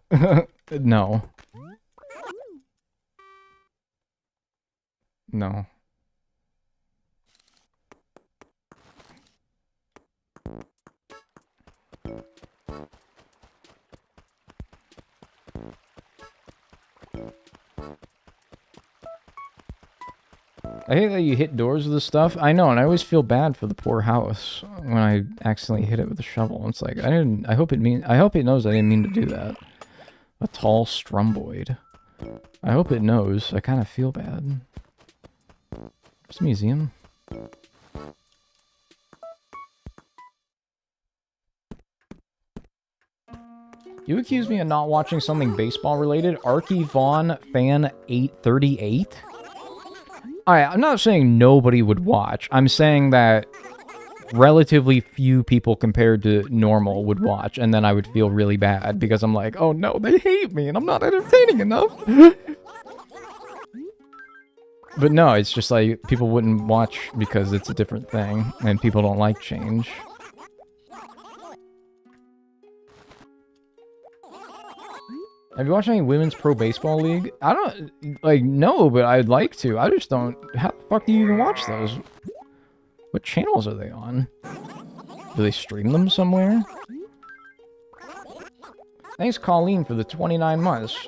No. No. I hate that you hit doors with this stuff. I know, and I always feel bad for the poor house when I accidentally hit it with a shovel. It's like, I hope it knows I didn't mean to do that. A tall stromboid. I hope it knows. I kind of feel bad. It's a museum. You accuse me of not watching something baseball related? Archie Vaughn fan 838? Alright, I'm not saying nobody would watch. I'm saying that relatively few people compared to normal would watch, and then I would feel really bad because I'm like, oh no, they hate me and I'm not entertaining enough. But no, it's just like people wouldn't watch because it's a different thing and people don't like change. Have you watched any Women's Pro Baseball League? I don't, like, no, but I'd like to. I just don't. How the fuck do you even watch those? What channels are they on? Do they stream them somewhere? Thanks, Colleen, for the 29 months.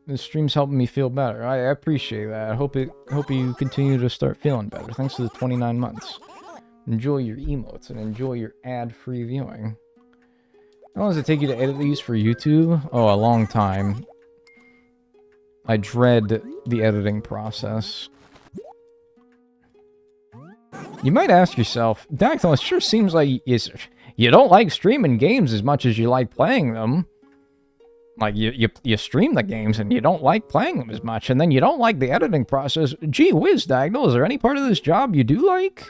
This stream's helping me feel better. I appreciate that. I hope you continue to start feeling better. Thanks for the 29 months. Enjoy your emotes and enjoy your ad-free viewing. How long does it take you to edit these for YouTube? Oh, a long time. I dread the editing process. You might ask yourself, Dagnel, it sure seems like you don't like streaming games as much as you like playing them. Like, you stream the games and you don't like playing them as much, and then you don't like the editing process. Gee whiz, Dagnel, is there any part of this job you do like?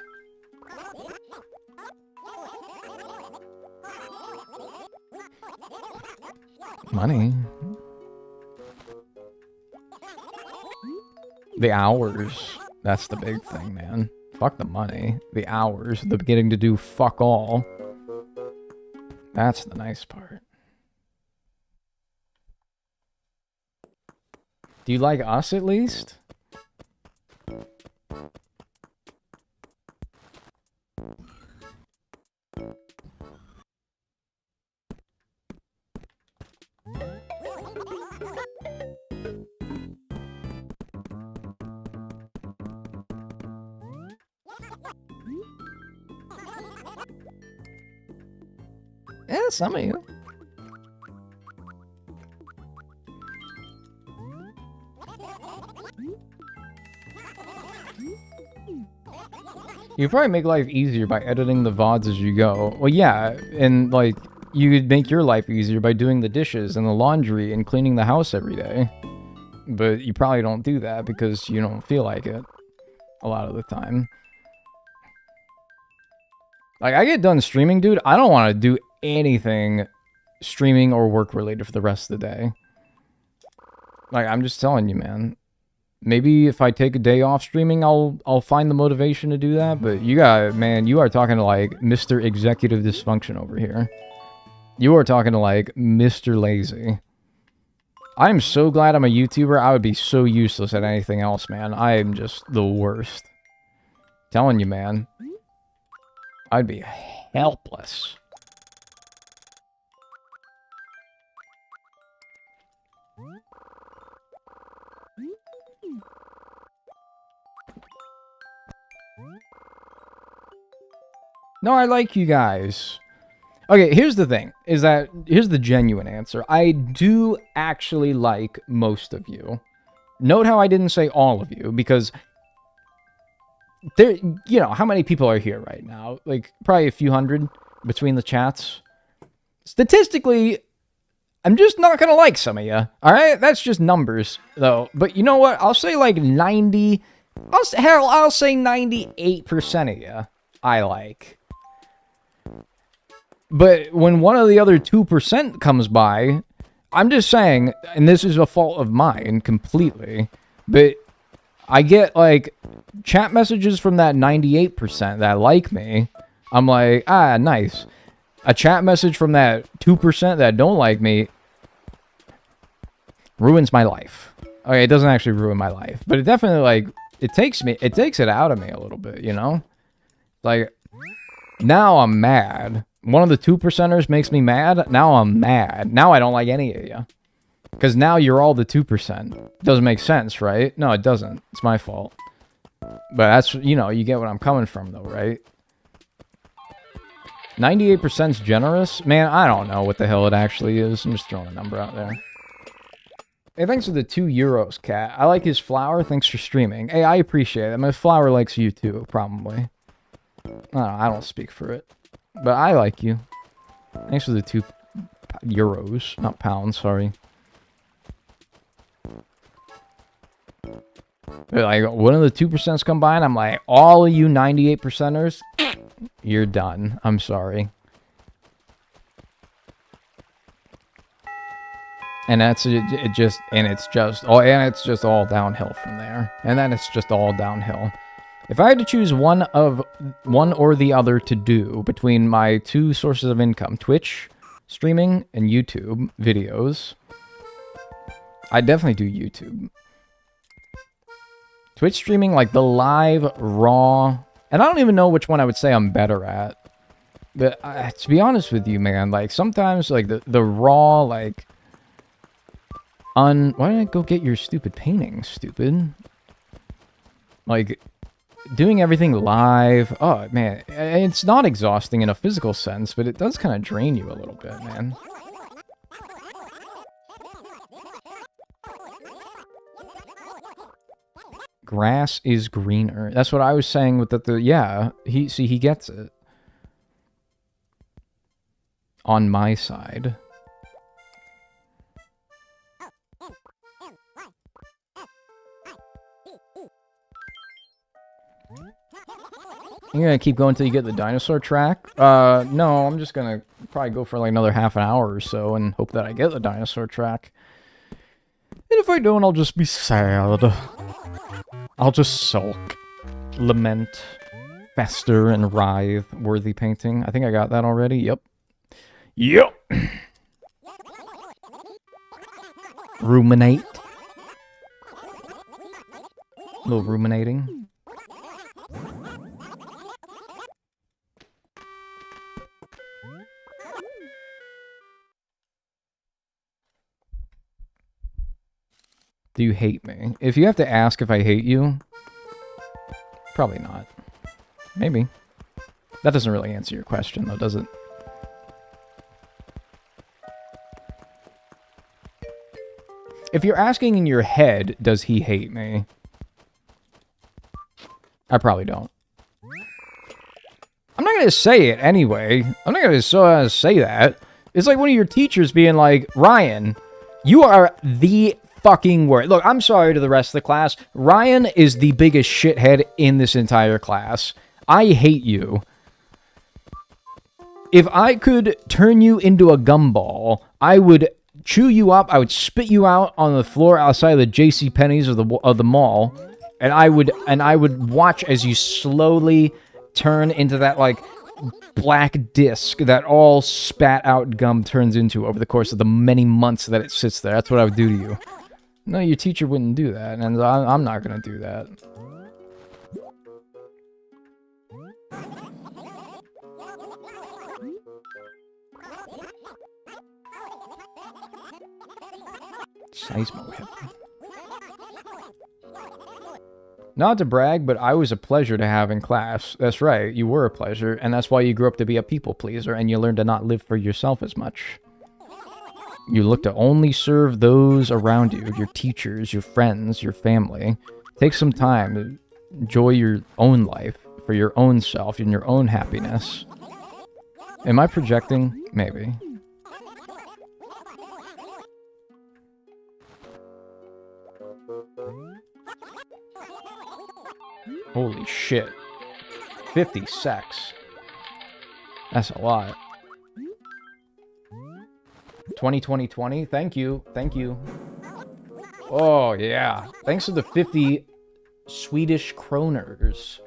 Money. The hours. That's the big thing, man. Fuck the money. The hours. The getting to do fuck all. That's the nice part. Do you like us at least? Yeah, some of you. You probably make life easier by editing the VODs as you go. Well, yeah, and like, you could make your life easier by doing the dishes and the laundry and cleaning the house every day. But you probably don't do that because you don't feel like it a lot of the time. Like, I get done streaming, dude. I don't want to do anything streaming or work related for the rest of the day. Like, I'm just telling you, man. Maybe if I take a day off streaming, I'll find the motivation to do that. But you are talking to, like, Mr. Executive Dysfunction over here. You are talking to, like, Mr. Lazy. I'm so glad I'm a YouTuber. I would be so useless at anything else, man. I am just the worst. Telling you, man. I'd be helpless. No, I like you guys. Okay, here's the thing. Here's the genuine answer. I do actually like most of you. Note how I didn't say all of you, because there, you know, how many people are here right now? Like, probably a few hundred between the chats. Statistically, I'm just not gonna like some of you. All right, that's just numbers, though. But you know what? I'll say like 90. I'll say 98% of you I like. But when one of the other 2% comes by, I'm just saying, and this is a fault of mine completely, but I get like chat messages from that 98% that like me. I'm like, ah, nice. A chat message from that 2% that don't like me ruins my life. Okay, it doesn't actually ruin my life, but it definitely, like, it takes it out of me a little bit, you know? Like, now I'm mad. One of the 2%ers makes me mad. Now I'm mad. Now I don't like any of you. Because now you're all the 2%. Doesn't make sense, right? No, it doesn't. It's my fault. But that's, you know, you get what I'm coming from, though, right? 98%'s generous? Man, I don't know what the hell it actually is. I'm just throwing a number out there. Hey, thanks for the €2, Cat. I like his flower. Thanks for streaming. Hey, I appreciate it. My flower likes you, too, probably. I don't speak for it. But I like you. Thanks for the €2. Not pounds, sorry. But like, one of the 2%'s come by, and I'm like, all of you 98%ers, you're done. I'm sorry. And it's just all downhill from there. And then it's just all downhill. If I had to choose one or the other to do between my two sources of income, Twitch streaming and YouTube videos, I'd definitely do YouTube. Twitch streaming, like the live, raw, and I don't even know which one I would say I'm better at. But to be honest with you, man, like sometimes like the raw, like why did I go get your stupid painting, stupid? Like doing everything live, oh man, it's not exhausting in a physical sense, but it does kind of drain you a little bit, man. Grass is greener. That's what I was saying with yeah, he gets it. On my side. You're gonna keep going until you get the dinosaur track? No, I'm just gonna probably go for like another half an hour or so and hope that I get the dinosaur track. And if I don't, I'll just be sad. I'll just sulk, lament, fester, and writhe. Worthy painting. I think I got that already. Yep. Yep. Ruminate. A little ruminating. Do you hate me? If you have to ask if I hate you, probably not. Maybe. That doesn't really answer your question, though, does it? If you're asking in your head, does he hate me? I probably don't. I'm not going to say it anyway. I'm not going to say that. It's like one of your teachers being like, Ryan, you are the fucking word. Look, I'm sorry to the rest of the class. Ryan is the biggest shithead in this entire class. I hate you. If I could turn you into a gumball, I would chew you up. I would spit you out on the floor outside of the JCPenney's of the mall, and I would watch as you slowly turn into that like black disc that all spat out gum turns into over the course of the many months that it sits there. That's what I would do to you. No, your teacher wouldn't do that, and I'm not going to do that. Seismo hip. Not to brag, but I was a pleasure to have in class. That's right, you were a pleasure, and that's why you grew up to be a people pleaser, and you learned to not live for yourself as much. You look to only serve those around you, your teachers, your friends, your family. Take some time to enjoy your own life for your own self and your own happiness. Am I projecting? Maybe. Holy shit. 50 secs. That's a lot. 2020. Thank you. Thank you. Oh, yeah. Thanks to the 50 Swedish kroners.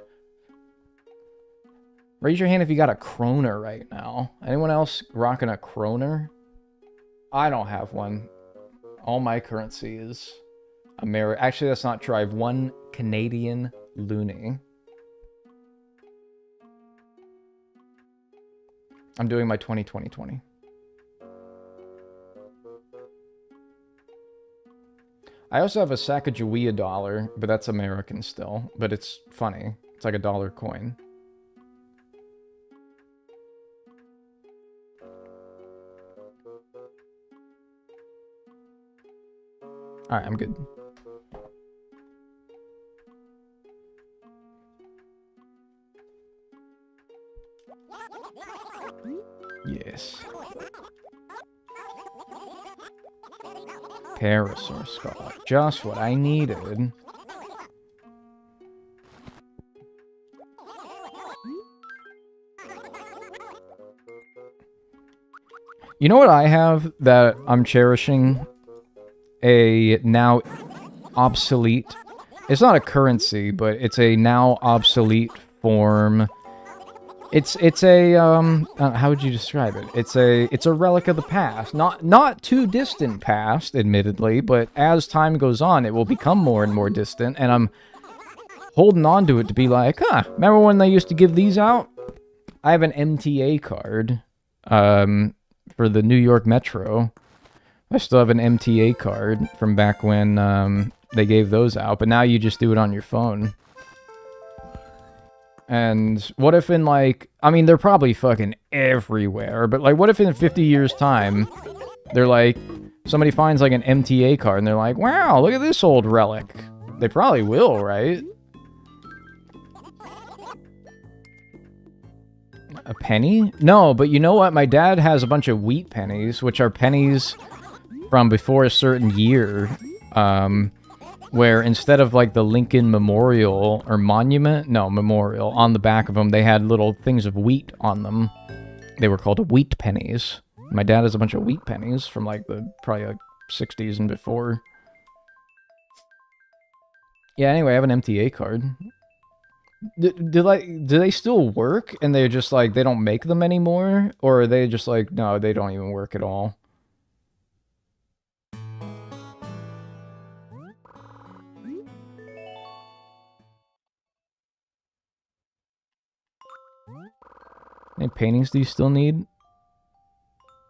Raise your hand if you got a kroner right now. Anyone else rocking a kroner? I don't have one. All my currency is American. Actually, that's not true. I have one Canadian loonie. I'm doing my 2020. I also have a Sacagawea dollar, but that's American still. But it's funny. It's like a dollar coin. Alright, I'm good. Yes. Parasaur skull. Just what I needed. You know what I have that I'm cherishing? A now obsolete... It's not a currency, but it's a now obsolete form. It's a how would you describe it? It's a relic of the past. Not too distant past, admittedly, but as time goes on, it will become more and more distant, and I'm holding on to it to be like, remember when they used to give these out? I have an MTA card for the New York Metro. I still have an MTA card from back when they gave those out, but now you just do it on your phone. And what if in, like, I mean, they're probably fucking everywhere, but, like, what if in 50 years' time, they're like, somebody finds, like, an MTA card, and they're like, wow, look at this old relic. They probably will, right? A penny? No, but you know what? My dad has a bunch of wheat pennies, which are pennies from before a certain year, where instead of, like, the Lincoln Memorial, or Monument? No, Memorial, on the back of them, they had little things of wheat on them. They were called wheat pennies. My dad has a bunch of wheat pennies from, like, the, probably, like, 60s and before. Yeah, anyway, I have an MTA card. Do they still work, and they're just, like, they don't make them anymore? Or are they just, like, no, they don't even work at all? How many paintings do you still need?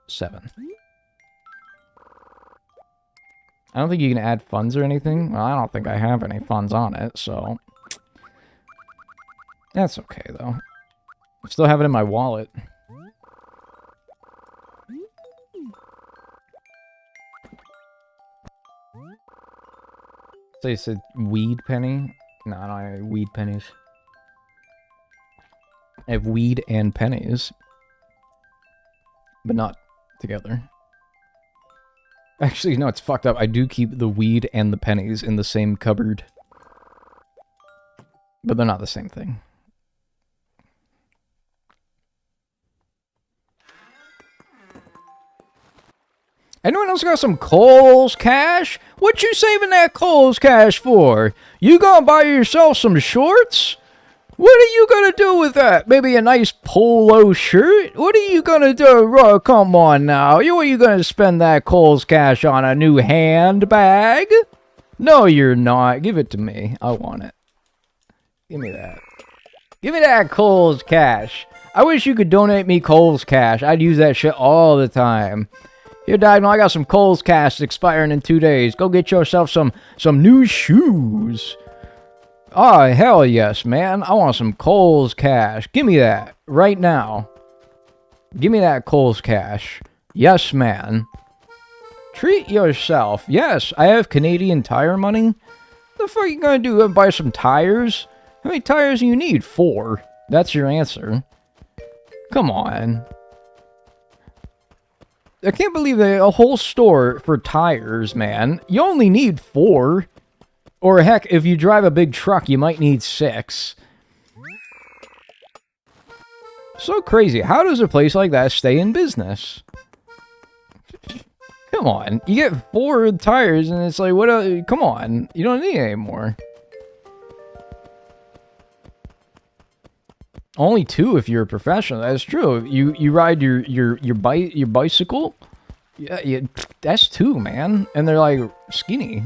7. I don't think you can add funds or anything. Well, I don't think I have any funds on it, so... That's okay, though. I still have it in my wallet. So you said weed penny? No, I don't have any weed pennies. I have weed and pennies. But not together. Actually, no, it's fucked up. I do keep the weed and the pennies in the same cupboard. But they're not the same thing. Anyone else got some Kohl's cash? What you saving that Kohl's cash for? You gonna buy yourself some shorts? What are you gonna do with that? Maybe a nice polo shirt? What are you gonna do? Oh, come on now. What are you gonna spend that Kohl's cash on? A new handbag? No, you're not. Give it to me. I want it. Give me that. Give me that Kohl's cash. I wish you could donate me Kohl's cash. I'd use that shit all the time. Here, Dagnel, I got some Kohl's cash expiring in 2 days. Go get yourself some new shoes. Oh, hell yes, man. I want some Kohl's cash. Give me that. Right now. Give me that Kohl's cash. Yes, man. Treat yourself. Yes, I have Canadian Tire money. The fuck are you gonna do? Gonna buy some tires? How many tires do you need? 4. That's your answer. Come on. I can't believe that a whole store for tires, man. You only need 4. Or heck, if you drive a big truck, you might need 6. So crazy. How does a place like that stay in business? Come on. You get 4 tires and it's like, what else? Come on. You don't need any more. Only 2 if you're a professional. That's true. You ride your bicycle. Yeah, that's 2, man. And they're like skinny.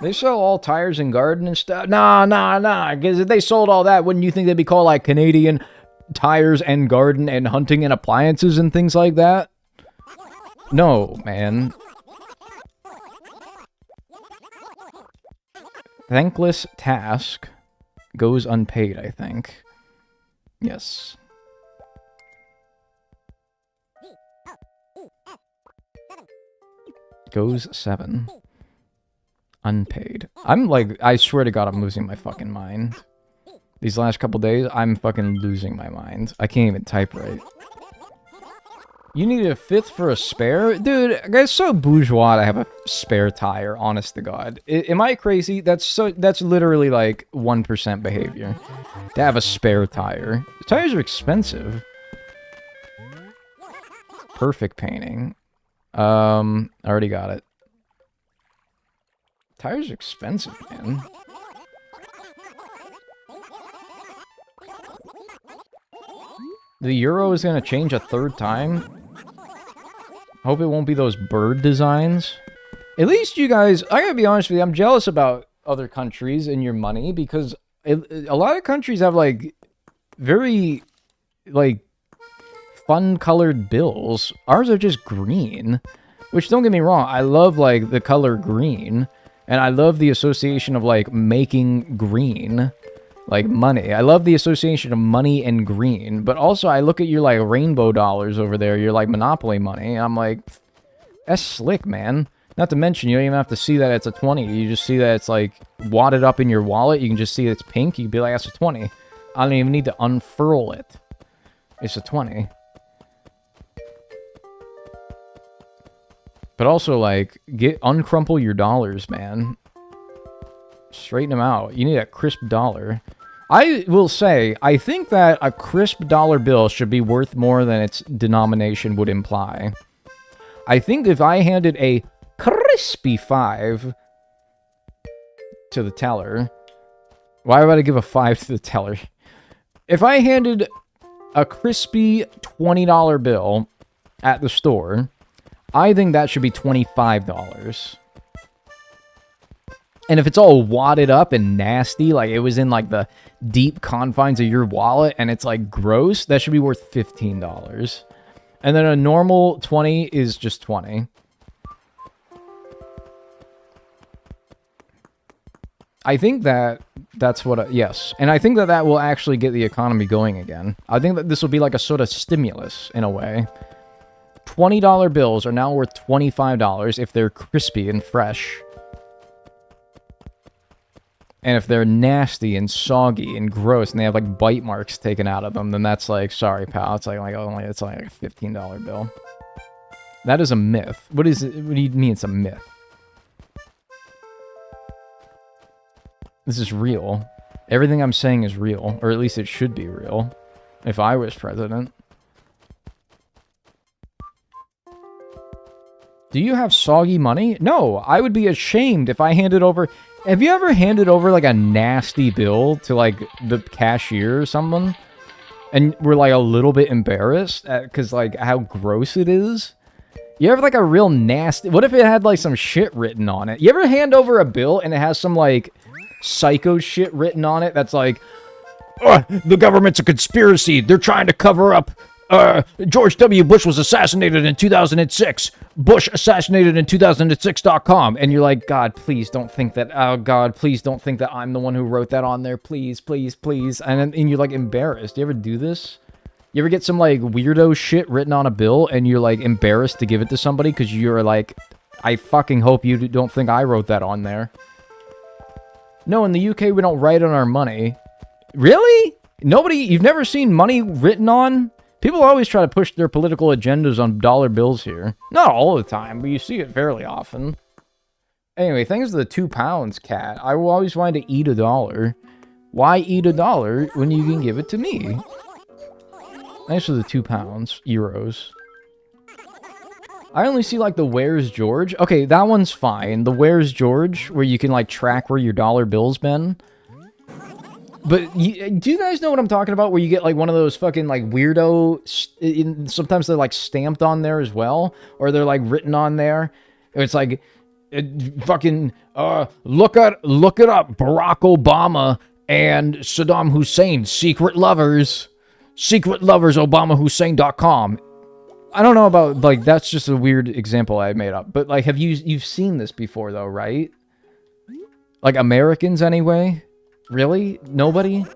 They sell all tires and garden and stuff. Nah. Because if they sold all that, wouldn't you think they'd be called like Canadian Tires and Garden and Hunting and Appliances and things like that? No, man. Thankless task goes unpaid, I think. Yes. Goes 7. Unpaid. I'm like, I swear to God, I'm losing my fucking mind. These last couple days, I'm fucking losing my mind. I can't even type right. You need a 5th for a spare? Dude, it's so bourgeois to have a spare tire, honest to God. Am I crazy? That's literally like 1% behavior. To have a spare tire. Tires are expensive. Perfect painting. I already got it. Tires are expensive, man. The euro is going to change a 3rd time. Hope it won't be those bird designs. At least you guys, I gotta be honest with you, I'm jealous about other countries and your money because a lot of countries have like very like fun colored bills. Ours are just green, which don't get me wrong, I love like the color green. And I love the association of, like, making green, like, money. I love the association of money and green. But also, I look at your, like, rainbow dollars over there, your, like, Monopoly money, and I'm like, that's slick, man. Not to mention, you don't even have to see that it's a 20. You just see that it's, like, wadded up in your wallet. You can just see it's pink. You can be like, that's a 20. I don't even need to unfurl it. It's a 20. But also, like, uncrumple your dollars, man. Straighten them out. You need a crisp dollar. I will say, I think that a crisp dollar bill should be worth more than its denomination would imply. I think if I handed a crispy 5 to the teller... Why would I give a 5 to the teller? If I handed a crispy $20 bill at the store... I think that should be $25. And if it's all wadded up and nasty, like it was in like the deep confines of your wallet and it's like gross, that should be worth $15. And then a normal 20 is just 20. I think that's what, yes. And I think that will actually get the economy going again. I think that this will be like a sort of stimulus in a way. $20 bills are now worth $25 if they're crispy and fresh. And if they're nasty and soggy and gross and they have like bite marks taken out of them, then that's like, sorry pal, it's like only it's like a $15 bill. That is a myth. What is it? What do you mean it's a myth? This is real. Everything I'm saying is real, or at least it should be real. If I was president. Do you have soggy money? No, I would be ashamed if I handed over... Have you ever handed over, like, a nasty bill to, like, the cashier or someone? And we're, like, a little bit embarrassed because, like, how gross it is? You ever, like, a real nasty... What if it had, like, some shit written on it? You ever hand over a bill and it has some, like, psycho shit written on it that's like... the government's a conspiracy. They're trying to cover up... George W. Bush was assassinated in 2006. Bush assassinated in 2006.com. And you're like, God, please don't think that, oh God, please don't think that I'm the one who wrote that on there. Please, please, please. And you're like embarrassed. Do you ever do this? You ever get some, like, weirdo shit written on a bill and you're, like, embarrassed to give it to somebody because you're like, I fucking hope you don't think I wrote that on there. No, in the UK, we don't write on our money. Really? Nobody, you've never seen money written on? People always try to push their political agendas on dollar bills here. Not all the time, but you see it fairly often. Anyway, thanks to the £2, cat. I will always want to eat $1. Why eat $1 when you can give it to me? Thanks for the £2, euros. I only see, like, the Where's George. Okay, that one's fine. The Where's George, where you can, like, track where your dollar bill's been. But do you guys know what I'm talking about? Where you get, like, one of those fucking, like, weirdo... sometimes they're, like, stamped on there as well. Or they're, like, written on there. It's like, fucking, look it up. Barack Obama and Saddam Hussein, secret lovers. Secret lovers, ObamaHussein.com. I don't know about, like, that's just a weird example I made up. But, like, you've seen this before, though, right? Like, Americans, anyway? Really? Nobody?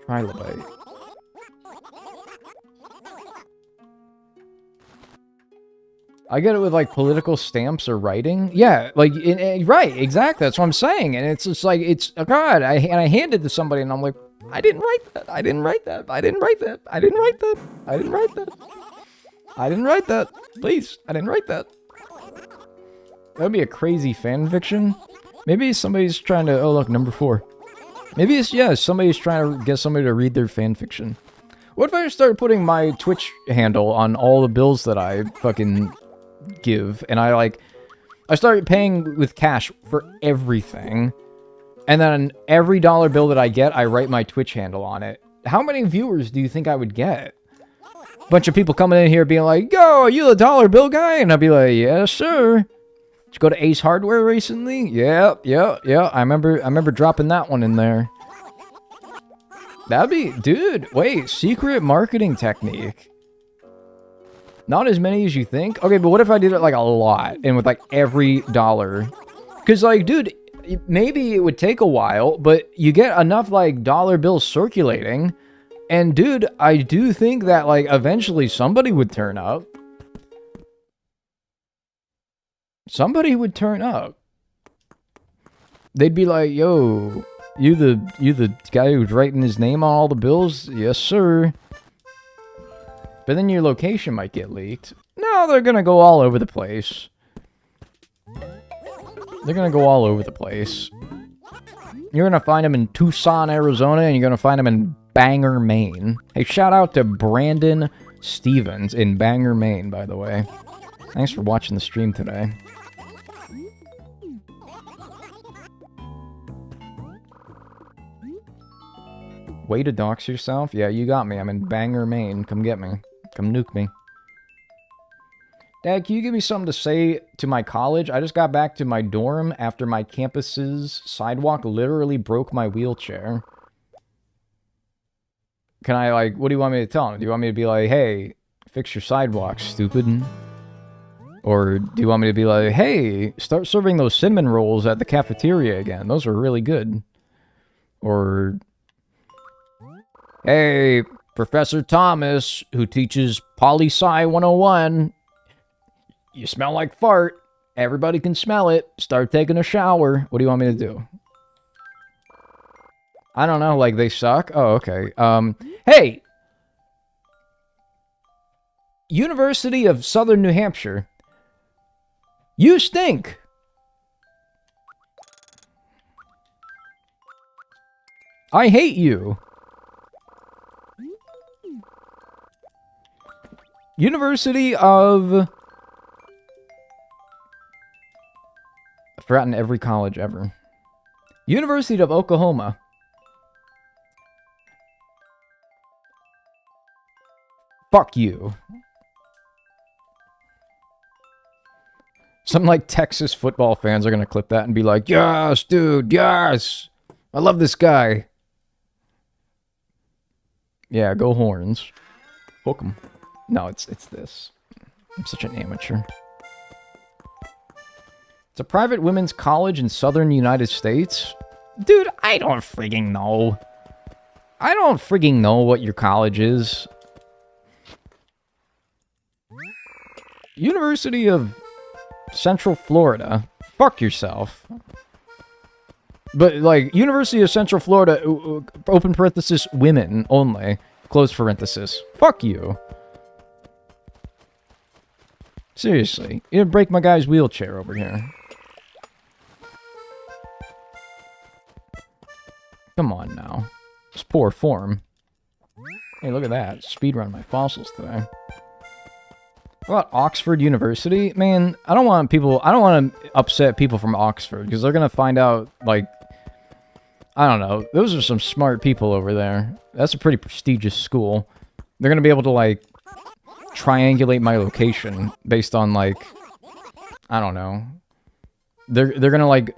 Trilobite. I get it with, like, political stamps or writing. Yeah, like, right, exactly. That's what I'm saying. And it's just like, it's, oh, God, I handed it to somebody, and I'm like, I didn't write that. I didn't write that. I didn't write that. I didn't write that. I didn't write that. I didn't write that. Please, I didn't write that. That would be a crazy fan fiction. Maybe somebody's trying to... Oh, look, number 4. Maybe it's... Yeah, somebody's trying to get somebody to read their fan fiction. What if I start putting my Twitch handle on all the bills that I fucking give, and I start paying with cash for everything, and then every dollar bill that I get, I write my Twitch handle on it? How many viewers do you think I would get? Bunch of people coming in here being like, yo, are you the dollar bill guy? And I'd be like, yes, sir. Did you go to Ace Hardware recently? Yeah. I remember dropping that one in there. That'd be... Dude, wait. Secret marketing technique. Not as many as you think. Okay, but what if I did it, like, a lot? And with, like, every dollar? Because, like, dude, maybe it would take a while, but you get enough, like, dollar bills circulating. And, dude, I do think that, like, eventually somebody would turn up. Somebody would turn up. They'd be like, yo, you the guy who's writing his name on all the bills? Yes, sir. But then your location might get leaked. No, they're gonna go all over the place. They're gonna go all over the place. You're gonna find them in Tucson, Arizona, and you're gonna find them in Bangor, Maine. Hey, shout out to Brandon Stevens in Bangor, Maine, by the way. Thanks for watching the stream today. Way to dox yourself? Yeah, you got me. I'm in Bangor, Maine. Come get me. Come nuke me. Dad, can you give me something to say to my college? I just got back to my dorm after my campus's sidewalk literally broke my wheelchair. Can I, like, what do you want me to tell him? Do you want me to be like, hey, fix your sidewalk, stupid? Or do you want me to be like, hey, start serving those cinnamon rolls at the cafeteria again. Those are really good. Or... Hey, Professor Thomas, who teaches Poli-Sci 101, you smell like fart. Everybody can smell it. Start taking a shower. What do you want me to do? I don't know, like they suck? Oh, okay. Hey! University of Southern New Hampshire. You stink! I hate you. University of... I've forgotten every college ever. University of Oklahoma. Fuck you. Some, like, Texas football fans are gonna clip that and be like, yes, dude, yes! I love this guy. Yeah, go Horns. Hook 'em. No, it's this. I'm such an amateur. It's a private women's college in southern United States? Dude, I don't frigging know. I don't frigging know what your college is. University of Central Florida. Fuck yourself. But, like, University of Central Florida, open parenthesis, women only, close parenthesis. Fuck you. Seriously. You didn't break my guy's wheelchair over here. Come on now. It's poor form. Hey, look at that. Speedrun my fossils today. What about Oxford University? Man, I don't want to upset people from Oxford, because they're going to find out, like, I don't know. Those are some smart people over there. That's a pretty prestigious school. They're going to be able to, like, triangulate my location based on, like, I don't know. They're going to, like,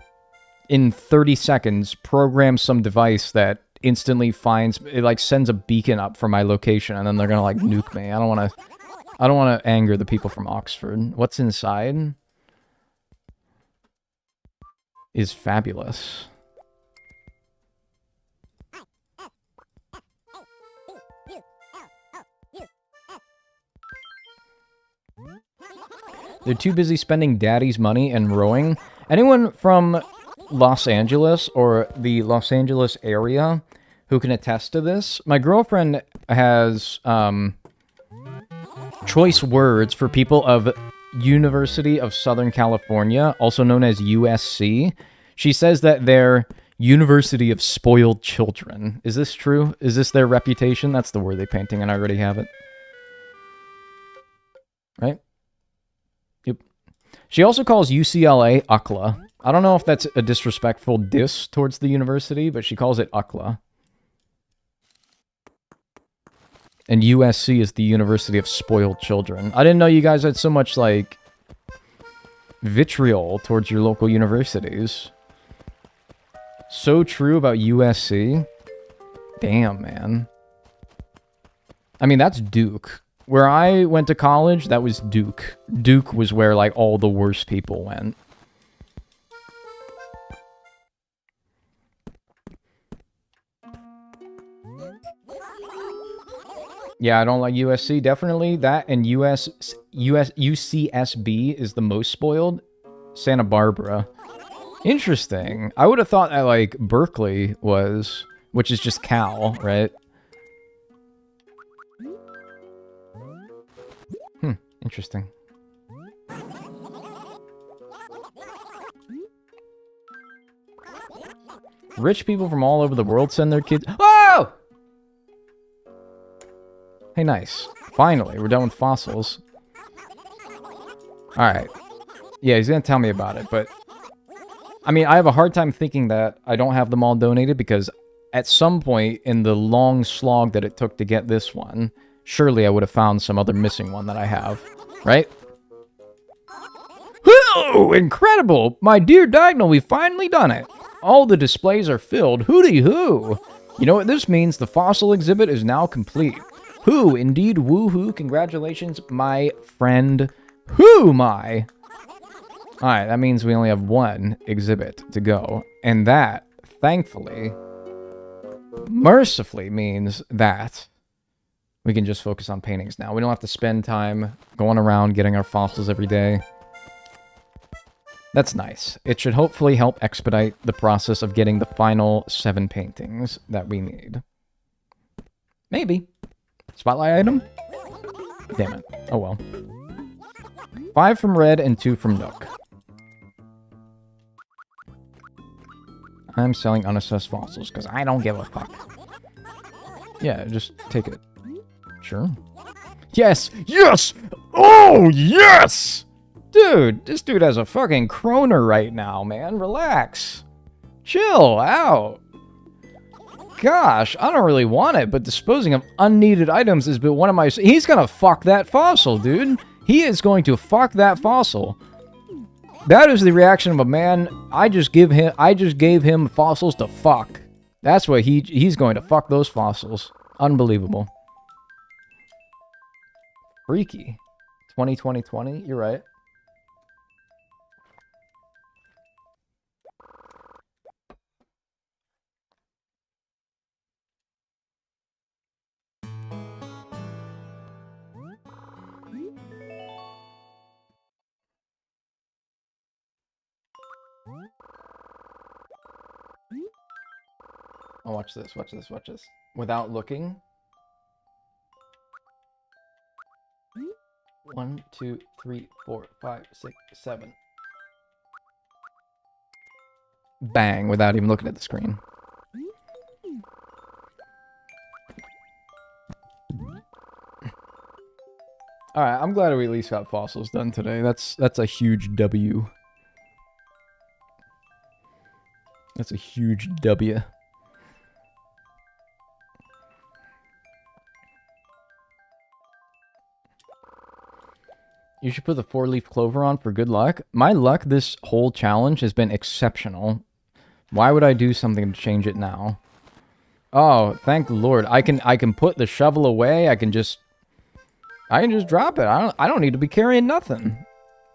in 30 seconds, program some device that instantly finds, it, like, sends a beacon up for my location, and then they're going to, like, nuke me. I don't want to anger the people from Oxford. What's inside is fabulous. They're too busy spending daddy's money and rowing. Anyone from Los Angeles or the Los Angeles area who can attest to this? My girlfriend has choice words for people of University of Southern California, also known as USC. She says that they're University of Spoiled Children. Is this true? Is this their reputation? That's the word they're painting, and I already have it. Right? Yep. She also calls UCLA UCLA. I don't know if that's a disrespectful diss towards the university, but she calls it UCLA. And USC is the University of Spoiled Children. I didn't know you guys had so much, like, vitriol towards your local universities. So true about USC. Damn, man. I mean, that's Duke. Where I went to college, that was Duke. Duke was where, like, all the worst people went. Yeah, I don't like USC. Definitely that, and UCSB is the most spoiled. Santa Barbara. Interesting. I would have thought that, like, Berkeley was, which is just Cal, right? Interesting. Rich people from all over the world send their kids... Whoa! Hey, nice. Finally, we're done with fossils. Alright. Yeah, he's gonna tell me about it, but... I mean, I have a hard time thinking that I don't have them all donated, because at some point in the long slog that it took to get this one, surely I would have found some other missing one that I have. Right? Whoa! Incredible! My dear Dagnel, we've finally done it! All the displays are filled. Hooty-hoo! You know what this means? The fossil exhibit is now complete. Who, indeed, woohoo, congratulations, my friend. Who, my? Alright, that means we only have one exhibit to go. And that, thankfully, mercifully means that we can just focus on paintings now. We don't have to spend time going around getting our fossils every day. That's nice. It should hopefully help expedite the process of getting the final 7 paintings that we need. Maybe. Spotlight item? Damn it. Oh well. 5 from Red and 2 from Nook. I'm selling unassessed fossils because I don't give a fuck. Yeah, just take it. Sure. Yes! Yes! Oh, yes! Dude, this dude has a fucking kroner right now, man. Relax. Chill out. Gosh, I don't really want it, but disposing of unneeded items has been one of my... He's gonna fuck that fossil, dude. He is going to fuck that fossil. That is the reaction of a man. I just gave him fossils to fuck. That's what he's going to fuck those fossils. Unbelievable. Freaky. 2020, you're right. Oh, watch this, watch this, watch this. Without looking. 1, 2, 3, 4, 5, 6, 7. Bang, without even looking at the screen. Alright, I'm glad we at least got fossils done today. That's a huge W. That's a huge W. You should put the 4-leaf clover on for good luck. My luck this whole challenge has been exceptional. Why would I do something to change it now? Oh, thank the Lord. I can put the shovel away. I can just drop it. I don't need to be carrying nothing.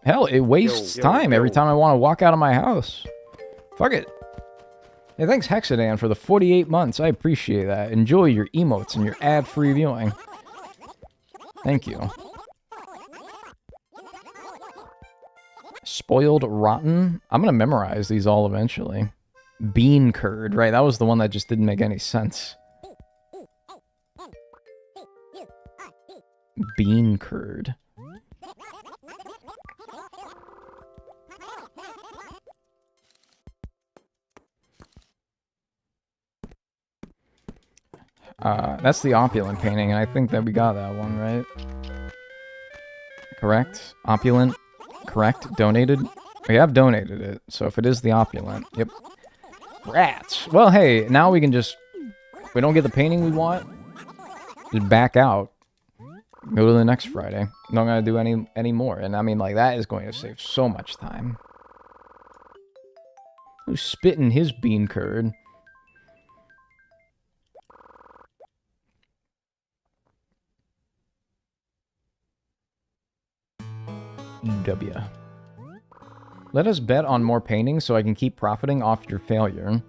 Hell, it wastes time every time I want to walk out of my house. Fuck it. Hey, thanks Hexadan for the 48 months. I appreciate that. Enjoy your emotes and your ad-free viewing. Thank you. Spoiled Rotten. I'm going to memorize these all eventually. Bean curd, right? That was the one that just didn't make any sense. Bean curd. That's the opulent painting, and I think that we got that one, right? Correct? Opulent? Correct? Donated? We have donated it, so if it is the opulent, yep. Rats! Well, hey, now we can just... If we don't get the painting we want, just back out. Go to the next Friday. Not gonna do any more, and I mean, like, that is going to save so much time. Who's spitting his bean curd? W. Let us bet on more paintings so I can keep profiting off your failure.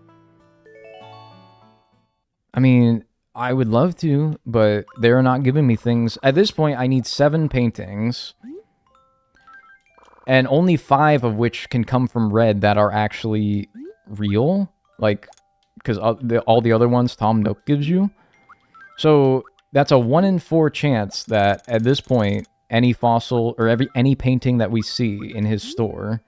I mean, I would love to, but they're not giving me things. At this point, I need 7 paintings. And only 5 of which can come from red that are actually real. Like, because all the other ones Tom Nook gives you. So, that's a 1 in 4 chance that, at this point, any fossil, or any painting that we see in his store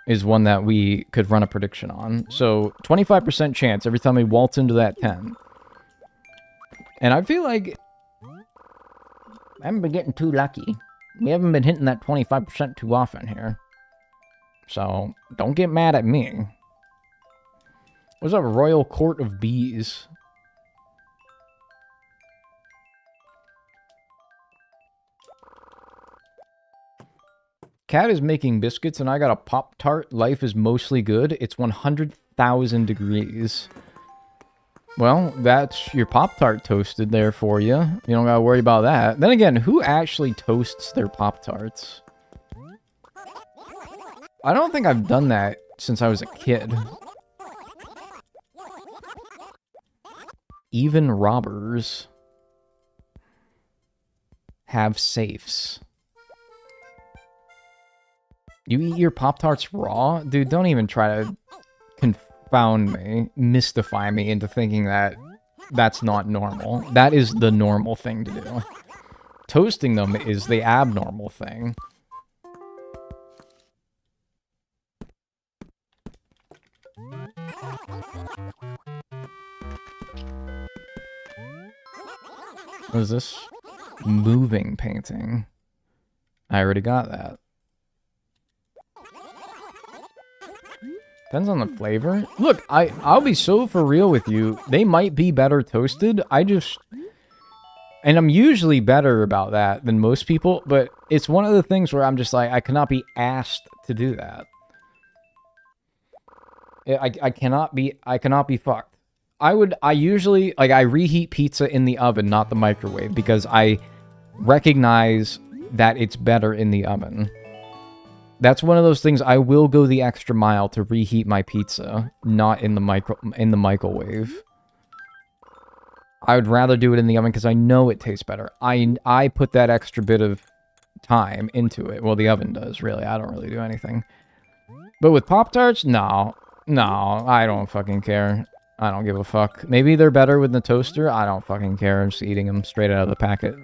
is one that we could run a prediction on. So, 25% chance every time we waltz into that tent. And I feel like I haven't been getting too lucky. We haven't been hitting that 25% too often here. So, don't get mad at me. What's up, Royal Court of Bees? Cat is making biscuits and I got a Pop-Tart. Life is mostly good. It's 100,000 degrees. Well, that's your Pop-Tart toasted there for you. You don't gotta worry about that. Then again, who actually toasts their Pop-Tarts? I don't think I've done that since I was a kid. Even robbers have safes. You eat your Pop-Tarts raw? Dude, don't even try to confound me, mystify me into thinking that that's not normal. That is the normal thing to do. Toasting them is the abnormal thing. What is this? Moving painting. I already got that. Depends on the flavor. Look, I'll be so for real with you. They might be better toasted. And I'm usually better about that than most people, but it's one of the things where I'm just like, I cannot be asked to do that. I cannot be fucked. I usually, like, I reheat pizza in the oven, not the microwave, because I recognize that it's better in the oven. That's one of those things I will go the extra mile to reheat my pizza, not in the microwave. I would rather do it in the oven because I know it tastes better. I put that extra bit of time into it. Well, the oven does, really. I don't really do anything. But with Pop-Tarts, no. No, I don't fucking care. I don't give a fuck. Maybe they're better with the toaster. I don't fucking care. I'm just eating them straight out of the packet.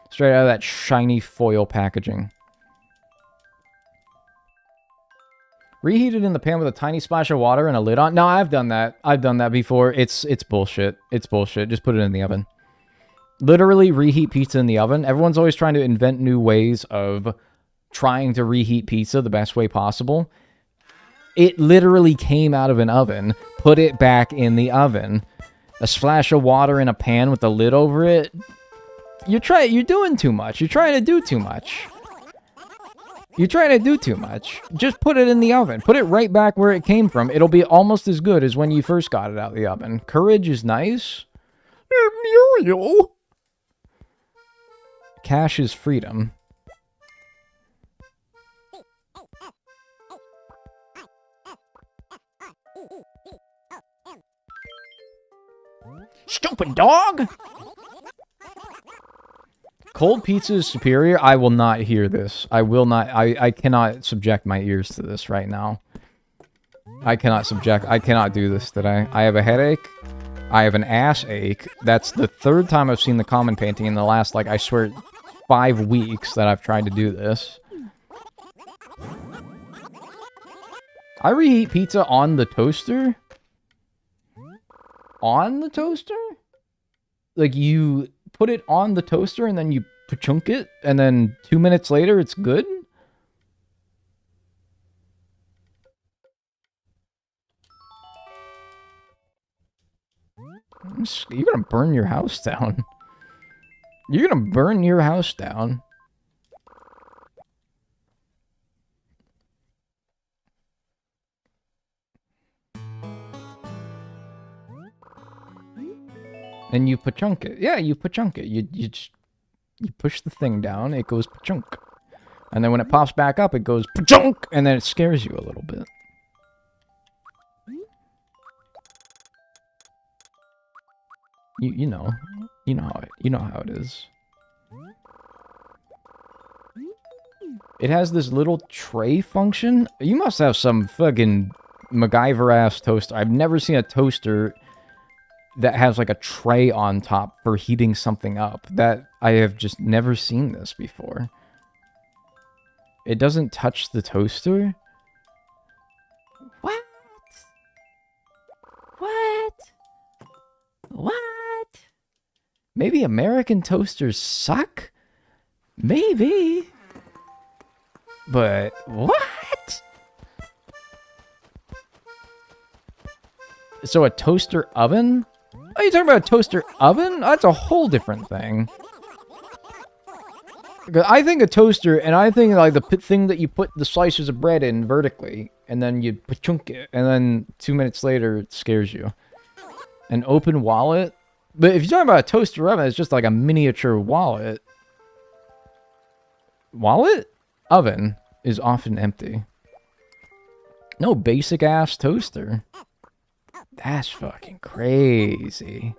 Straight out of that shiny foil packaging. Reheated in the pan with a tiny splash of water and a lid on. No, I've done that. I've done that before. It's bullshit. It's bullshit. Just put it in the oven. Literally reheat pizza in the oven. Everyone's always trying to invent new ways of trying to reheat pizza the best way possible. It literally came out of an oven. Put it back in the oven. A splash of water in a pan with a lid over it. You're doing too much. You're trying to do too much. You're trying to do too much. Just put it in the oven. Put it right back where it came from. It'll be almost as good as when you first got it out of the oven. Courage is nice. Muriel. Cash is freedom. Stupid dog! Cold pizza is superior. I will not hear this. I will not. I cannot subject my ears to this right now. I cannot do this today. I have a headache. I have an ass ache. That's the third time I've seen the common painting in the last, like, I swear, 5 weeks that I've tried to do this. I reheat pizza on the toaster? On the toaster? Like, you put it on the toaster and then you chunk it, and then 2 minutes later it's good? You're gonna burn your house down. You're gonna burn your house down. And you pachunk it. Yeah, you pachunk it. You push the thing down, it goes pachunk. And then when it pops back up, it goes pachunk, and then it scares you a little bit. You know how it is. It has this little tray function. You must have some fucking MacGyver-ass toaster. I've never seen a toaster that has like a tray on top for heating something up. That I have just never seen this before. It doesn't touch the toaster? What? What? What? Maybe American toasters suck? Maybe. But what? So a toaster oven? Are you talking about a toaster oven? That's a whole different thing. I think a toaster, and I think like the thing that you put the slices of bread in vertically, and then you chunk it, and then 2 minutes later it scares you. An open wallet? But if you're talking about a toaster oven, it's just like a miniature wallet. Wallet? Oven is often empty. No basic ass toaster. That's fucking crazy.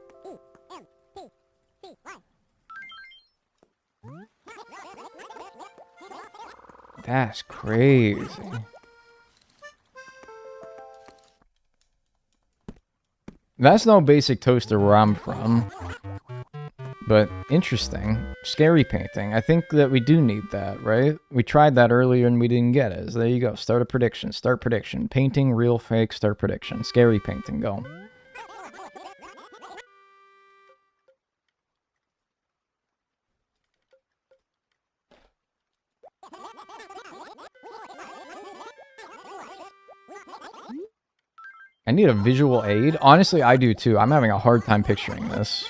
That's crazy. That's no basic toaster where I'm from. But interesting. Scary painting. I think that we do need that, right? We tried that earlier and we didn't get it. So there you go. Start a prediction. Start prediction. Painting, real, fake, start prediction. Scary painting. Go. I need a visual aid. Honestly, I do too. I'm having a hard time picturing this.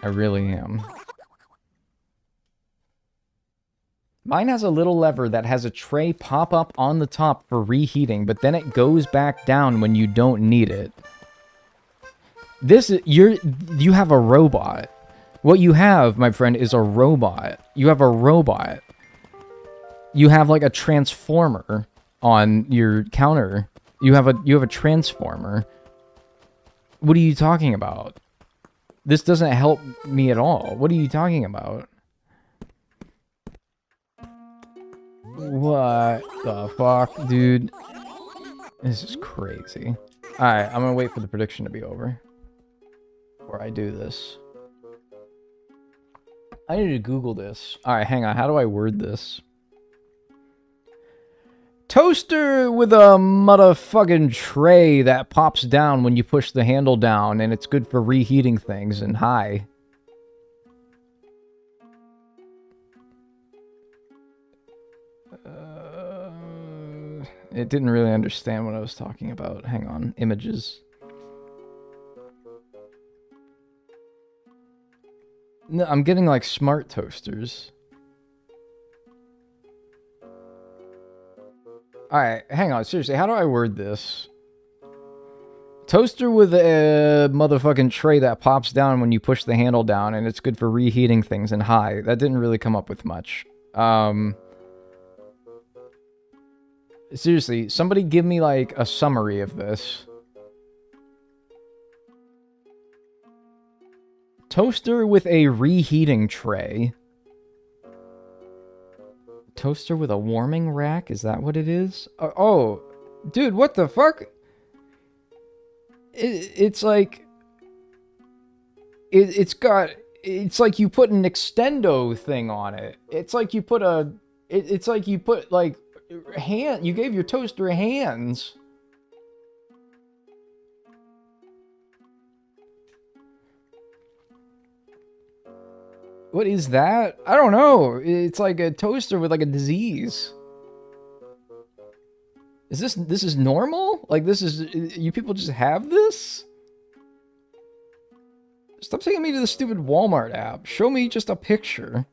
I really am. Mine has a little lever that has a tray pop up on the top for reheating, but then it goes back down when you don't need it. You have a robot. What you have, my friend, is a robot. You have a robot. You have like a transformer on your counter. You have a transformer. What are you talking about? This doesn't help me at all. What are you talking about? What the fuck, dude? This is crazy. Alright, I'm gonna wait for the prediction to be over before I do this. I need to Google this. Alright, hang on. How do I word this? Toaster with a motherfucking tray that pops down when you push the handle down, and it's good for reheating things, and hi. It didn't really understand what I was talking about. Hang on. Images. No, I'm getting like smart toasters. Alright, hang on. Seriously, how do I word this? Toaster with a motherfucking tray that pops down when you push the handle down, and it's good for reheating things, and hi. That didn't really come up with much. Seriously, somebody give me, like, a summary of this. Toaster with a reheating tray. Toaster with a warming rack? Is that what it is? Oh, dude, what the fuck? It's like... It's like you put an extendo thing on it. It's like you put a... It's like you put, like... You gave your toaster hands. What is that? I don't know. It's like a toaster with like a disease. Is this is normal? Like this is you people just have this? Stop taking me to the stupid Walmart app. Show me just a picture.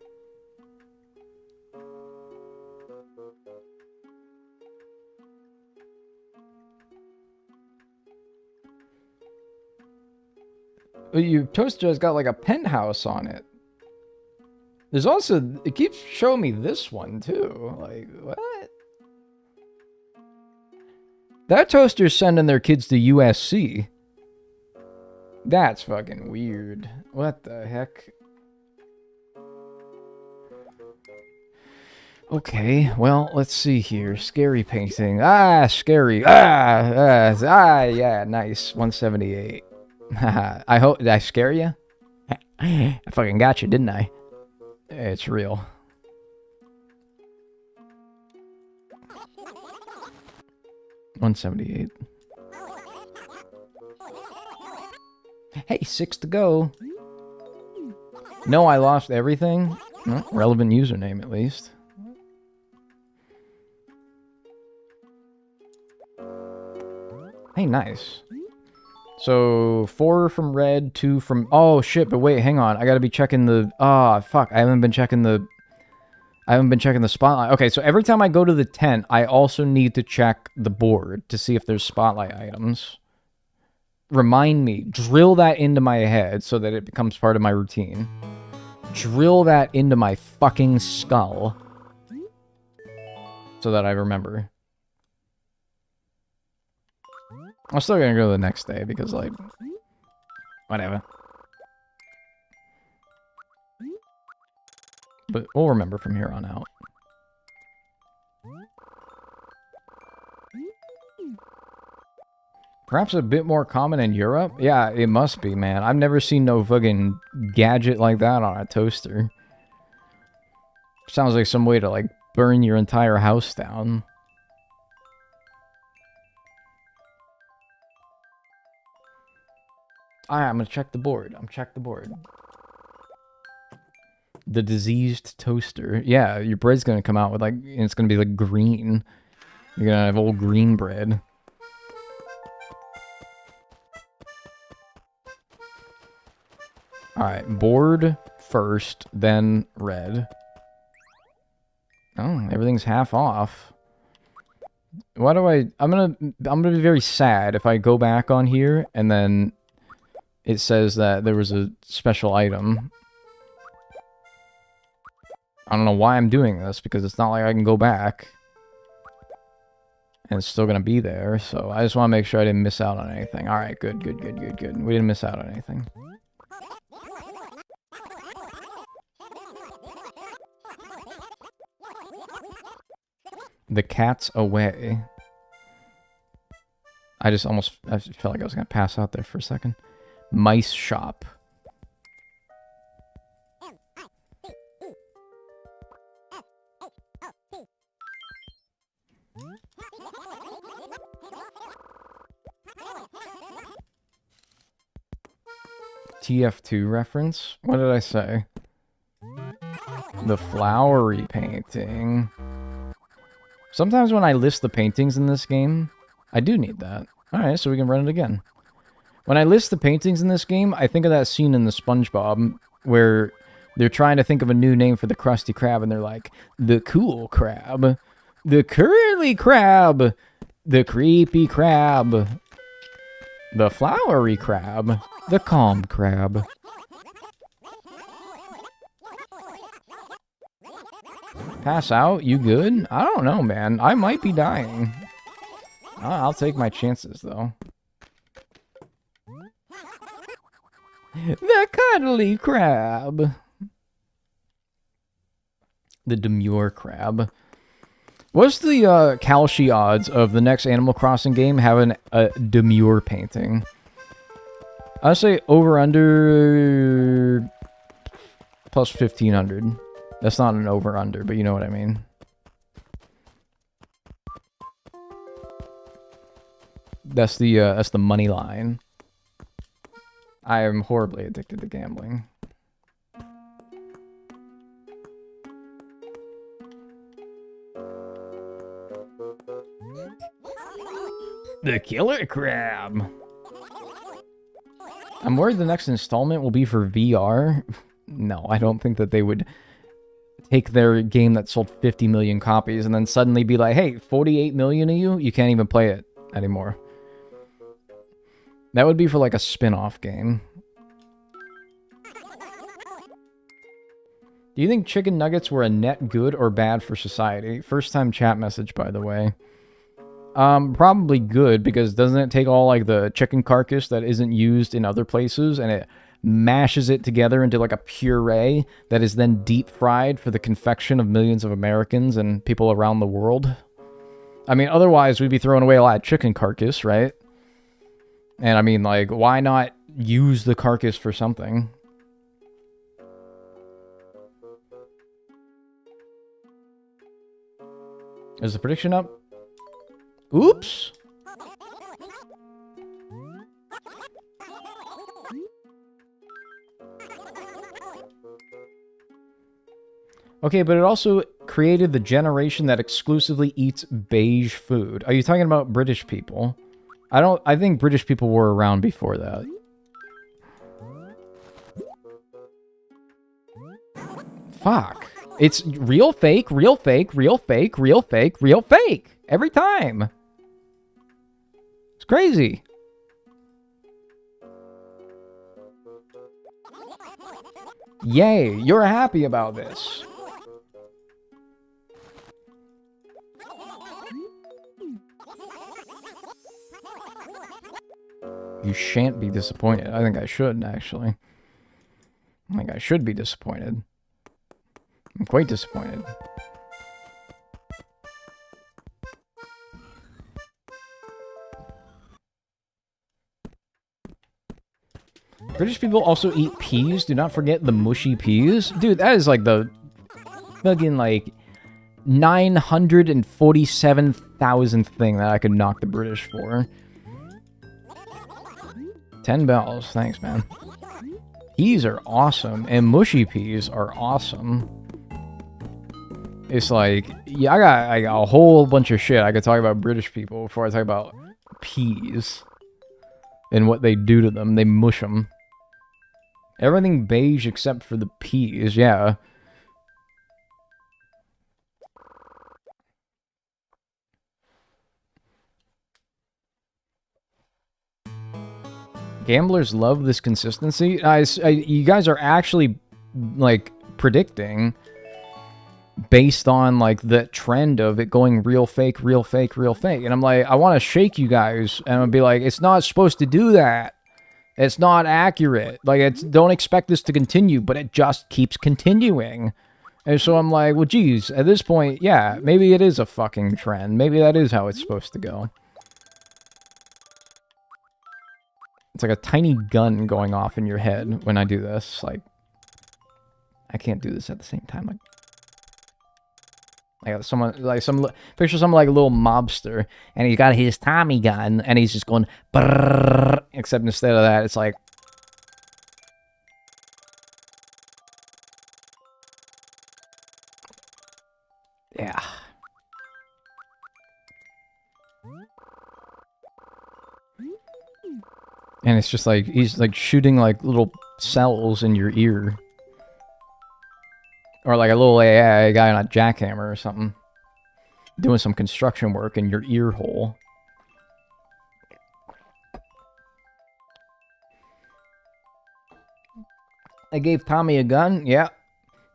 Your toaster has got like a penthouse on it. There's also, it keeps showing me this one too. Like, what? That toaster's sending their kids to USC. That's fucking weird. What the heck? Okay, well, let's see here. Scary painting. Ah, scary. Yeah, nice. 178. I hope, did I scare you? I fucking got you, didn't I? It's real. $178. Hey, 6 to go. No, I lost everything. Well, relevant username, at least. Hey, nice. So, 4 from red, 2 from... Oh, shit, but wait, hang on. I gotta be checking the... Ah, fuck. I haven't been checking the spotlight. Okay, so every time I go to the tent, I also need to check the board to see if there's spotlight items. Remind me. Drill that into my head so that it becomes part of my routine. Drill that into my fucking skull. So that I remember. I'm still gonna go the next day because, like, whatever. But we'll remember from here on out. Perhaps a bit more common in Europe? Yeah, it must be, man. I've never seen no fucking gadget like that on a toaster. Sounds like some way to, like, burn your entire house down. Alright, I'm gonna check the board. Check the board. The diseased toaster. Yeah, your bread's gonna come out with like, it's gonna be like green. You're gonna have old green bread. Alright, board first, then red. Oh, everything's half off. Why do I'm gonna be very sad if I go back on here and then it says that there was a special item. I don't know why I'm doing this, because it's not like I can go back. And it's still gonna be there, so I just want to make sure I didn't miss out on anything. Alright, good. We didn't miss out on anything. The cat's away. I felt like I was going to pass out there for a second. Mice shop. TF2 reference? What did I say? The flowery painting. Sometimes when I list the paintings in this game, I do need that. Alright, so we can run it again. When I list the paintings in this game, I think of that scene in the SpongeBob where they're trying to think of a new name for the Krusty Krab, and they're like, the cool crab, the curly crab, the creepy crab, the flowery crab, the calm crab. Pass out? You good? I don't know, man. I might be dying. I'll take my chances, though. The cuddly crab. The demure crab. What's the Kalshi odds of the next Animal Crossing game having a demure painting? I'd say over-under plus 1,500. That's not an over-under, but you know what I mean. That's the money line. I am horribly addicted to gambling. The killer crab. I'm worried the next installment will be for VR. No, I don't think that they would take their game that sold 50 million copies and then suddenly be like, hey, 48 million of you can't even play it anymore. That would be for like a spin-off game. Do you think chicken nuggets were a net good or bad for society? First time chat message, by the way. Probably good, because doesn't it take all like the chicken carcass that isn't used in other places and it mashes it together into like a puree that is then deep fried for the confection of millions of Americans and people around the world? I mean, otherwise we'd be throwing away a lot of chicken carcass, right? And I mean, like, why not use the carcass for something? Is the prediction up? Oops! Okay, but it also created the generation that exclusively eats beige food. Are you talking about British people? I think British people were around before that. Fuck. It's real fake, real fake, real fake, real fake, real fake. Every time. It's crazy. Yay, you're happy about this. You shan't be disappointed. I think I should, actually. I think I should be disappointed. I'm quite disappointed. British people also eat peas. Do not forget the mushy peas. Dude, that is like the fucking like 947,000th thing that I could knock the British for. 10 bells. Thanks, man. Peas are awesome, and mushy peas are awesome. It's like, yeah, I got like a whole bunch of shit I could talk about British people before I talk about peas and what they do to them. They mush them. Everything beige except for the peas, yeah. Gamblers love this consistency. You guys are actually, like, predicting based on, like, the trend of it going real fake, real fake, real fake. And I'm like, I want to shake you guys, and I'll be like, it's not supposed to do that. It's not accurate. Like, don't expect this to continue, but it just keeps continuing. And so I'm like, well, geez, at this point, yeah, maybe it is a fucking trend. Maybe that is how it's supposed to go. It's like a tiny gun going off in your head when I do this. Like, I can't do this at the same time. Like, I got someone, like, picture some, like, little mobster, and he's got his Tommy gun, and he's just going, brrrr, except instead of that, it's like, yeah. And it's just like, he's like shooting like little cells in your ear. Or like a little AI guy on a jackhammer or something. Doing some construction work in your ear hole. I gave Tommy a gun? Yeah.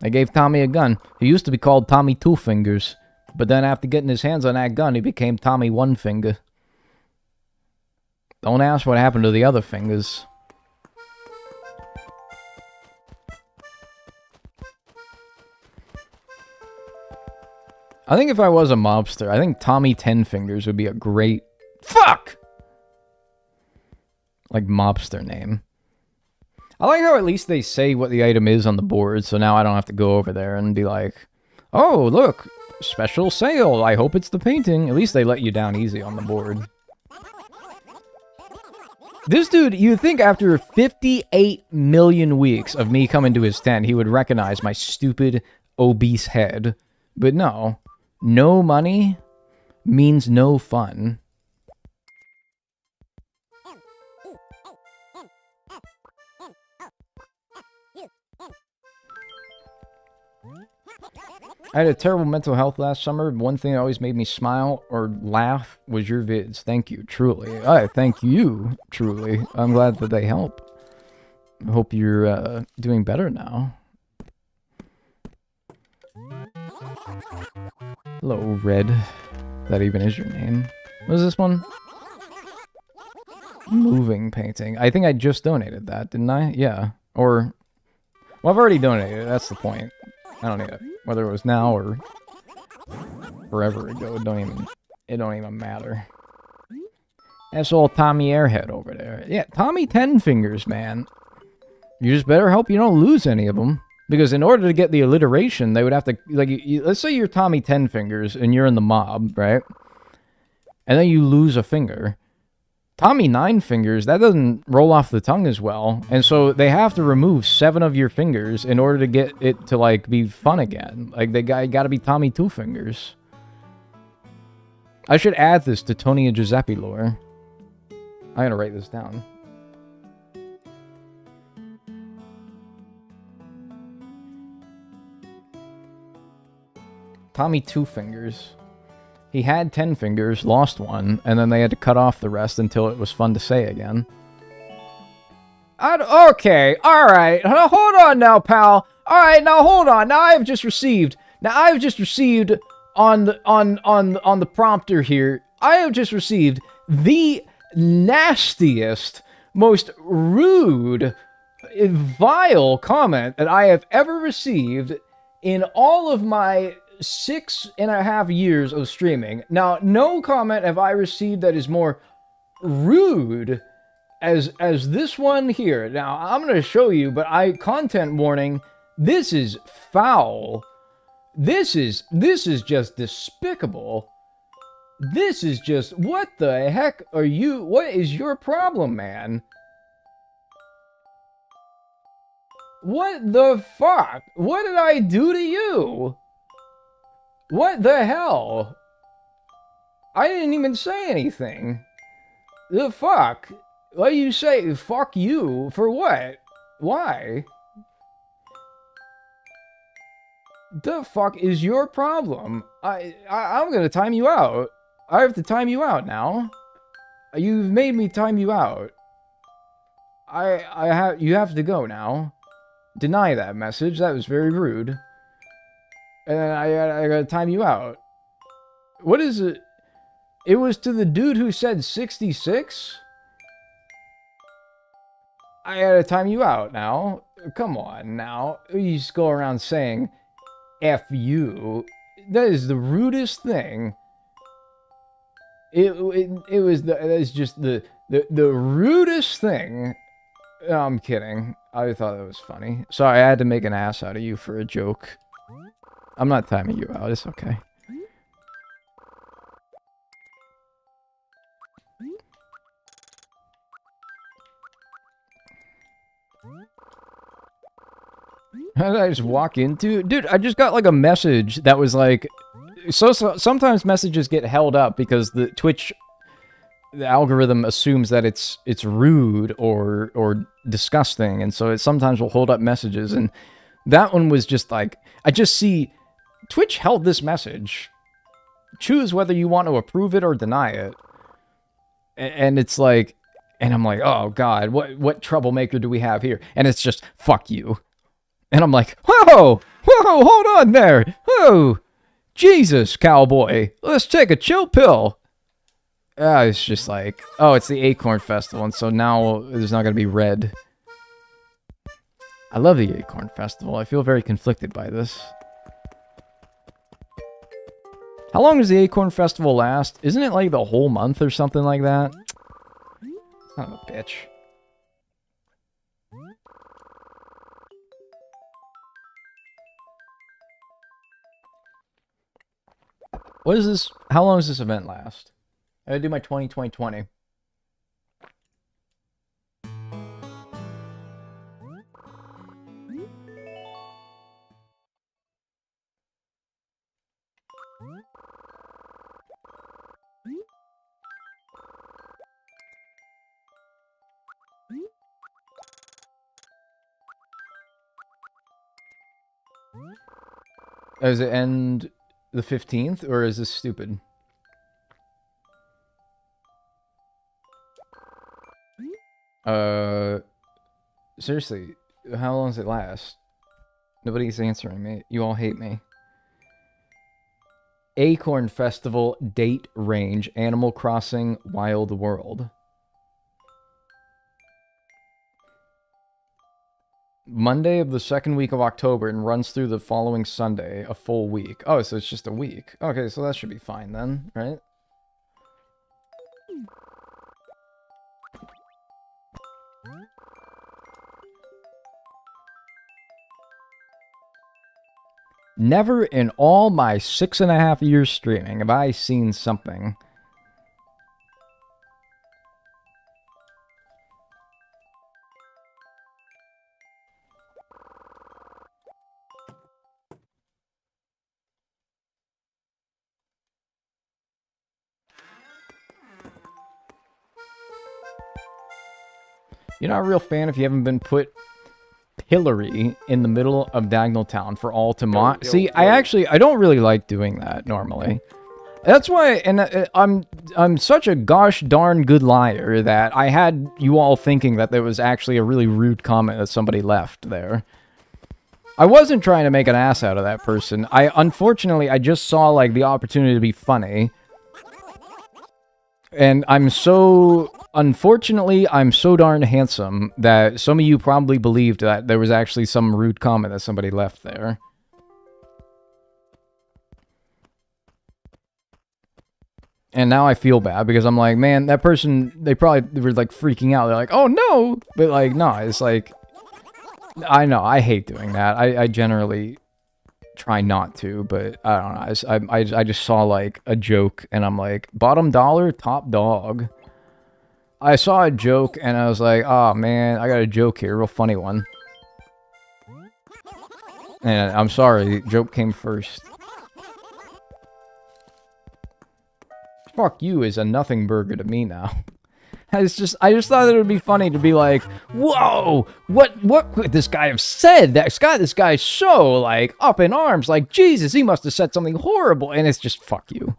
I gave Tommy a gun. He used to be called Tommy Two Fingers. But then after getting his hands on that gun, he became Tommy One Finger. Don't ask what happened to the other fingers. I think if I was a mobster, I think Tommy Ten Fingers would be a great... Fuck! Like, mobster name. I like how at least they say what the item is on the board, so now I don't have to go over there and be like, oh, look, special sale, I hope it's the painting. At least they let you down easy on the board. This dude, you'd think after 58 million weeks of me coming to his tent, he would recognize my stupid, obese head. But no. No money means no fun. I had a terrible mental health last summer. One thing that always made me smile or laugh was your vids. Thank you, truly. I thank you, truly. I'm glad that they help. I hope you're doing better now. Hello, Red. That even is your name. What is this one? Moving painting. I think I just donated that, didn't I? Yeah. Or... Well, I've already donated. That's the point. I don't need it. Whether it was now or forever ago, it don't even matter. That's old Tommy Airhead over there. Yeah, Tommy Ten Fingers, man. You just better hope you don't lose any of them. Because in order to get the alliteration, they would have to... Like, let's say you're Tommy Ten Fingers and you're in the mob, right? And then you lose a finger. Tommy Nine Fingers, that doesn't roll off the tongue as well. And so they have to remove 7 of your fingers in order to get it to, like, be fun again. Like, they gotta be Tommy Two Fingers. I should add this to Tony and Giuseppe lore. I'm gonna write this down. Tommy Two Fingers. He had 10 fingers, lost one, and then they had to cut off the rest until it was fun to say again. Okay, alright. Hold on now, pal. Alright, now hold on. Now I've just received on the prompter here, I have just received the nastiest, most rude, vile comment that I have ever received in all of my 6.5 years of streaming. Now, no comment have I received that is more rude as this one here. Now, I'm going to show you, but content warning, this is foul. This is just despicable. This is just, what the heck are you, what is your problem, man? What the fuck? What did I do to you? What the hell? I didn't even say anything. The fuck? What do you say? Fuck you? For what? Why? The fuck is your problem? I'm gonna time you out. I have to time you out now. You've made me time you out. You have to go now. Deny that message. That was very rude. And then I gotta time you out. What is it? It was to the dude who said 66? I gotta time you out now. Come on now. You just go around saying F you. That is the rudest thing. It was that is just the rudest thing. No, I'm kidding. I thought that was funny. Sorry, I had to make an ass out of you for a joke. I'm not timing you out. It's okay. How did I just walk into? Dude, I just got like a message that was like, so sometimes messages get held up because the Twitch, the algorithm assumes that it's rude or disgusting, and so it sometimes will hold up messages. And that one was just like, I just see Twitch held this message. Choose whether you want to approve it or deny it. And it's like, and I'm like, oh god, what troublemaker do we have here? And it's just fuck you. And I'm like, whoa, hold on there. Whoa, Jesus, cowboy. Let's take a chill pill. It's just like, oh, it's the Acorn Festival, and so now there's not going to be red. I love the Acorn Festival. I feel very conflicted by this. How long does the Acorn Festival last? Isn't it like the whole month or something like that? Son of a bitch. What is this? How long does this event last? I gotta do my 20-20-20. Does it end the 15th, or is this stupid? Seriously, how long does it last? Nobody's answering me. You all hate me. Acorn Festival date range, Animal Crossing Wild World. Monday of the second week of October and runs through the following Sunday, a full week. Oh, so it's just a week. Okay, so that should be fine then, right? Never in all my 6.5 years streaming have I seen something. You're not a real fan if you haven't been put pillory in the middle of Dagnel town for all to mock. See, I don't really like doing that normally. That's why, and I'm such a gosh darn good liar that I had you all thinking that there was actually a really rude comment that somebody left there. I wasn't trying to make an ass out of that person. Unfortunately, I just saw, like, the opportunity to be funny. And unfortunately, I'm so darn handsome that some of you probably believed that there was actually some rude comment that somebody left there. And now I feel bad because I'm like, man, that person, they probably were like freaking out. They're like, oh no! But like, no, it's like, I know, I hate doing that. I generally try not to, but I don't know. I just saw like a joke and I'm like, bottom dollar, top dog. I saw a joke and I was like, oh man, I got a joke here, real funny one. And I'm sorry, joke came first. Fuck you is a nothing burger to me now. I just thought that it would be funny to be like, whoa, what could this guy have said? This guy's so, like, up in arms, like, Jesus, he must have said something horrible, and it's just, fuck you.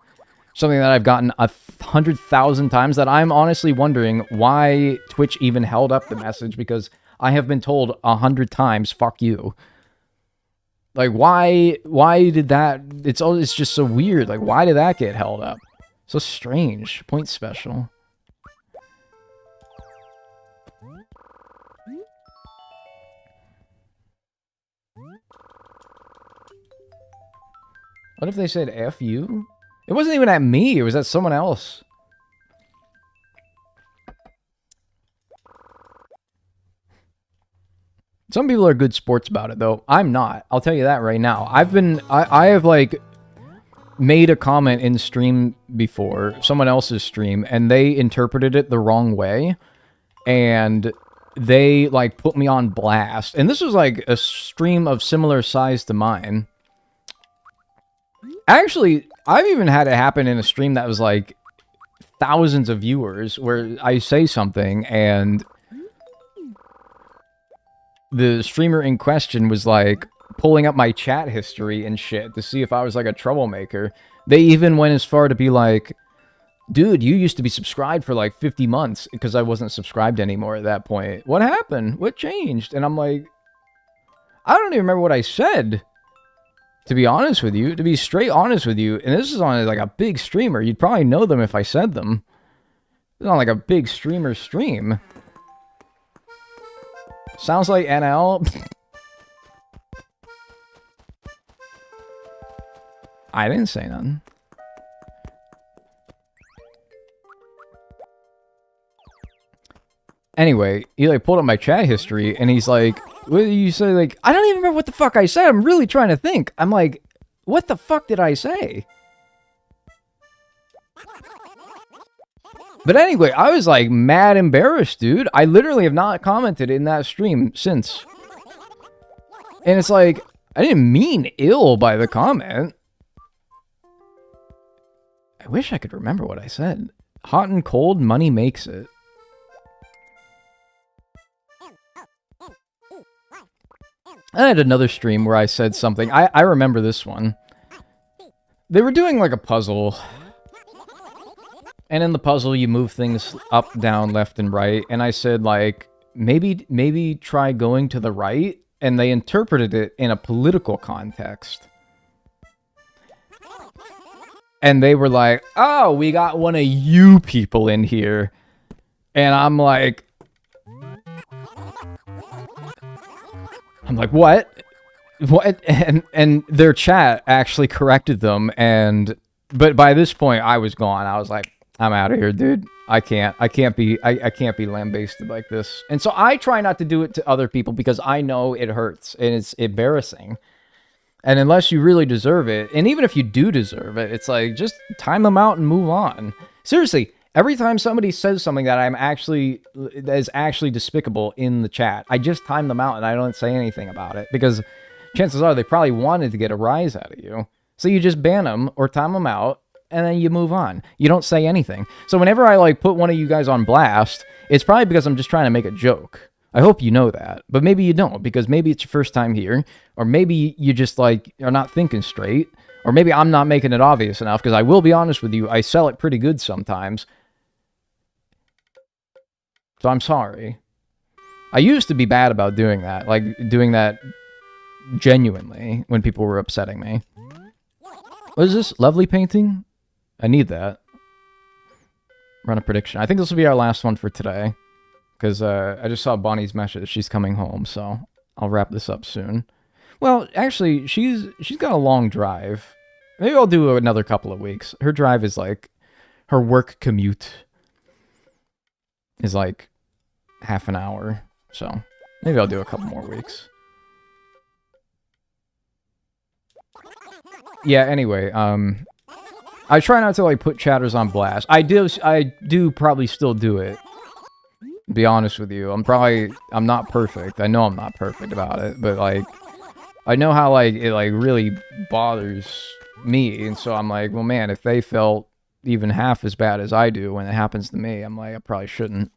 Something that I've gotten 100,000 times that I'm honestly wondering why Twitch even held up the message, because I have been told 100 times, fuck you. Like, why did that, it's just so weird, like, why did that get held up? So strange. Point special. What if they said F you? It wasn't even at me. It was at someone else. Some people are good sports about it, though. I'm not. I'll tell you that right now. I have, like, made a comment in stream before, someone else's stream, and they interpreted it the wrong way. And they, like, put me on blast. And this was, like, a stream of similar size to mine. Actually, I've even had it happen in a stream that was, like, thousands of viewers, where I say something, and the streamer in question was, like, pulling up my chat history and shit to see if I was, like, a troublemaker. They even went as far to be like, dude, you used to be subscribed for, like, 50 months, because I wasn't subscribed anymore at that point. What happened? What changed? And I'm like, I don't even remember what I said, to be honest with you. To be straight honest with you, and this is on, like, a big streamer. You'd probably know them if I said them. It's on, like, a big streamer stream. Sounds like NL. I didn't say nothing. Anyway, he, like, pulled up my chat history, and he's like, what did you say? Like, I don't even remember what the fuck I said. I'm really trying to think. I'm like, what the fuck did I say? But anyway, I was, like, mad embarrassed, dude. I literally have not commented in that stream since. And it's like, I didn't mean ill by the comment. I wish I could remember what I said. Hot and cold, money makes it. I had another stream where I said something. I remember this one. They were doing, like, a puzzle. And in the puzzle, you move things up, down, left, and right. And I said, like, maybe try going to the right. And they interpreted it in a political context. And they were like, oh, we got one of you people in here. And I'm like, what? What? And their chat actually corrected them. But by this point, I was gone. I was like, I'm out of here, dude. I can't be lambasted like this. And so I try not to do it to other people because I know it hurts and it's embarrassing. And unless you really deserve it, and even if you do deserve it, it's like, just time them out and move on. Seriously, every time somebody says something that is actually despicable in the chat, I just time them out and I don't say anything about it. Because chances are they probably wanted to get a rise out of you. So you just ban them or time them out. And then you move on. You don't say anything. So whenever I, like, put one of you guys on blast, it's probably because I'm just trying to make a joke. I hope you know that. But maybe you don't, because maybe it's your first time here. Or maybe you just, like, are not thinking straight. Or maybe I'm not making it obvious enough, because I will be honest with you, I sell it pretty good sometimes. So I'm sorry. I used to be bad about doing that. Like, doing that genuinely when people were upsetting me. What is this? Lovely painting? I need that. Run a prediction. I think this will be our last one for today. Because I just saw Bonnie's message. She's coming home, so I'll wrap this up soon. Well, actually, she's got a long drive. Maybe I'll do another couple of weeks. Her drive is like... Her work commute is like half an hour. So maybe I'll do a couple more weeks. Yeah, anyway, I try not to, like, put chatters on blast. I do probably still do it. To be honest with you. I'm not perfect. I know I'm not perfect about it, but, like, I know how, like, it, like, really bothers me, and so I'm like, well, man, if they felt even half as bad as I do when it happens to me, I'm like, I probably shouldn't.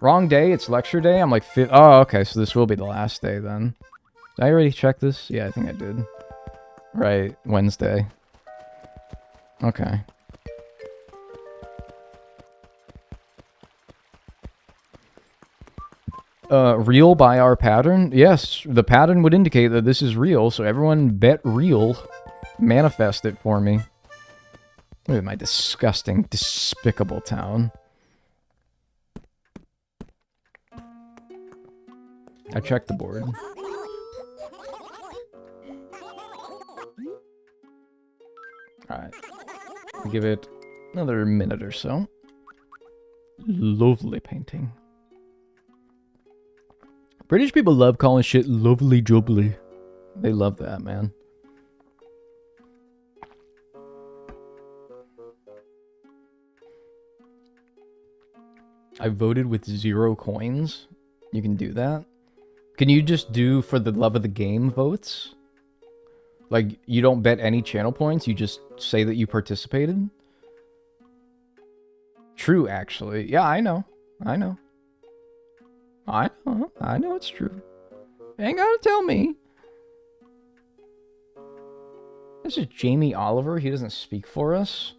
Wrong day, it's lecture day? I'm like, oh, okay, so this will be the last day, then. Did I already check this? Yeah, I think I did. Right, Wednesday. Okay. Real by our pattern? Yes, the pattern would indicate that this is real, so everyone bet real. Manifest it for me. Look at my disgusting, despicable town. I checked the board. Alright. Give it another minute or so. Lovely painting. British people love calling shit lovely jubbly. They love that, man. I voted with 0 coins. You can do that. Can you just do for the love of the game votes? Like, you don't bet any channel points, you just say that you participated? True, actually. Yeah, I know. I know. I know it's true. You ain't gotta tell me. This is Jamie Oliver. He doesn't speak for us.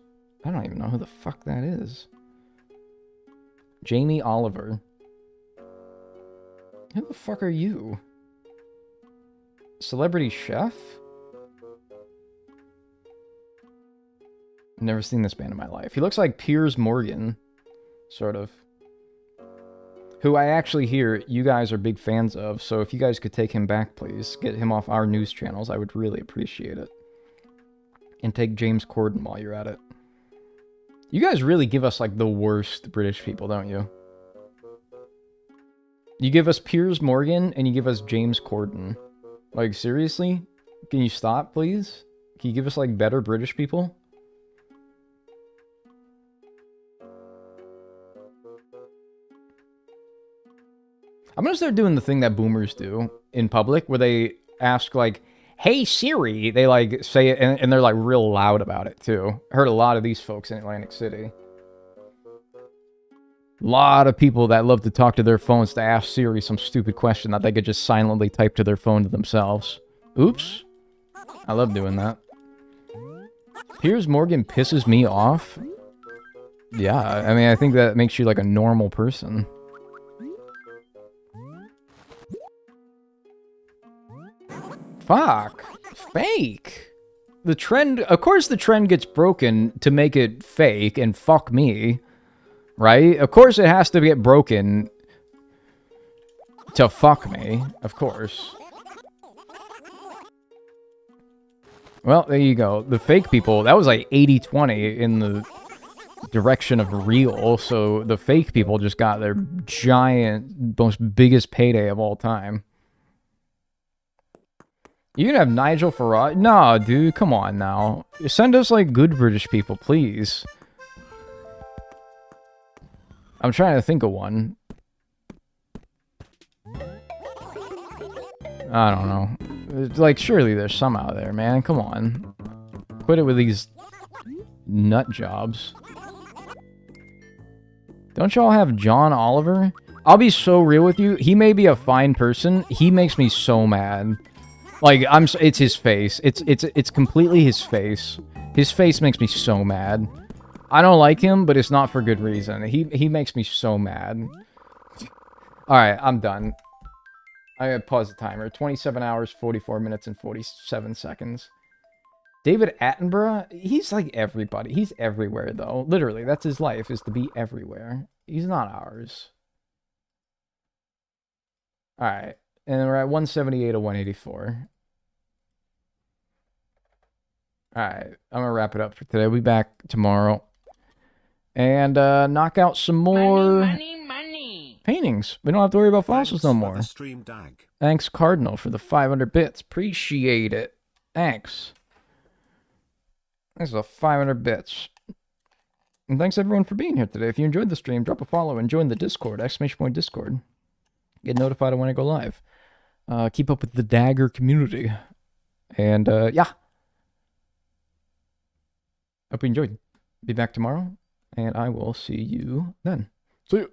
I don't even know who the fuck that is. Jamie Oliver. Who the fuck are you? Celebrity chef? Never seen this man in my life. He looks like Piers Morgan, sort of. Who I actually hear you guys are big fans of, so if you guys could take him back, please. Get him off our news channels, I would really appreciate it. And take James Corden while you're at it. You guys really give us, like, the worst British people, don't you? You give us Piers Morgan, and you give us James Corden. Like, seriously? Can you stop, please? Can you give us, like, better British people? I'm gonna start doing the thing that boomers do in public, where they ask, like, hey Siri, they, like, say it, and they're, like, real loud about it, too. I heard a lot of these folks in Atlantic City. A lot of people that love to talk to their phones to ask Siri some stupid question that they could just silently type to their phone to themselves. Oops. I love doing that. Piers Morgan pisses me off. Yeah, I mean, I think that makes you, like, a normal person. Fuck. Fake. The trend, of course the trend gets broken to make it fake and fuck me. Right? Of course it has to get broken to fuck me. Of course. Well, there you go. The fake people, that was like 80-20 in the direction of real, so the fake people just got their giant, most biggest payday of all time. You can have Nigel Farage? No, dude, come on now. Send us, like, good British people, please. I'm trying to think of one. I don't know. Like, surely there's some out there, man. Come on. Quit it with these nut jobs. Don't y'all have John Oliver? I'll be so real with you. He may be a fine person. He makes me so mad. Like, it's his face. It's completely his face. His face makes me so mad. I don't like him, but it's not for good reason. He makes me so mad. Alright, I'm done. I gotta pause the timer. 27 hours, 44 minutes, and 47 seconds. David Attenborough? He's like everybody. He's everywhere, though. Literally, that's his life, is to be everywhere. He's not ours. Alright. And we're at 178 of 184. Alright, I'm gonna wrap it up for today. We'll be back tomorrow. And knock out some more paintings. We don't have to worry about fossils no more. Thanks, Cardinal, for the 500 bits. Appreciate it. Thanks. Thanks for 500 bits. And thanks everyone for being here today. If you enjoyed the stream, drop a follow and join the Discord, !Discord. Get notified when I go live. Keep up with the Dagger community. And yeah. Hope you enjoyed. Be back tomorrow, and I will see you then. See you.